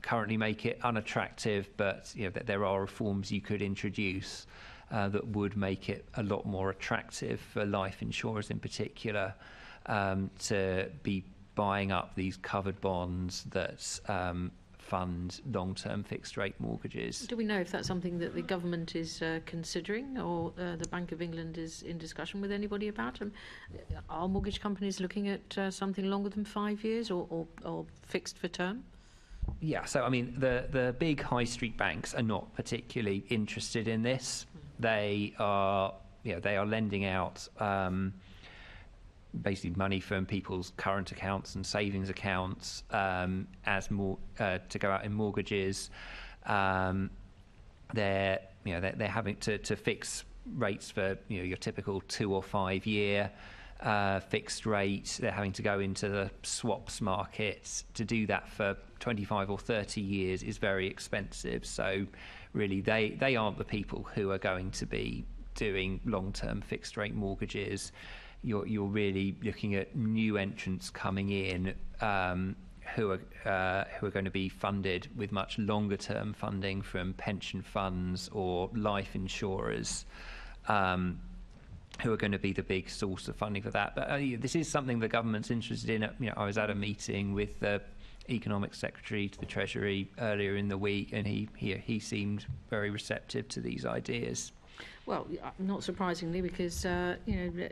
S9: currently make it unattractive, but that there are reforms you could introduce that would make it a lot more attractive for life insurers in particular to be buying up these covered bonds that fund long-term fixed-rate mortgages.
S13: Do we know if that's something that the government is considering, or the Bank of England is in discussion with anybody about? Are mortgage companies looking at something longer than 5 years or fixed for term?
S9: Yeah, so I mean, the big high street banks are not particularly interested in this. They are lending out basically money from people's current accounts and savings accounts as more to go out in mortgages. They're they're having to fix rates for your typical 2 or 5 year fixed rate. They're having to go into the swaps markets. To do that for 25 or 30 years is very expensive. So really they aren't the people who are going to be doing long-term fixed rate mortgages. You're really looking at new entrants coming in who are going to be funded with much longer term funding from pension funds or life insurers, who are going to be the big source of funding for that. But this is something the government's interested in. I was at a meeting with the Economic Secretary to the Treasury earlier in the week, and he seemed very receptive to these ideas.
S13: Well, not surprisingly, because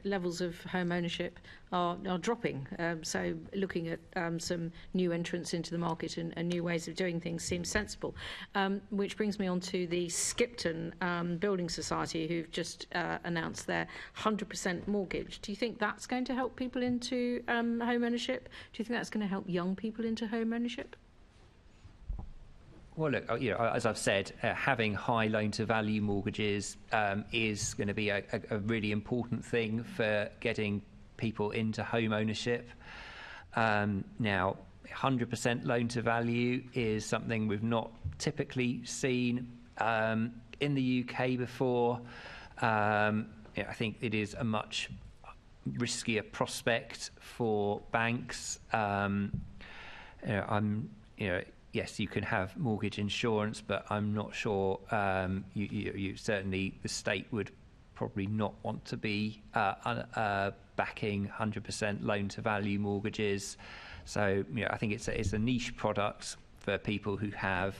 S13: levels of home ownership are dropping. So looking at some new entrants into the market and new ways of doing things seems sensible. Which brings me on to the Skipton Building Society, who've just announced their 100% mortgage. Do you think that's going to help people into home ownership? Do you think that's going to help young people into home ownership?
S9: Well, look, as I've said, having high loan-to-value mortgages is going to be a really important thing for getting people into home ownership. Now, 100% loan-to-value is something we've not typically seen in the UK before. I think it is a much riskier prospect for banks. Yes, you can have mortgage insurance, but I'm not sure you certainly the state would probably not want to be backing 100% loan-to-value mortgages. So I think it's a niche product for people who have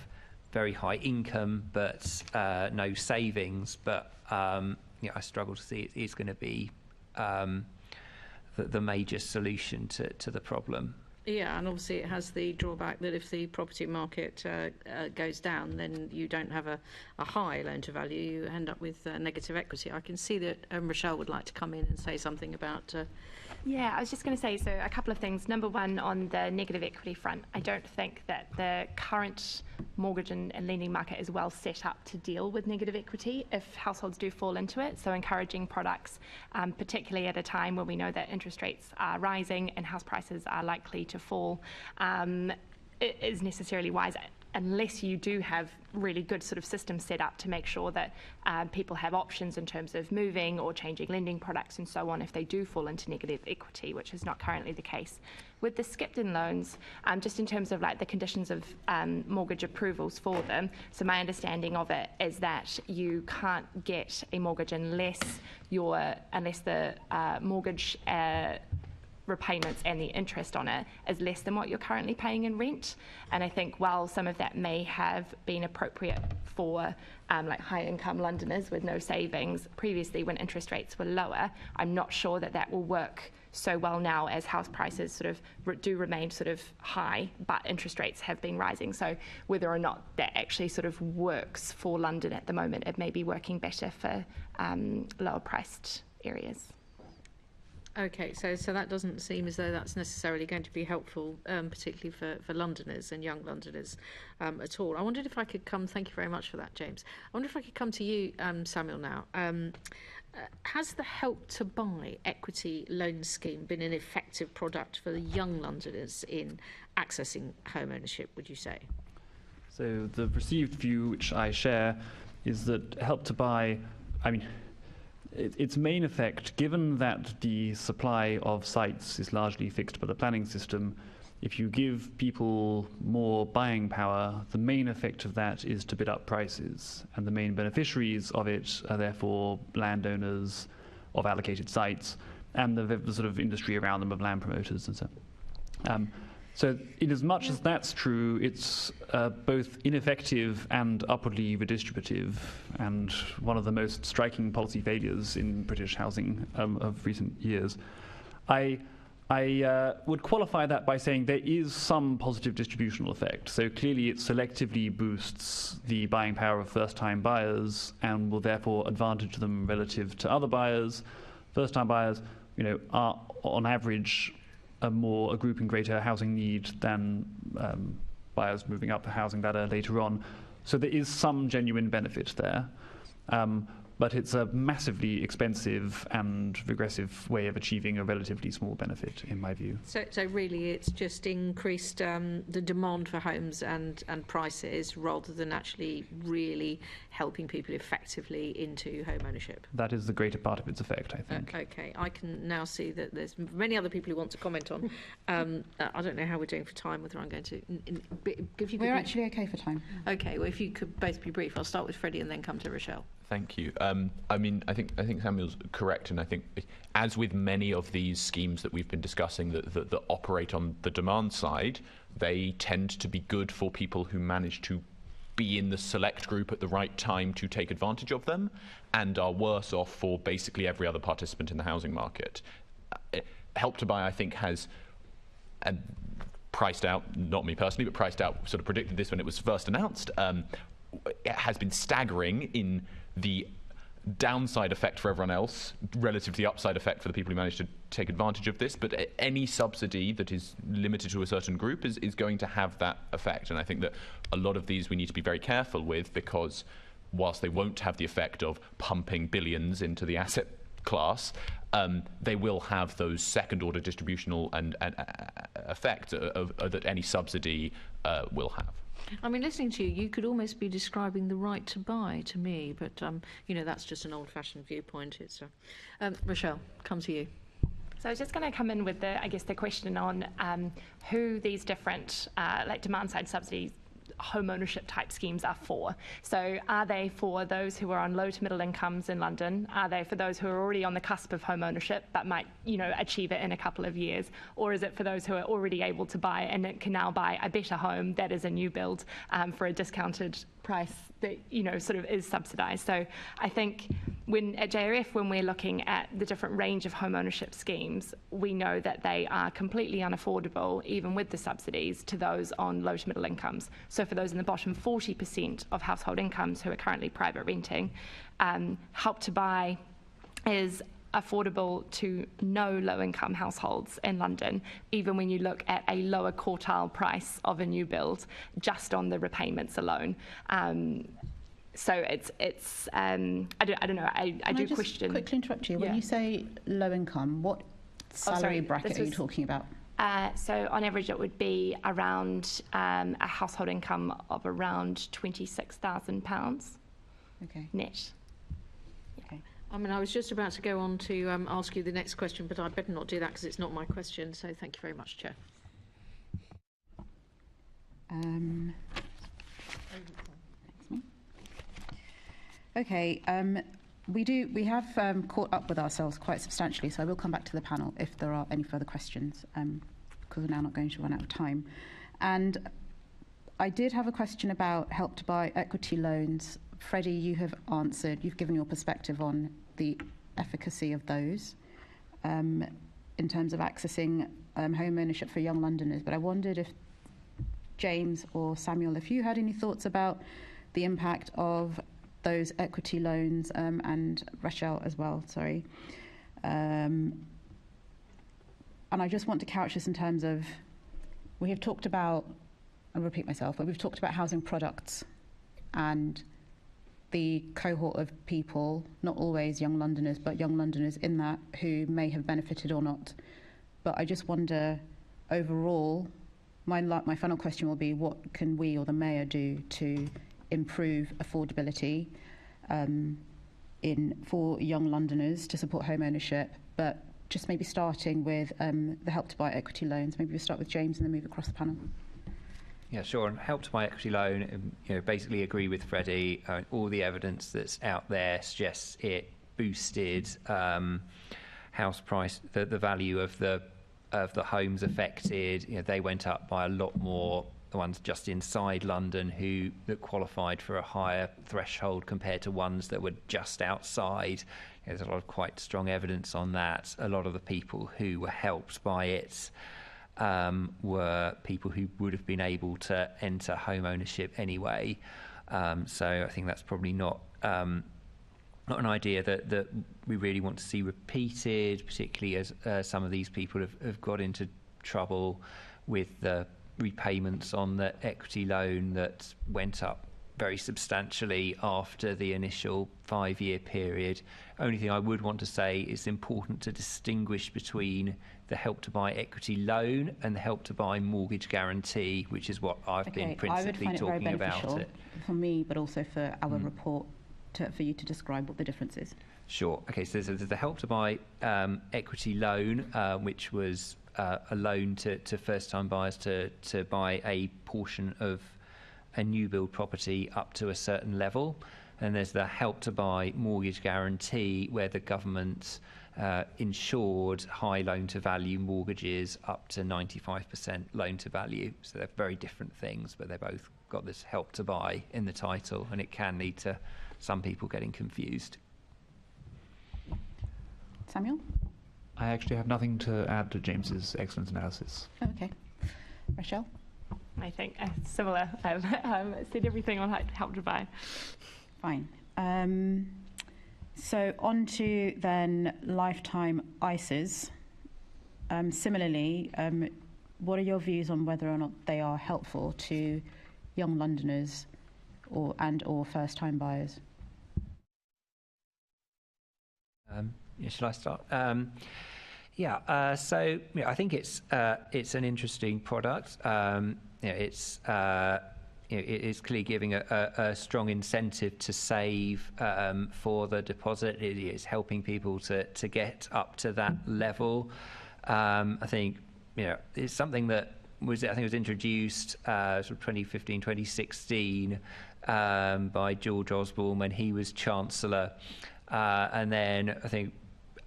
S9: very high income but no savings. But I struggle to see it's going to be the major solution to the problem.
S13: Yeah, and obviously it has the drawback that if the property market goes down, then you don't have a high loan-to-value. You end up with negative equity. I can see that Rachelle would like to come in and say something about...
S6: Yeah, I was just going to say, so a couple of things. Number one, on the negative equity front, I don't think that the current mortgage and lending market is well set up to deal with negative equity if households do fall into it. So encouraging products, particularly at a time when we know that interest rates are rising and house prices are likely to fall, it is necessarily wise, unless you do have really good sort of systems set up to make sure that people have options in terms of moving or changing lending products and so on if they do fall into negative equity, which is not currently the case. With the Skipton loans, just in terms of like the conditions of mortgage approvals for them, so my understanding of it is that you can't get a mortgage unless the mortgage repayments and the interest on it is less than what you're currently paying in rent. And I think while some of that may have been appropriate for like high income Londoners with no savings previously when interest rates were lower, I'm not sure that will work so well now as house prices sort of do remain sort of high, but interest rates have been rising. So whether or not that actually sort of works for London at the moment, it may be working better for lower priced areas.
S13: Okay, so that doesn't seem as though that's necessarily going to be helpful, particularly for Londoners and young Londoners at all. I wondered if I could come, thank you very much for that, James. I wonder if I could come to you, Samuel, now. Has the Help to Buy equity loan scheme been an effective product for the young Londoners in accessing home ownership, would you say?
S7: So the perceived view, which I share, is that Help to Buy, its main effect, given that the supply of sites is largely fixed by the planning system, if you give people more buying power, the main effect of that is to bid up prices. And the main beneficiaries of it are therefore landowners of allocated sites and the sort of industry around them of land promoters and so on. So in as much as that's true, it's both ineffective and upwardly redistributive, and one of the most striking policy failures in British housing of recent years. I would qualify that by saying there is some positive distributional effect. So clearly it selectively boosts the buying power of first-time buyers and will therefore advantage them relative to other buyers. First-time buyers, are on average a group in greater housing need than buyers moving up the housing ladder later on. So there is some genuine benefit there. But it's a massively expensive and regressive way of achieving a relatively small benefit, in my view.
S13: So really it's just increased the demand for homes and prices rather than actually really helping people effectively into home ownership.
S7: That is the greater part of its effect, I think.
S13: Okay, I can now see that there's many other people who want to comment on. I don't know how we're doing for time, whether I'm going to give you...
S2: We're actually okay for time.
S13: Okay, well, if you could both be brief. I'll start with Freddie and then come to Rachelle.
S5: Thank you. I think Samuel's correct, and I think, as with many of these schemes that we've been discussing that operate on the demand side, they tend to be good for people who manage to be in the select group at the right time to take advantage of them, and are worse off for basically every other participant in the housing market. Help to Buy, I think, has priced out, not me personally, but priced out, sort of predicted this when it was first announced. It has been staggering in the downside effect for everyone else relative to the upside effect for the people who manage to take advantage of this. But any subsidy that is limited to a certain group is going to have that effect. And I think that a lot of these we need to be very careful with, because whilst they won't have the effect of pumping billions into the asset class, they will have those second-order distributional and effects that any subsidy will have.
S13: I mean, listening to you, you could almost be describing the right to buy to me, but, that's just an old-fashioned viewpoint. It's Rachelle, come to you.
S6: So I was just going to come in with the question on who these different demand-side subsidies home ownership type schemes are for. So are they for those who are on low to middle incomes in London? Are they for those who are already on the cusp of home ownership but might, achieve it in a couple of years? Or is it for those who are already able to buy and can now buy a better home that is a new build for a discounted price that, sort of is subsidised? So I think at JRF, when we're looking at the different range of home ownership schemes, we know that they are completely unaffordable, even with the subsidies, to those on low to middle incomes. So for those in the bottom 40% of household incomes who are currently private renting, Help to Buy is affordable to no low-income households in London, even when you look at a lower quartile price of a new build, just on the repayments alone. So it's I don't know. I do question.
S2: Quickly interrupt you. When you say low income, what salary bracket are you talking about?
S6: So on average, it would be around a household income of around £26,000.
S2: Okay.
S6: Net.
S2: Okay.
S13: I mean, I was just about to go on to ask you the next question, but I'd better not do that because it's not my question. So thank you very much, Chair.
S2: Okay, we have caught up with ourselves quite substantially, so I will come back to the panel if there are any further questions, because we're now not going to run out of time. And I did have a question about Help to Buy equity loans. Freddie, you have answered, you've given your perspective on the efficacy of those in terms of accessing home ownership for young Londoners, but I wondered if James or Samuel, if you had any thoughts about the impact of those equity loans, and Rachelle as well, sorry. And I just want to couch this in terms of, we have talked about, I'll repeat myself, but we've talked about housing products and the cohort of people, not always young Londoners, but young Londoners in that who may have benefited or not. But I just wonder, overall, my final question will be, what can we or the Mayor do to improve affordability for young Londoners to support home ownership, but just maybe starting with the Help to Buy equity loans. Maybe we'll start with James and then move across the panel.
S9: Yeah, sure. And Help to Buy equity loan, basically agree with Freddie. All the evidence that's out there suggests it boosted house price, the value of the homes affected. They went up by a lot more. The ones just inside London that qualified for a higher threshold compared to ones that were just outside. There's a lot of quite strong evidence on that. A lot of the people who were helped by it were people who would have been able to enter home ownership anyway. So I think that's probably not an idea that we really want to see repeated, particularly as some of these people have got into trouble with the repayments on the equity loan that went up very substantially after the initial 5-year period. Only thing I would want to say is important to distinguish between the Help to Buy equity loan and the Help to Buy mortgage guarantee, which is what I've been principally talking about.
S2: For me, but also for our report, for you to describe what the difference is.
S9: Sure. Okay, so there's the Help to Buy equity loan, which was a loan to first-time buyers to buy a portion of a new build property up to a certain level. And there's the Help to Buy mortgage guarantee, where the government insured high loan-to-value mortgages up to 95% loan-to-value. So they're very different things, but they've both got this Help to Buy in the title, and it can lead to some people getting confused.
S2: Samuel?
S7: I actually have nothing to add to James's excellent analysis.
S2: Oh, okay. Rachelle?
S6: I think similar. Said everything on Help to Buy.
S2: Fine. So on to then lifetime ISAs. Similarly, what are your views on whether or not they are helpful to young Londoners or first-time buyers?
S9: Shall I start? So I think it's an interesting product. It's it is clearly giving a strong incentive to save for the deposit. It is helping people to get up to that level. I think it's something that was introduced sort of 2015, 2016 by George Osborne when he was Chancellor, and then I think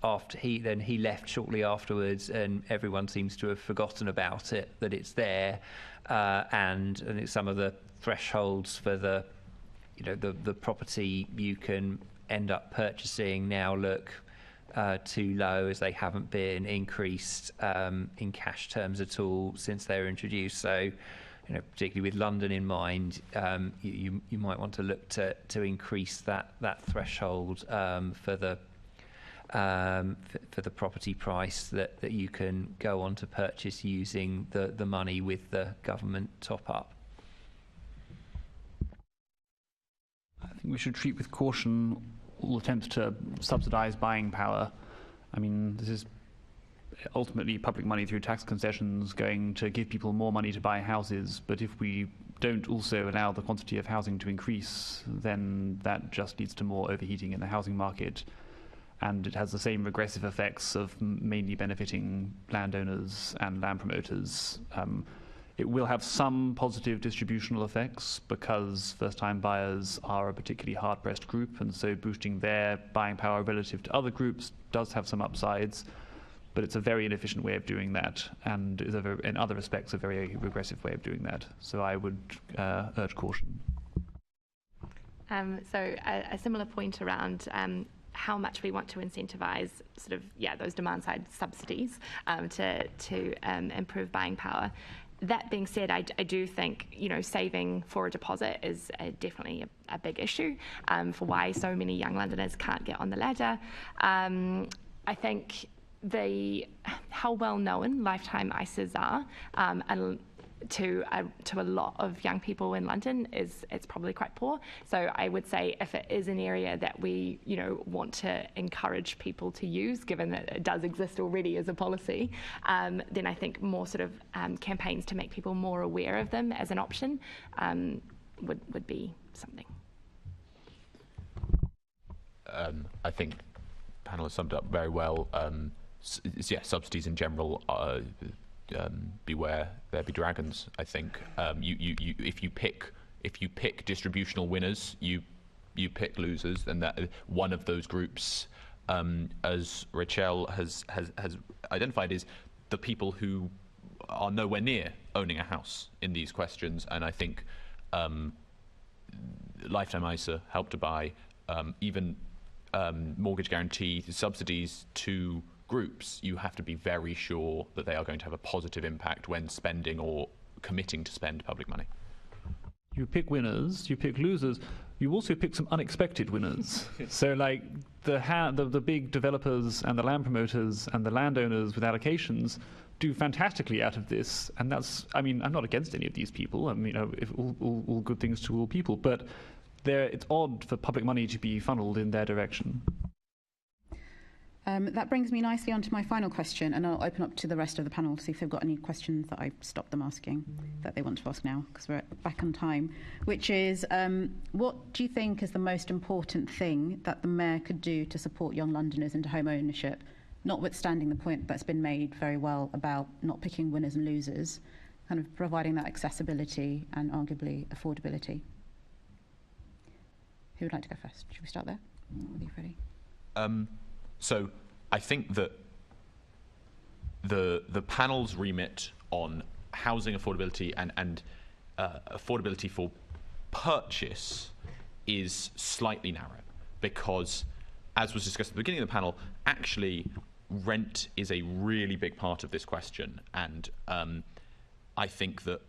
S9: after he left shortly afterwards, and everyone seems to have forgotten about it, that it's there, and I think some of the thresholds for the property you can end up purchasing now look too low, as they haven't been increased in cash terms at all since they were introduced. So, particularly with London in mind, you might want to look to increase that threshold for the property price that you can go on to purchase using the money with the government top up.
S7: I think we should treat with caution all attempts to subsidise buying power. I mean, this is ultimately public money through tax concessions going to give people more money to buy houses, but if we don't also allow the quantity of housing to increase, then that just leads to more overheating in the housing market, and it has the same regressive effects of mainly benefiting landowners and land promoters. It will have some positive distributional effects because first-time buyers are a particularly hard-pressed group, and so boosting their buying power relative to other groups does have some upsides, but it's a very inefficient way of doing that, and is in other respects a very regressive way of doing that. So I would urge caution.
S6: So a similar point around how much we want to incentivise those demand-side subsidies to improve buying power. That being said, I do think saving for a deposit is definitely a big issue for why so many young Londoners can't get on the ladder. I think how well known lifetime ISAs are and to a lot of young people in London it's probably quite poor. So I would say if it is an area that we want to encourage people to use, given that it does exist already as a policy, then I think more sort of campaigns to make people more aware of them as an option would be something.
S5: I think the panel has summed up very well. Subsidies in general beware there be dragons. I think if you pick distributional winners, you pick losers, and that one of those groups, as Rachelle has identified, is the people who are nowhere near owning a house in these questions. And I think lifetime ISA, Help to Buy, even mortgage guarantee subsidies to groups, you have to be very sure that they are going to have a positive impact when spending or committing to spend public money.
S7: You pick winners, you pick losers, you also pick some unexpected winners. So like the big developers and the land promoters and the landowners with allocations, do fantastically out of this, and that's, I mean, I'm not against any of these people. I mean, if all good things to all people, but it's odd for public money to be funneled in their direction.
S2: That brings me nicely on to my final question, and I'll open up to the rest of the panel to see if they've got any questions that I stopped them asking that they want to ask now, because we're back on time, which is, what do you think is the most important thing that the Mayor could do to support young Londoners into home ownership, notwithstanding the point that's been made very well about not picking winners and losers, kind of providing that accessibility and arguably affordability? Who would like to go first? Should we start there? With you, Freddie?
S5: So I think that the panel's remit on housing affordability and affordability for purchase is slightly narrow, because, as was discussed at the beginning of the panel, actually rent is a really big part of this question, and I think that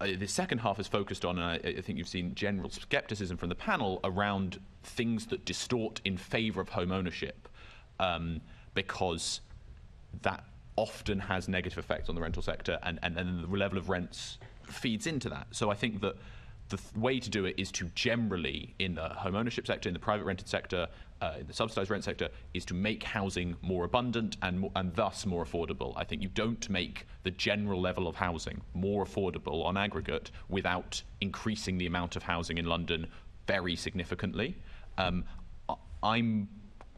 S5: the second half is focused on, and I think you've seen general scepticism from the panel around things that distort in favour of home ownership, because that often has negative effects on the rental sector, and then the level of rents feeds into that. So I think that the way to do it is to generally, in the home ownership sector, in the private rented sector, in the subsidised rent sector, is to make housing more abundant and thus more affordable. I think you don't make the general level of housing more affordable on aggregate without increasing the amount of housing in London very significantly. I'm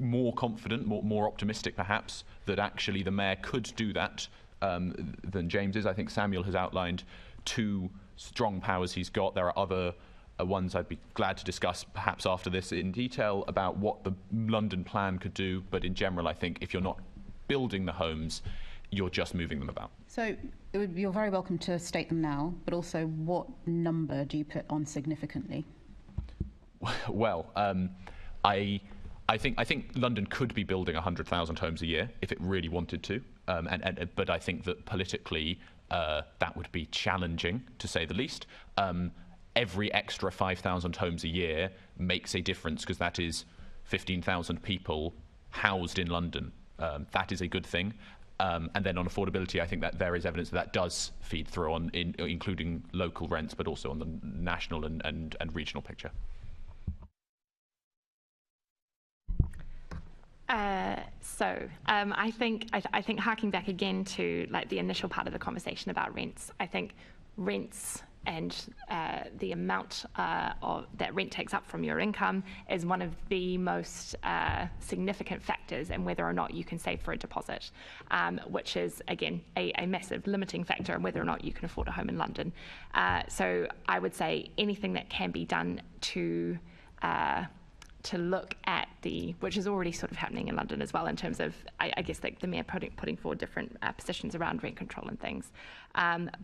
S5: more confident, more optimistic perhaps, that actually the Mayor could do that than James is. I think Samuel has outlined two strong powers he's got. There are other ones I'd be glad to discuss perhaps after this in detail about what the London plan could do, but in general I think if you're not building the homes, you're just moving them about. So
S2: you're very welcome to state them now, but also what number do you put on significantly?
S5: Well, I think London could be building 100,000 homes a year if it really wanted to, but I think that politically that would be challenging, to say the least. Every extra 5,000 homes a year makes a difference, because that is 15,000 people housed in London. That is a good thing. And then on affordability, I think that there is evidence that does feed through on including local rents, but also on the national and regional picture.
S6: I think harking back again to like the initial part of the conversation about rents, I think rents and the amount that rent takes up from your income is one of the most significant factors in whether or not you can save for a deposit, which is, again, a massive limiting factor in whether or not you can afford a home in London. So I would say anything that can be done to look at which is already sort of happening in London as well, in terms of, I guess, like the Mayor putting forward different positions around rent control and things.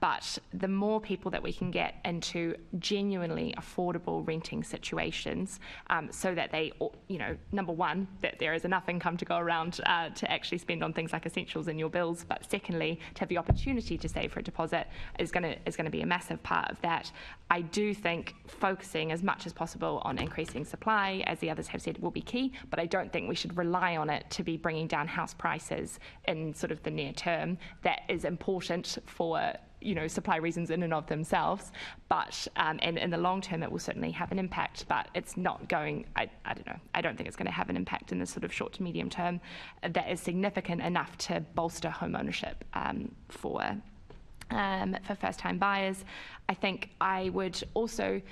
S6: But the more people that we can get into genuinely affordable renting situations, so that they, number one, that there is enough income to go around to actually spend on things like essentials in your bills, but secondly, to have the opportunity to save for a deposit is going to be a massive part of that. I do think focusing as much as possible on increasing supply, as the others have said, will be key, but I don't think we should rely on it to be bringing down house prices in sort of the near term. That is important for supply reasons in and of themselves, but and in the long term it will certainly have an impact, but it's not going, I don't know, I don't think it's going to have an impact in the sort of short to medium term that is significant enough to bolster home ownership for first-time buyers. I think I would also,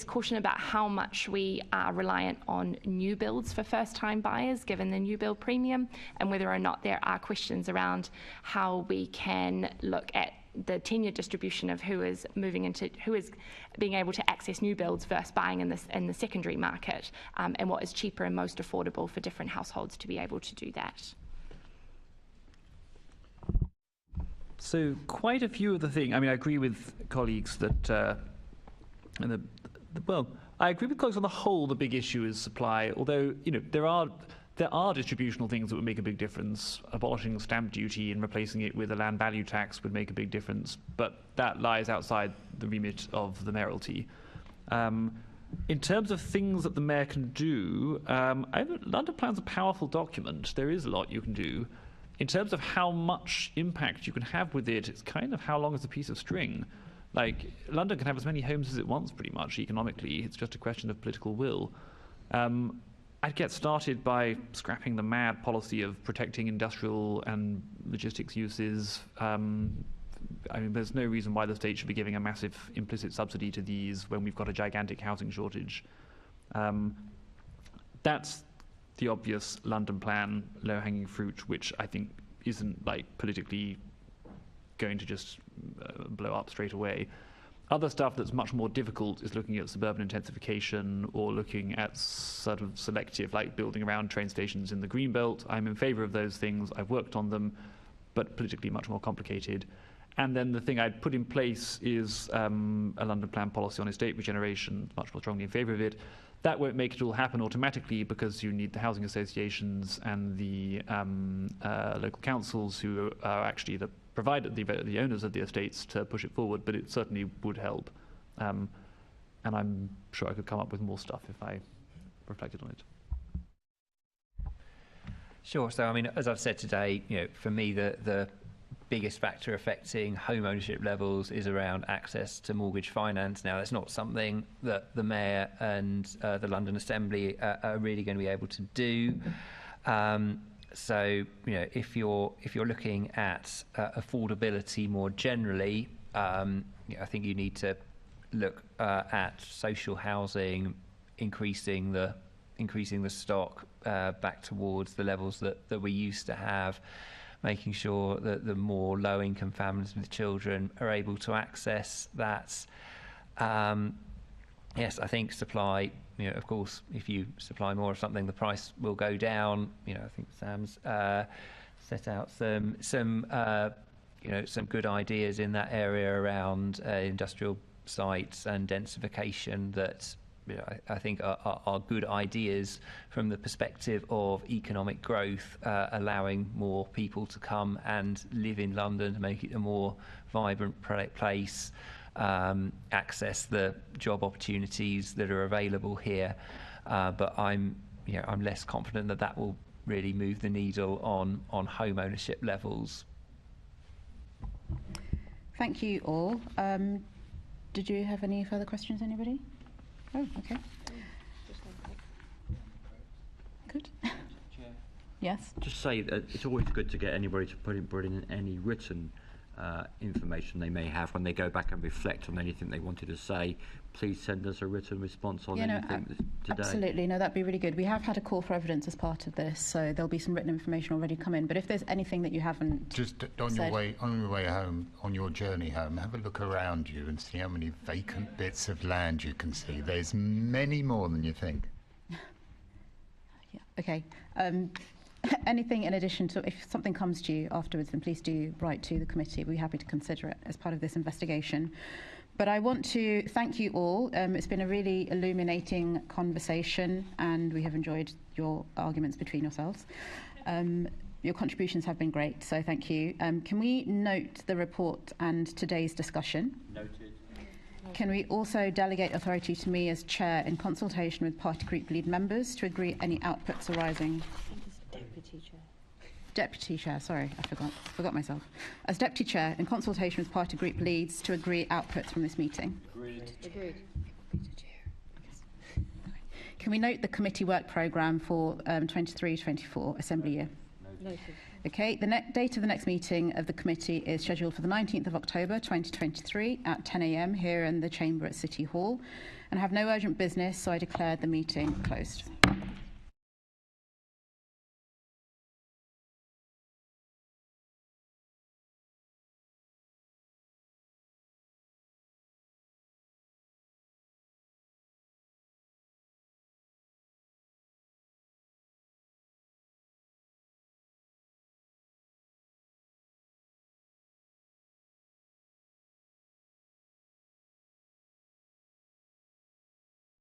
S6: caution about how much we are reliant on new builds for first-time buyers, given the new build premium, and whether or not there are questions around how we can look at the tenure distribution of who is being able to access new builds versus buying in the secondary market, and what is cheaper and most affordable for different households to be able to do that.
S7: So quite a few of the things, I agree with colleagues that, I agree with colleagues on the whole. The big issue is supply, although, there are distributional things that would make a big difference. Abolishing stamp duty and replacing it with a land value tax would make a big difference, but that lies outside the remit of the mayoralty. In terms of things that the Mayor can do, London Plan's a powerful document. There is a lot you can do. In terms of how much impact you can have with it, it's kind of how long is a piece of string. Like, London can have as many homes as it wants, pretty much, economically. It's just a question of political will. I'd get started by scrapping the mad policy of protecting industrial and logistics uses. I mean, there's no reason why the state should be giving a massive implicit subsidy to these when we've got a gigantic housing shortage. That's the obvious London plan, low-hanging fruit, which I think isn't like politically going to just blow up straight away. Other stuff that's much more difficult is looking at suburban intensification or looking at sort of selective, like building around train stations in the Greenbelt. I'm in favour of those things. I've worked on them, but politically much more complicated. And then the thing I'd put in place is a London plan policy on estate regeneration, much more strongly in favour of it. That won't make it all happen automatically because you need the housing associations and the local councils who are actually the owners of the estates to push it forward, but it certainly would help. And I'm sure I could come up with more stuff if I reflected on it.
S9: Sure. So, I mean, as I've said today, for me, the biggest factor affecting home ownership levels is around access to mortgage finance. Now, that's not something that the Mayor and the London Assembly are really going to be able to do. So, if you're looking at affordability more generally, I think you need to look at social housing, increasing the stock back towards the levels that we used to have, making sure that the more low-income families with children are able to access that. Yes, I think supply. Of course, if you supply more of something, the price will go down. I think Sam's set out some good ideas in that area around industrial sites and densification that I think are good ideas from the perspective of economic growth, allowing more people to come and live in London to make it a more vibrant place. Access the job opportunities that are available here, but I'm less confident that will really move the needle on home ownership levels.
S2: Thank you all. Did you have any further questions, anybody? Oh, okay. Good. Yes.
S12: Just say that it's always good to get anybody to put in any written information they may have when they go back and reflect on anything they wanted to say. Please send us a written response on anything today.
S2: Absolutely, no, that'd be really good. We have had a call for evidence as part of this, so there'll be some written information already come in. But if there's anything that you haven't
S8: just on your way home, on your journey home, have a look around you and see how many vacant bits of land you can see. There's many more than you think.
S2: Yeah. Okay. Anything in addition to, if something comes to you afterwards, then please do write to the committee. We're happy to consider it as part of this investigation. But I want to thank you all. It's been a really illuminating conversation, and we have enjoyed your arguments between yourselves. Your contributions have been great, so thank you. Can we note the report and today's discussion?
S12: Noted.
S2: Can we also delegate authority to me as chair in consultation with party group lead members to agree any outputs arising?
S13: Deputy Chair.
S2: Deputy Chair, sorry, I forgot myself. As Deputy Chair, in consultation with party group leads, to agree outputs from this meeting.
S13: Agreed.
S2: Can we note the committee work programme for 23-24 Assembly year?
S13: Noted.
S2: Okay, the date of the next meeting of the committee is scheduled for the 19th of October 2023 at 10 a.m. here in the chamber at City Hall, and I have no urgent business, so I declare the meeting closed.